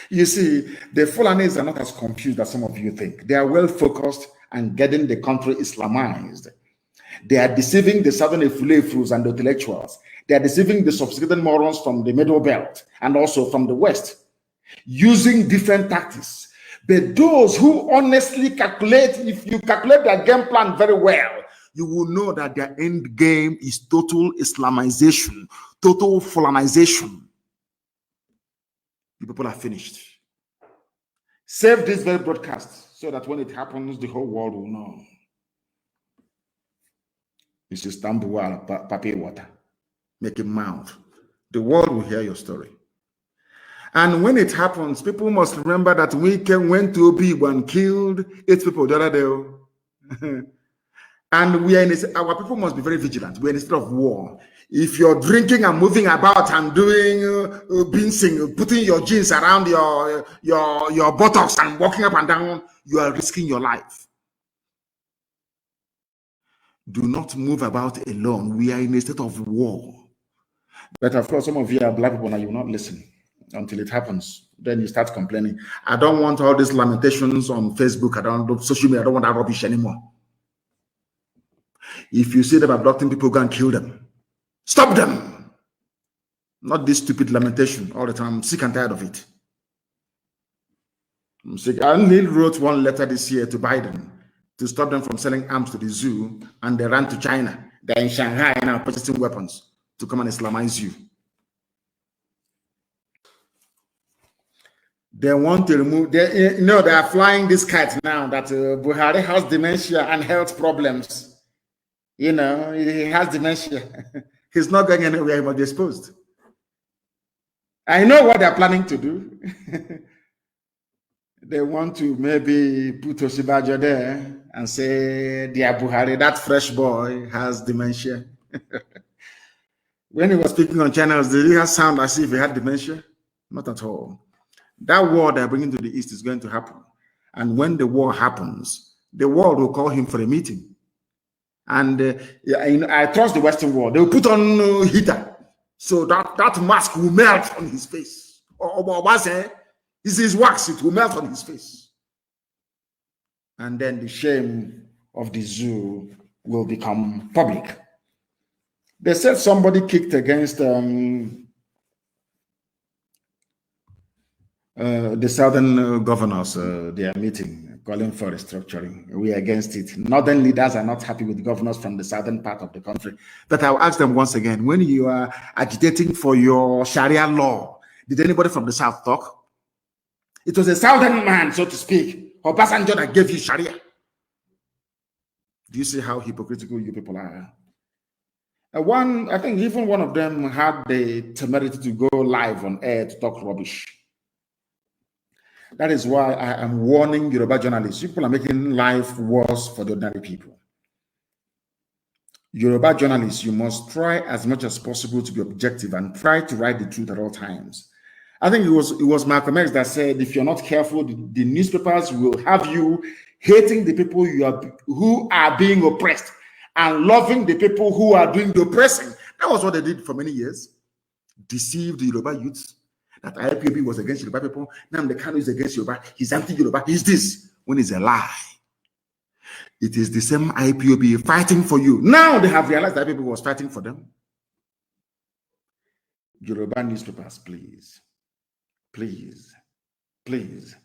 You see, the Fulanis are not as confused as some of you think. They are well focused and getting the country Islamized. They are deceiving the southern Efulefus and the intellectuals. They are deceiving the sophisticated morons from the middle belt and also from the west, using different tactics. But those who honestly calculate, if you calculate their game plan very well, you will know that their end game is total Islamization, total Fulanization. You people are finished. Save this very broadcast so that when it happens, the whole world will know. This is Tambuwal, papi water. Make it mouth. The world will hear your story. And when it happens, people must remember that we went to Obi and killed 8 people the other day. And we are our people must be very vigilant. We're in a state of war. If you're drinking and moving about and doing binsing, putting your jeans around your buttocks and walking up and down, you are risking your life. Do not move about alone. We are in a state of war. But of course, some of you are black people and you will not listen until it happens. Then you start complaining. I don't want all these lamentations on Facebook. I don't do social media. I don't want that rubbish anymore. If you see them abducting people, go and kill them. Stop them. Not this stupid lamentation all the time. I'm sick and tired of it. I'm sick. I only wrote one letter this year to Biden to stop them from selling arms to the zoo, and they ran to China. They're in Shanghai now purchasing weapons to come and Islamize you. They want to remove, they are flying this kite now that Buhari has dementia and health problems. He has dementia. He's not going anywhere, he must be exposed. I know what they're planning to do. They want to maybe put Oshibajo there and say, dear Buhari, that fresh boy has dementia. When he was speaking on channels, did he sound as if he had dementia? Not at all. That war they're bringing to the East is going to happen. And when the war happens, the world will call him for a meeting. And I trust the Western world. They will put on heater. So that mask will melt on his face. Or this is wax, it will melt on his face. And then the shame of the zoo will become public. They said somebody kicked against the southern governors, their meeting, calling for restructuring. We are against it. Northern leaders are not happy with governors from the southern part of the country. But I'll ask them once again, when you are agitating for your Sharia law, did anybody from the south talk? It was a southern man, so to speak, Obasanjo, that gave you Sharia. Do you see how hypocritical you people are? I think even one of them had the temerity to go live on air to talk rubbish. That is why I am warning Yoruba journalists. People are making life worse for the ordinary people. Yoruba journalists, you must try as much as possible to be objective and try to write the truth at all times. I think it was Malcolm X that said, if you're not careful, the newspapers will have you hating the people who are being oppressed and loving the people who are doing the oppressing. That was what they did for many years. Deceived the Yoruba youths that IPOB was against Yoruba people. Nnamdi Kanu is against Yoruba. He's anti-Yoruba. He's this. When it's a lie. It is the same IPOB fighting for you. Now they have realized that IPOB was fighting for them. Yoruba newspapers, please. Please. Please.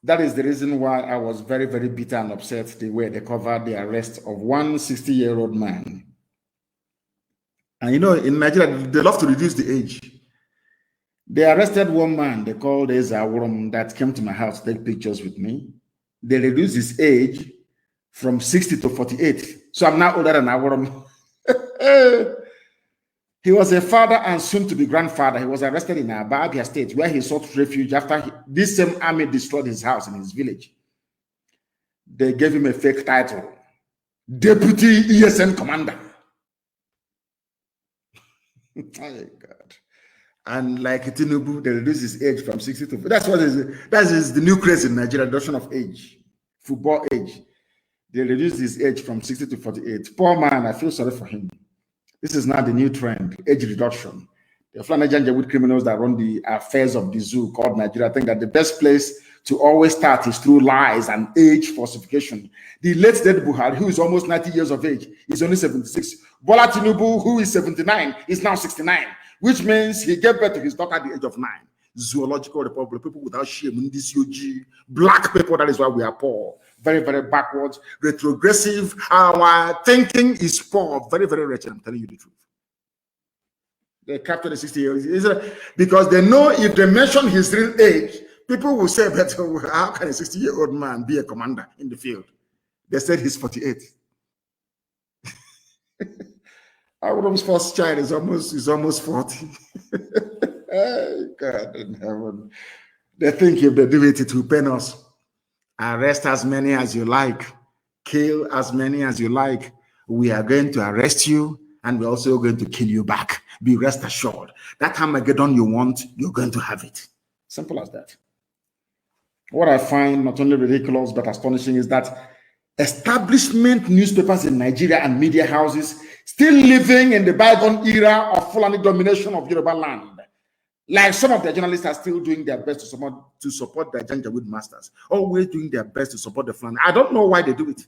That is the reason why I was very, very bitter and upset the way they covered the arrest of one 60-year-old man. And in Nigeria, they love to reduce the age. They arrested one man they called Ezawurum that came to my house to take pictures with me. They reduced his age from 60 to 48. So I'm now older than Awurum. He was a father and soon to be grandfather. He was arrested in Abia State, where he sought refuge after this same army destroyed his house in his village. They gave him a fake title, Deputy ESN Commander. Oh God. And like Tinubu, they reduced his age from 60 to... That is the new craze in Nigeria, reduction of age, football age. They reduced his age from 60 to 48. Poor man, I feel sorry for him. This is now the new trend, age reduction. The Fulani janjaweed criminals that run the affairs of the zoo called Nigeria think that the best place to always start is through lies and age falsification. The late dead Buhari, who is almost 90 years of age, is only 76. Bola Tinubu, who is 79, is now 69, which means he gave birth to his daughter at the age of 9. Zoological Republic, people without shame, black people, that is why we are poor. Very, very backwards, retrogressive. Our thinking is poor, very, very wretched. I'm telling you the truth. They captured the 60-year-old because they know if they mention his real age, people will say, "But how can a 60-year-old man be a commander in the field?" They said he's 48. Our first child is almost 40. God in heaven. They think if they do it, it will pain us. Arrest as many as you like, kill as many as you like. We are going to arrest you, and we're also going to kill you back. Be rest assured. That Armageddon you want, you're going to have it. Simple as that. What I find not only ridiculous but astonishing is that establishment newspapers in Nigeria and media houses still living in the bygone era of Fulani domination of Yoruba land. Like some of the journalists are still doing their best to support their janjaweed masters, always doing their best to support the Fulani. I don't know why they do it.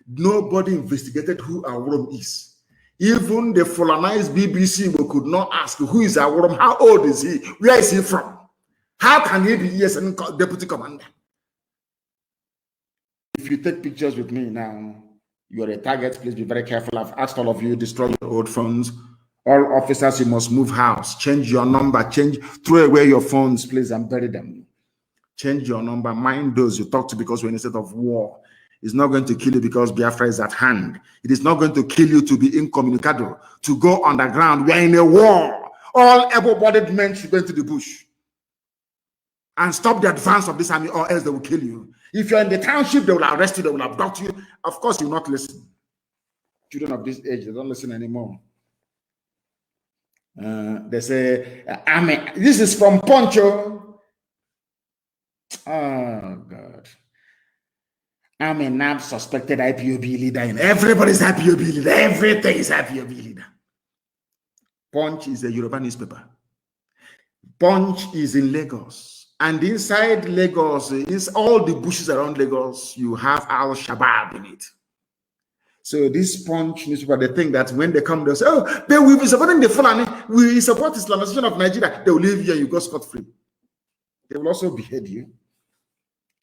Nobody investigated who Aworom is. Even the Fulanized BBC could not ask who is Aworom, how old is he, where is he from? How can he be ESN deputy commander? If you take pictures with me now, you're a target. Please be very careful. I've asked all of you, destroy your old phones. All officers, you must move house. Change your number. Throw away your phones, please, and bury them. Change your number. Mind those you talk to because we're in a state of war. It's not going to kill you because Biafra is at hand. It is not going to kill you to be incommunicado, to go underground. We are in a war. All able-bodied men should go into the bush and stop the advance of this army, or else they will kill you. If you're in the township, they will arrest you, they will abduct you. Of course, you will not listen. Children of this age, they don't listen anymore. They say, Amen. This is from Poncho. Oh, God. I'm a NAB suspected IPOB leader. And everybody's IPOB leader. Everything is IPOB leader. Punch is a Yoruba newspaper. Punch is in Lagos. And inside Lagos, is all the bushes around Lagos, you have Al-Shabaab in it. So this Punch newspaper, they think that when they come, they'll say, oh, they will be supporting the Fulani. We support Islamization of Nigeria. They will leave you and you go scot-free. They will also behead you.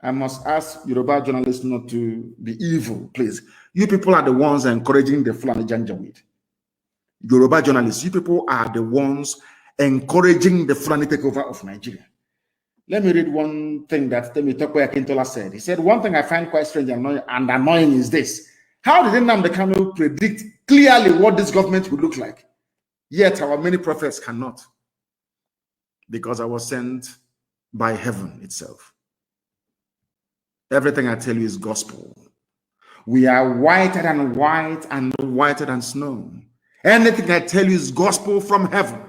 I must ask Yoruba journalists not to be evil, please. You people are the ones encouraging the Fulani janjaweed. Yoruba journalists, you people are the ones encouraging the Fulani takeover of Nigeria. Let me read one thing that Temitope Akintola said. He said, one thing I find quite strange and annoying is this. How did Nnamdi Kanu predict clearly what this government would look like? Yet our many prophets cannot. Because I was sent by heaven itself. Everything I tell you is gospel. We are whiter than white and whiter than snow. Anything I tell you is gospel from heaven.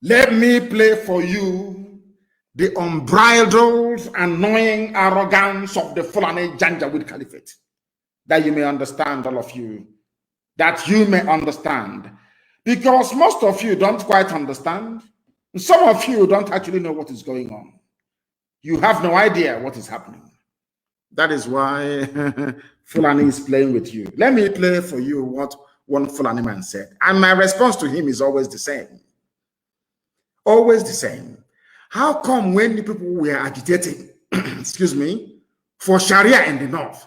Let me play for you the unbridled, annoying arrogance of the Fulani janjaweed Caliphate. That you may understand, all of you. That you may understand. Because most of you don't quite understand. Some of you don't actually know what is going on. You have no idea what is happening. That is why Fulani is playing with you. Let me play for you what one Fulani man said. And my response to him is always the same. Always the same. How come when the people were agitating, excuse me, for Sharia in the north,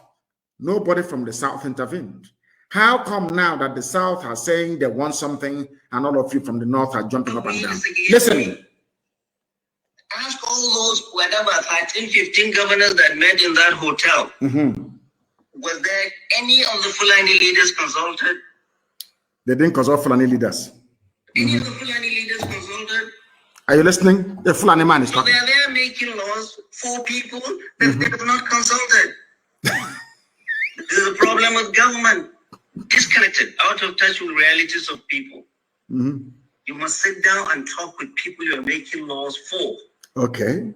nobody from the south intervened? How come now that the South are saying they want something and all of you from the North are jumping up and down? Listen. Ask all those, whatever, 13, 15 governors that met in that hotel. Was there any of the Fulani leaders consulted? They didn't consult Fulani leaders. Any of the Fulani leaders consulted? Are you listening? The Fulani man is talking. So they are there making laws for people that they have not consulted. This is a problem with government. Disconnected, out of touch with realities of people. You must sit down and talk with people you are making laws for. Okay.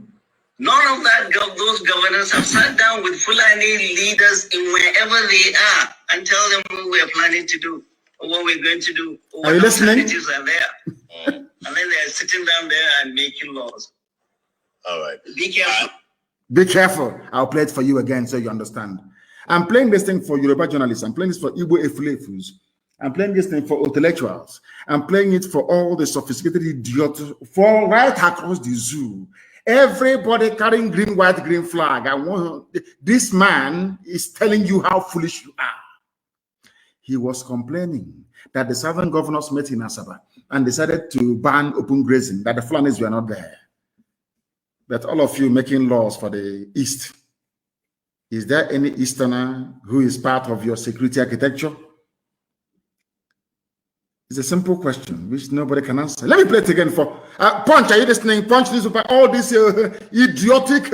None of that. Those governors have sat down with Fulani leaders in wherever they are and tell them what we are planning to do, or what we're going to do, or what alternatives are there. And then they are sitting down there and making laws. All right. Be careful. Be careful. I'll play it for you again so you understand. I'm playing this thing for Yoruba journalists. I'm playing this for Igbo Efulefus. I'm playing this thing for intellectuals. I'm playing it for all the sophisticated idiots for right across the zoo. Everybody carrying green, white, green flag. This man is telling you how foolish you are. He was complaining that the southern governors met in Asaba and decided to ban open grazing, that the Fulanis were not there. But all of you making laws for the East. Is there any Easterner who is part of your security architecture? It's a simple question which nobody can answer. Let me play it again for Punch. Are you listening? Punch this by all these idiotic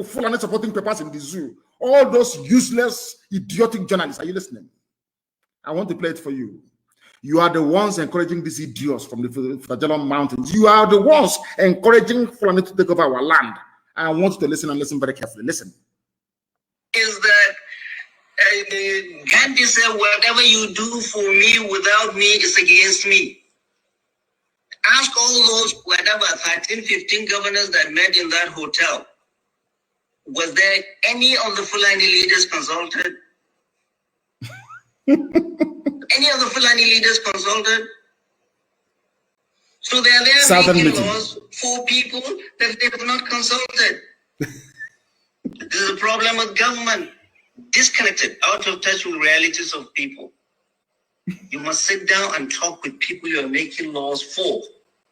Fulani supporting papers in the zoo. All those useless, idiotic journalists. Are you listening? I want to play it for you. You are the ones encouraging these idiots from the Flagellan Mountains. You are the ones encouraging Fulani to take over our land. I want you to listen and listen very carefully. Listen. Is that Gandhi said, whatever you do for me without me is against me. Ask all those, 13, 15 governors that met in that hotel. Was there any of the Fulani leaders consulted? Any of the Fulani leaders consulted? So they are there making laws for people that they have not consulted. This is a problem with government. Disconnected, out of touch with realities of people. You must sit down and talk with people you are making laws for.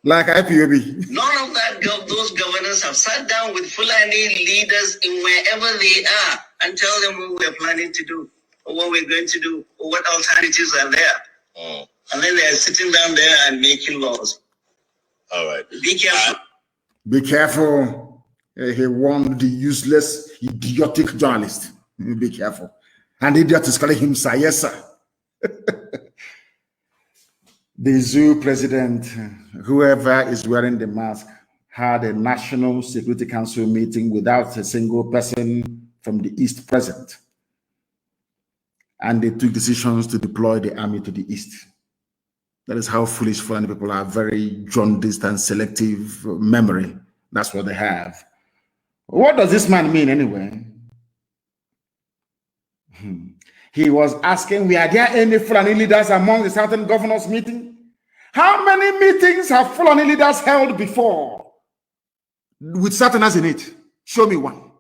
Like IPOB. None of that. Those governors have sat down with Fulani leaders in wherever they are and tell them what we are planning to do, or what we're going to do, or what alternatives are there. And then they are sitting down there and making laws. All right. Be careful. Be careful. He warned the useless, idiotic journalist. Be careful. And the idiot is calling him sir. Yes, sir. The zoo president, whoever is wearing the mask, had a National Security Council meeting without a single person from the East present. And they took decisions to deploy the army to the East. That is how foolish Fulani people are, very jaundiced and selective memory. That's what they have. What does this man mean anyway? He was asking, were there any Fulani leaders among the Southern governors meeting? How many meetings have Fulani leaders held before with Southerners in it? Show me one.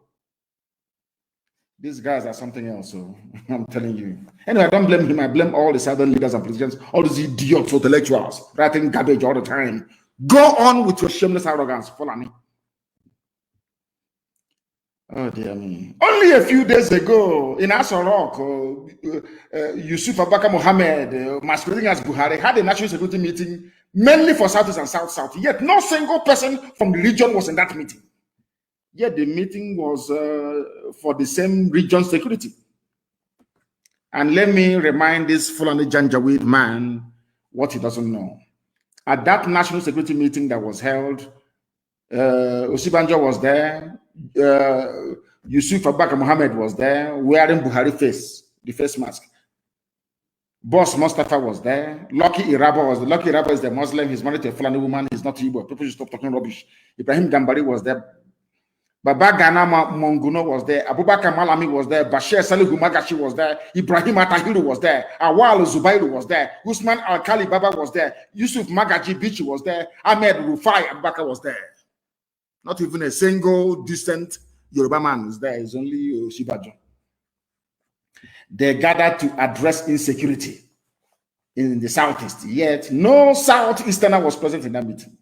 These guys are something else, so I'm telling you. Anyway, I don't blame him. I blame all the Southern leaders and politicians, all these idiots, intellectuals, writing garbage all the time. Go on with your shameless arrogance, Fulani. Oh, dear me. Only a few days ago in Asorok, Yusuf Abubakar Mohammed, masquerading as Buhari, had a national security meeting mainly for Southeast and South-South. Yet no single person from the region was in that meeting. Yet the meeting was for the same region security. And let me remind this Fulani janjaweed man what he doesn't know. At that national security meeting that was held, Osibanjo was there, Yusuf Abubakar Mohammed was there, wearing Buhari face, the face mask. Boss Mustafa was there. Lucky Iraba was there. Lucky Iraba is the Muslim. He's married to a Fulani woman. He's not Igbo. People should stop talking rubbish. Ibrahim Gambari was there. Baba Gana Monguno was there. Abubakar Malami was there. Bashir Salihu Magashi was there. Ibrahim Atahiru was there. Awal Zubairu was there. Usman Al-Khali Baba was there. Yusuf Magaji Bichi was there. Ahmed Rufai Abubakar was there. Not even a single decent Yoruba man is there. It's only Shibajo. They gathered to address insecurity in the Southeast. Yet no Southeasterner was present in that meeting.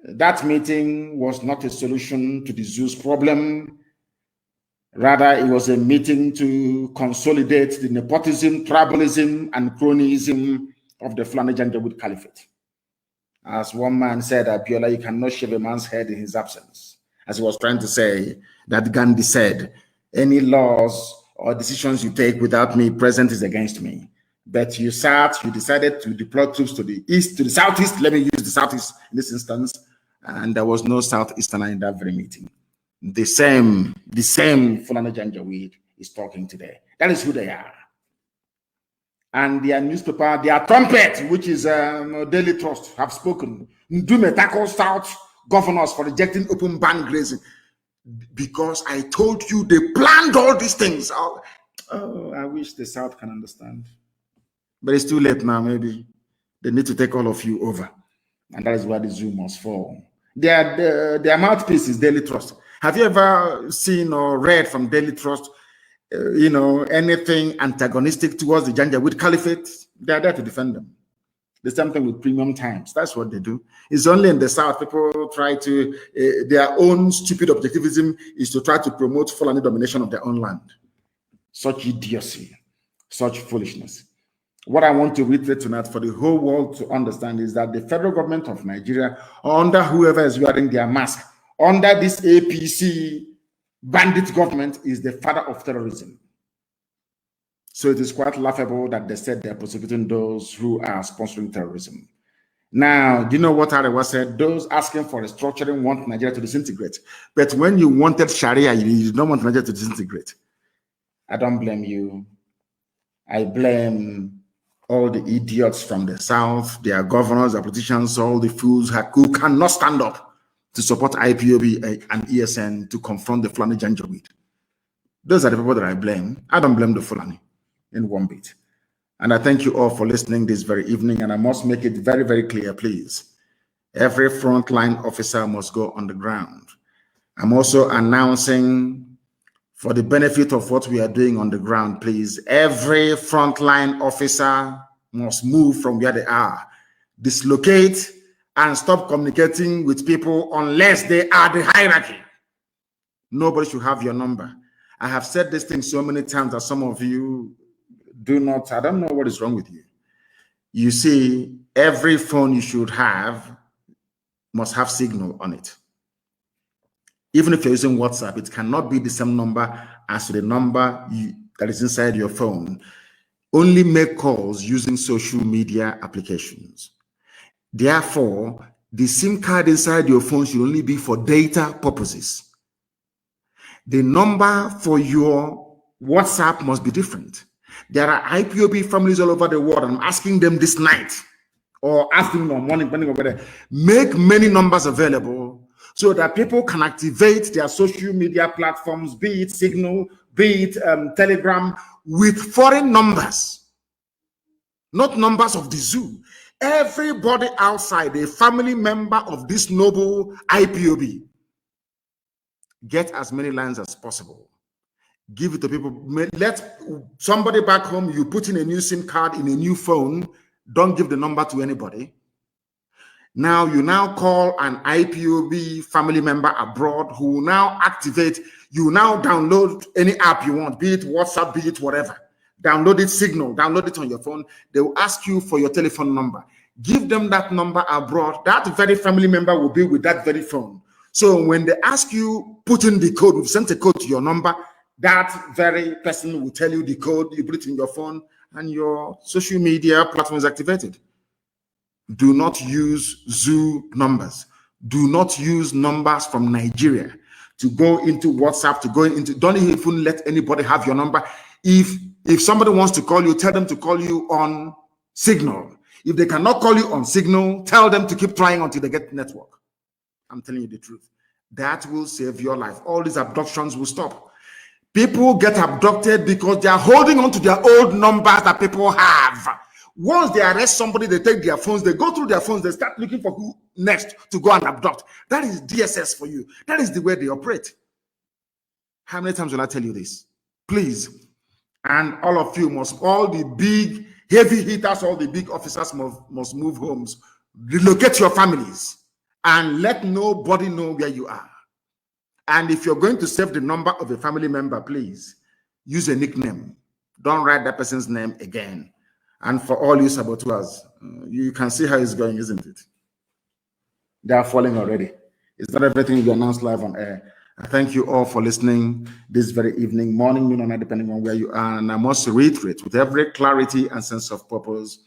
That meeting was not a solution to the zoo's problem. Rather, it was a meeting to consolidate the nepotism, tribalism, and cronyism of the Fulani Janjaweed Caliphate. As one man said, Abiola, you cannot shave a man's head in his absence. As he was trying to say, that Gandhi said, any laws or decisions you take without me present is against me. But you decided to deploy troops to the east, to the southeast. Let me use the southeast in this instance. And there was no southeasterner in that very meeting. The same Fulani Janjaweed is talking today. That is who they are. And their newspaper, their trumpet, which is Daily Trust, have spoken. Ndume tackles South governors for rejecting open ban grazing. Because I told you they planned all these things. Oh, I wish the South can understand. But it's too late now, maybe. They need to take all of you over. And that is why the zoo must fall. Their mouthpiece is Daily Trust. Have you ever seen or read from Daily Trust, anything antagonistic towards the Janjaweed Caliphate? They are there to defend them. The same thing with Premium Times. That's what they do. It's only in the South people try to, their own stupid objectivism is to try to promote Fulani domination of their own land. Such idiocy, such foolishness. What I want to reiterate tonight for the whole world to understand is that the federal government of Nigeria, under whoever is wearing their mask, under this APC bandit government, is the father of terrorism. So it is quite laughable that they said they're prosecuting those who are sponsoring terrorism. Now, do you know what Arewa said? Those asking for restructuring want Nigeria to disintegrate. But when you wanted Sharia, you don't want Nigeria to disintegrate. I don't blame you. I blame all the idiots from the South, their governors, their politicians, all the fools who cannot stand up to support IPOB and ESN to confront the Fulani Janjaweed. Those are the people that I blame. I don't blame the Fulani in one bit. And I thank you all for listening this very evening. And I must make it very, very clear, please. Every frontline officer must go on the ground. I'm also announcing, for the benefit of what we are doing on the ground, please, every frontline officer must move from where they are, dislocate, and stop communicating with people unless they are the hierarchy. Nobody should have your number. I have said this thing so many times that some of you do not, I don't know what is wrong with you. You see, every phone you should have must have signal on it. Even if you're using WhatsApp, it cannot be the same number as the number that is inside your phone. Only make calls using social media applications. Therefore, the SIM card inside your phone should only be for data purposes. The number for your WhatsApp must be different. There are IPOB families all over the world. I'm asking them this night or afternoon or morning, depending on whether, make many numbers available so that people can activate their social media platforms, be it Signal, be it Telegram, with foreign numbers, not numbers of the zoo. Everybody outside, a family member of this noble IPOB, get as many lines as possible. Give it to people. Let somebody back home, you put in a new SIM card in a new phone. Don't give the number to anybody. Now you now call an IPOB family member abroad who will now activate. You now download any app you want, be it WhatsApp, be it whatever. Download it, Signal, download it on your phone. They will ask you for your telephone number. Give them that number abroad. That very family member will be with that very phone. So when they ask you, put in the code, we've sent a code to your number, that very person will tell you the code, you put it in your phone, and your social media platform is activated. Do not use zoo numbers. Do not use numbers from Nigeria to go into WhatsApp, to go into, don't even let anybody have your number. If somebody wants to call you, tell them to call you on Signal. If they cannot call you on Signal, tell them to keep trying until they get network. I'm telling you the truth. That will save your life. All these abductions will stop. People get abducted because they are holding on to their old numbers that people have. Once they arrest somebody, they take their phones, they go through their phones, they start looking for who next to go and abduct. That is DSS for you. That is the way they operate. How many times will I tell you this? Please. And all of you must, all the big heavy hitters, all the big officers must move homes. Relocate your families and let nobody know where you are. And if you're going to save the number of a family member, please use a nickname. Don't write that person's name again. And for all you saboteurs, you can see how it's going, isn't it? They are falling already. It's not everything you announce live on air. I thank you all for listening this very evening, morning, noon, or night, depending on where you are. And I must reiterate with every clarity and sense of purpose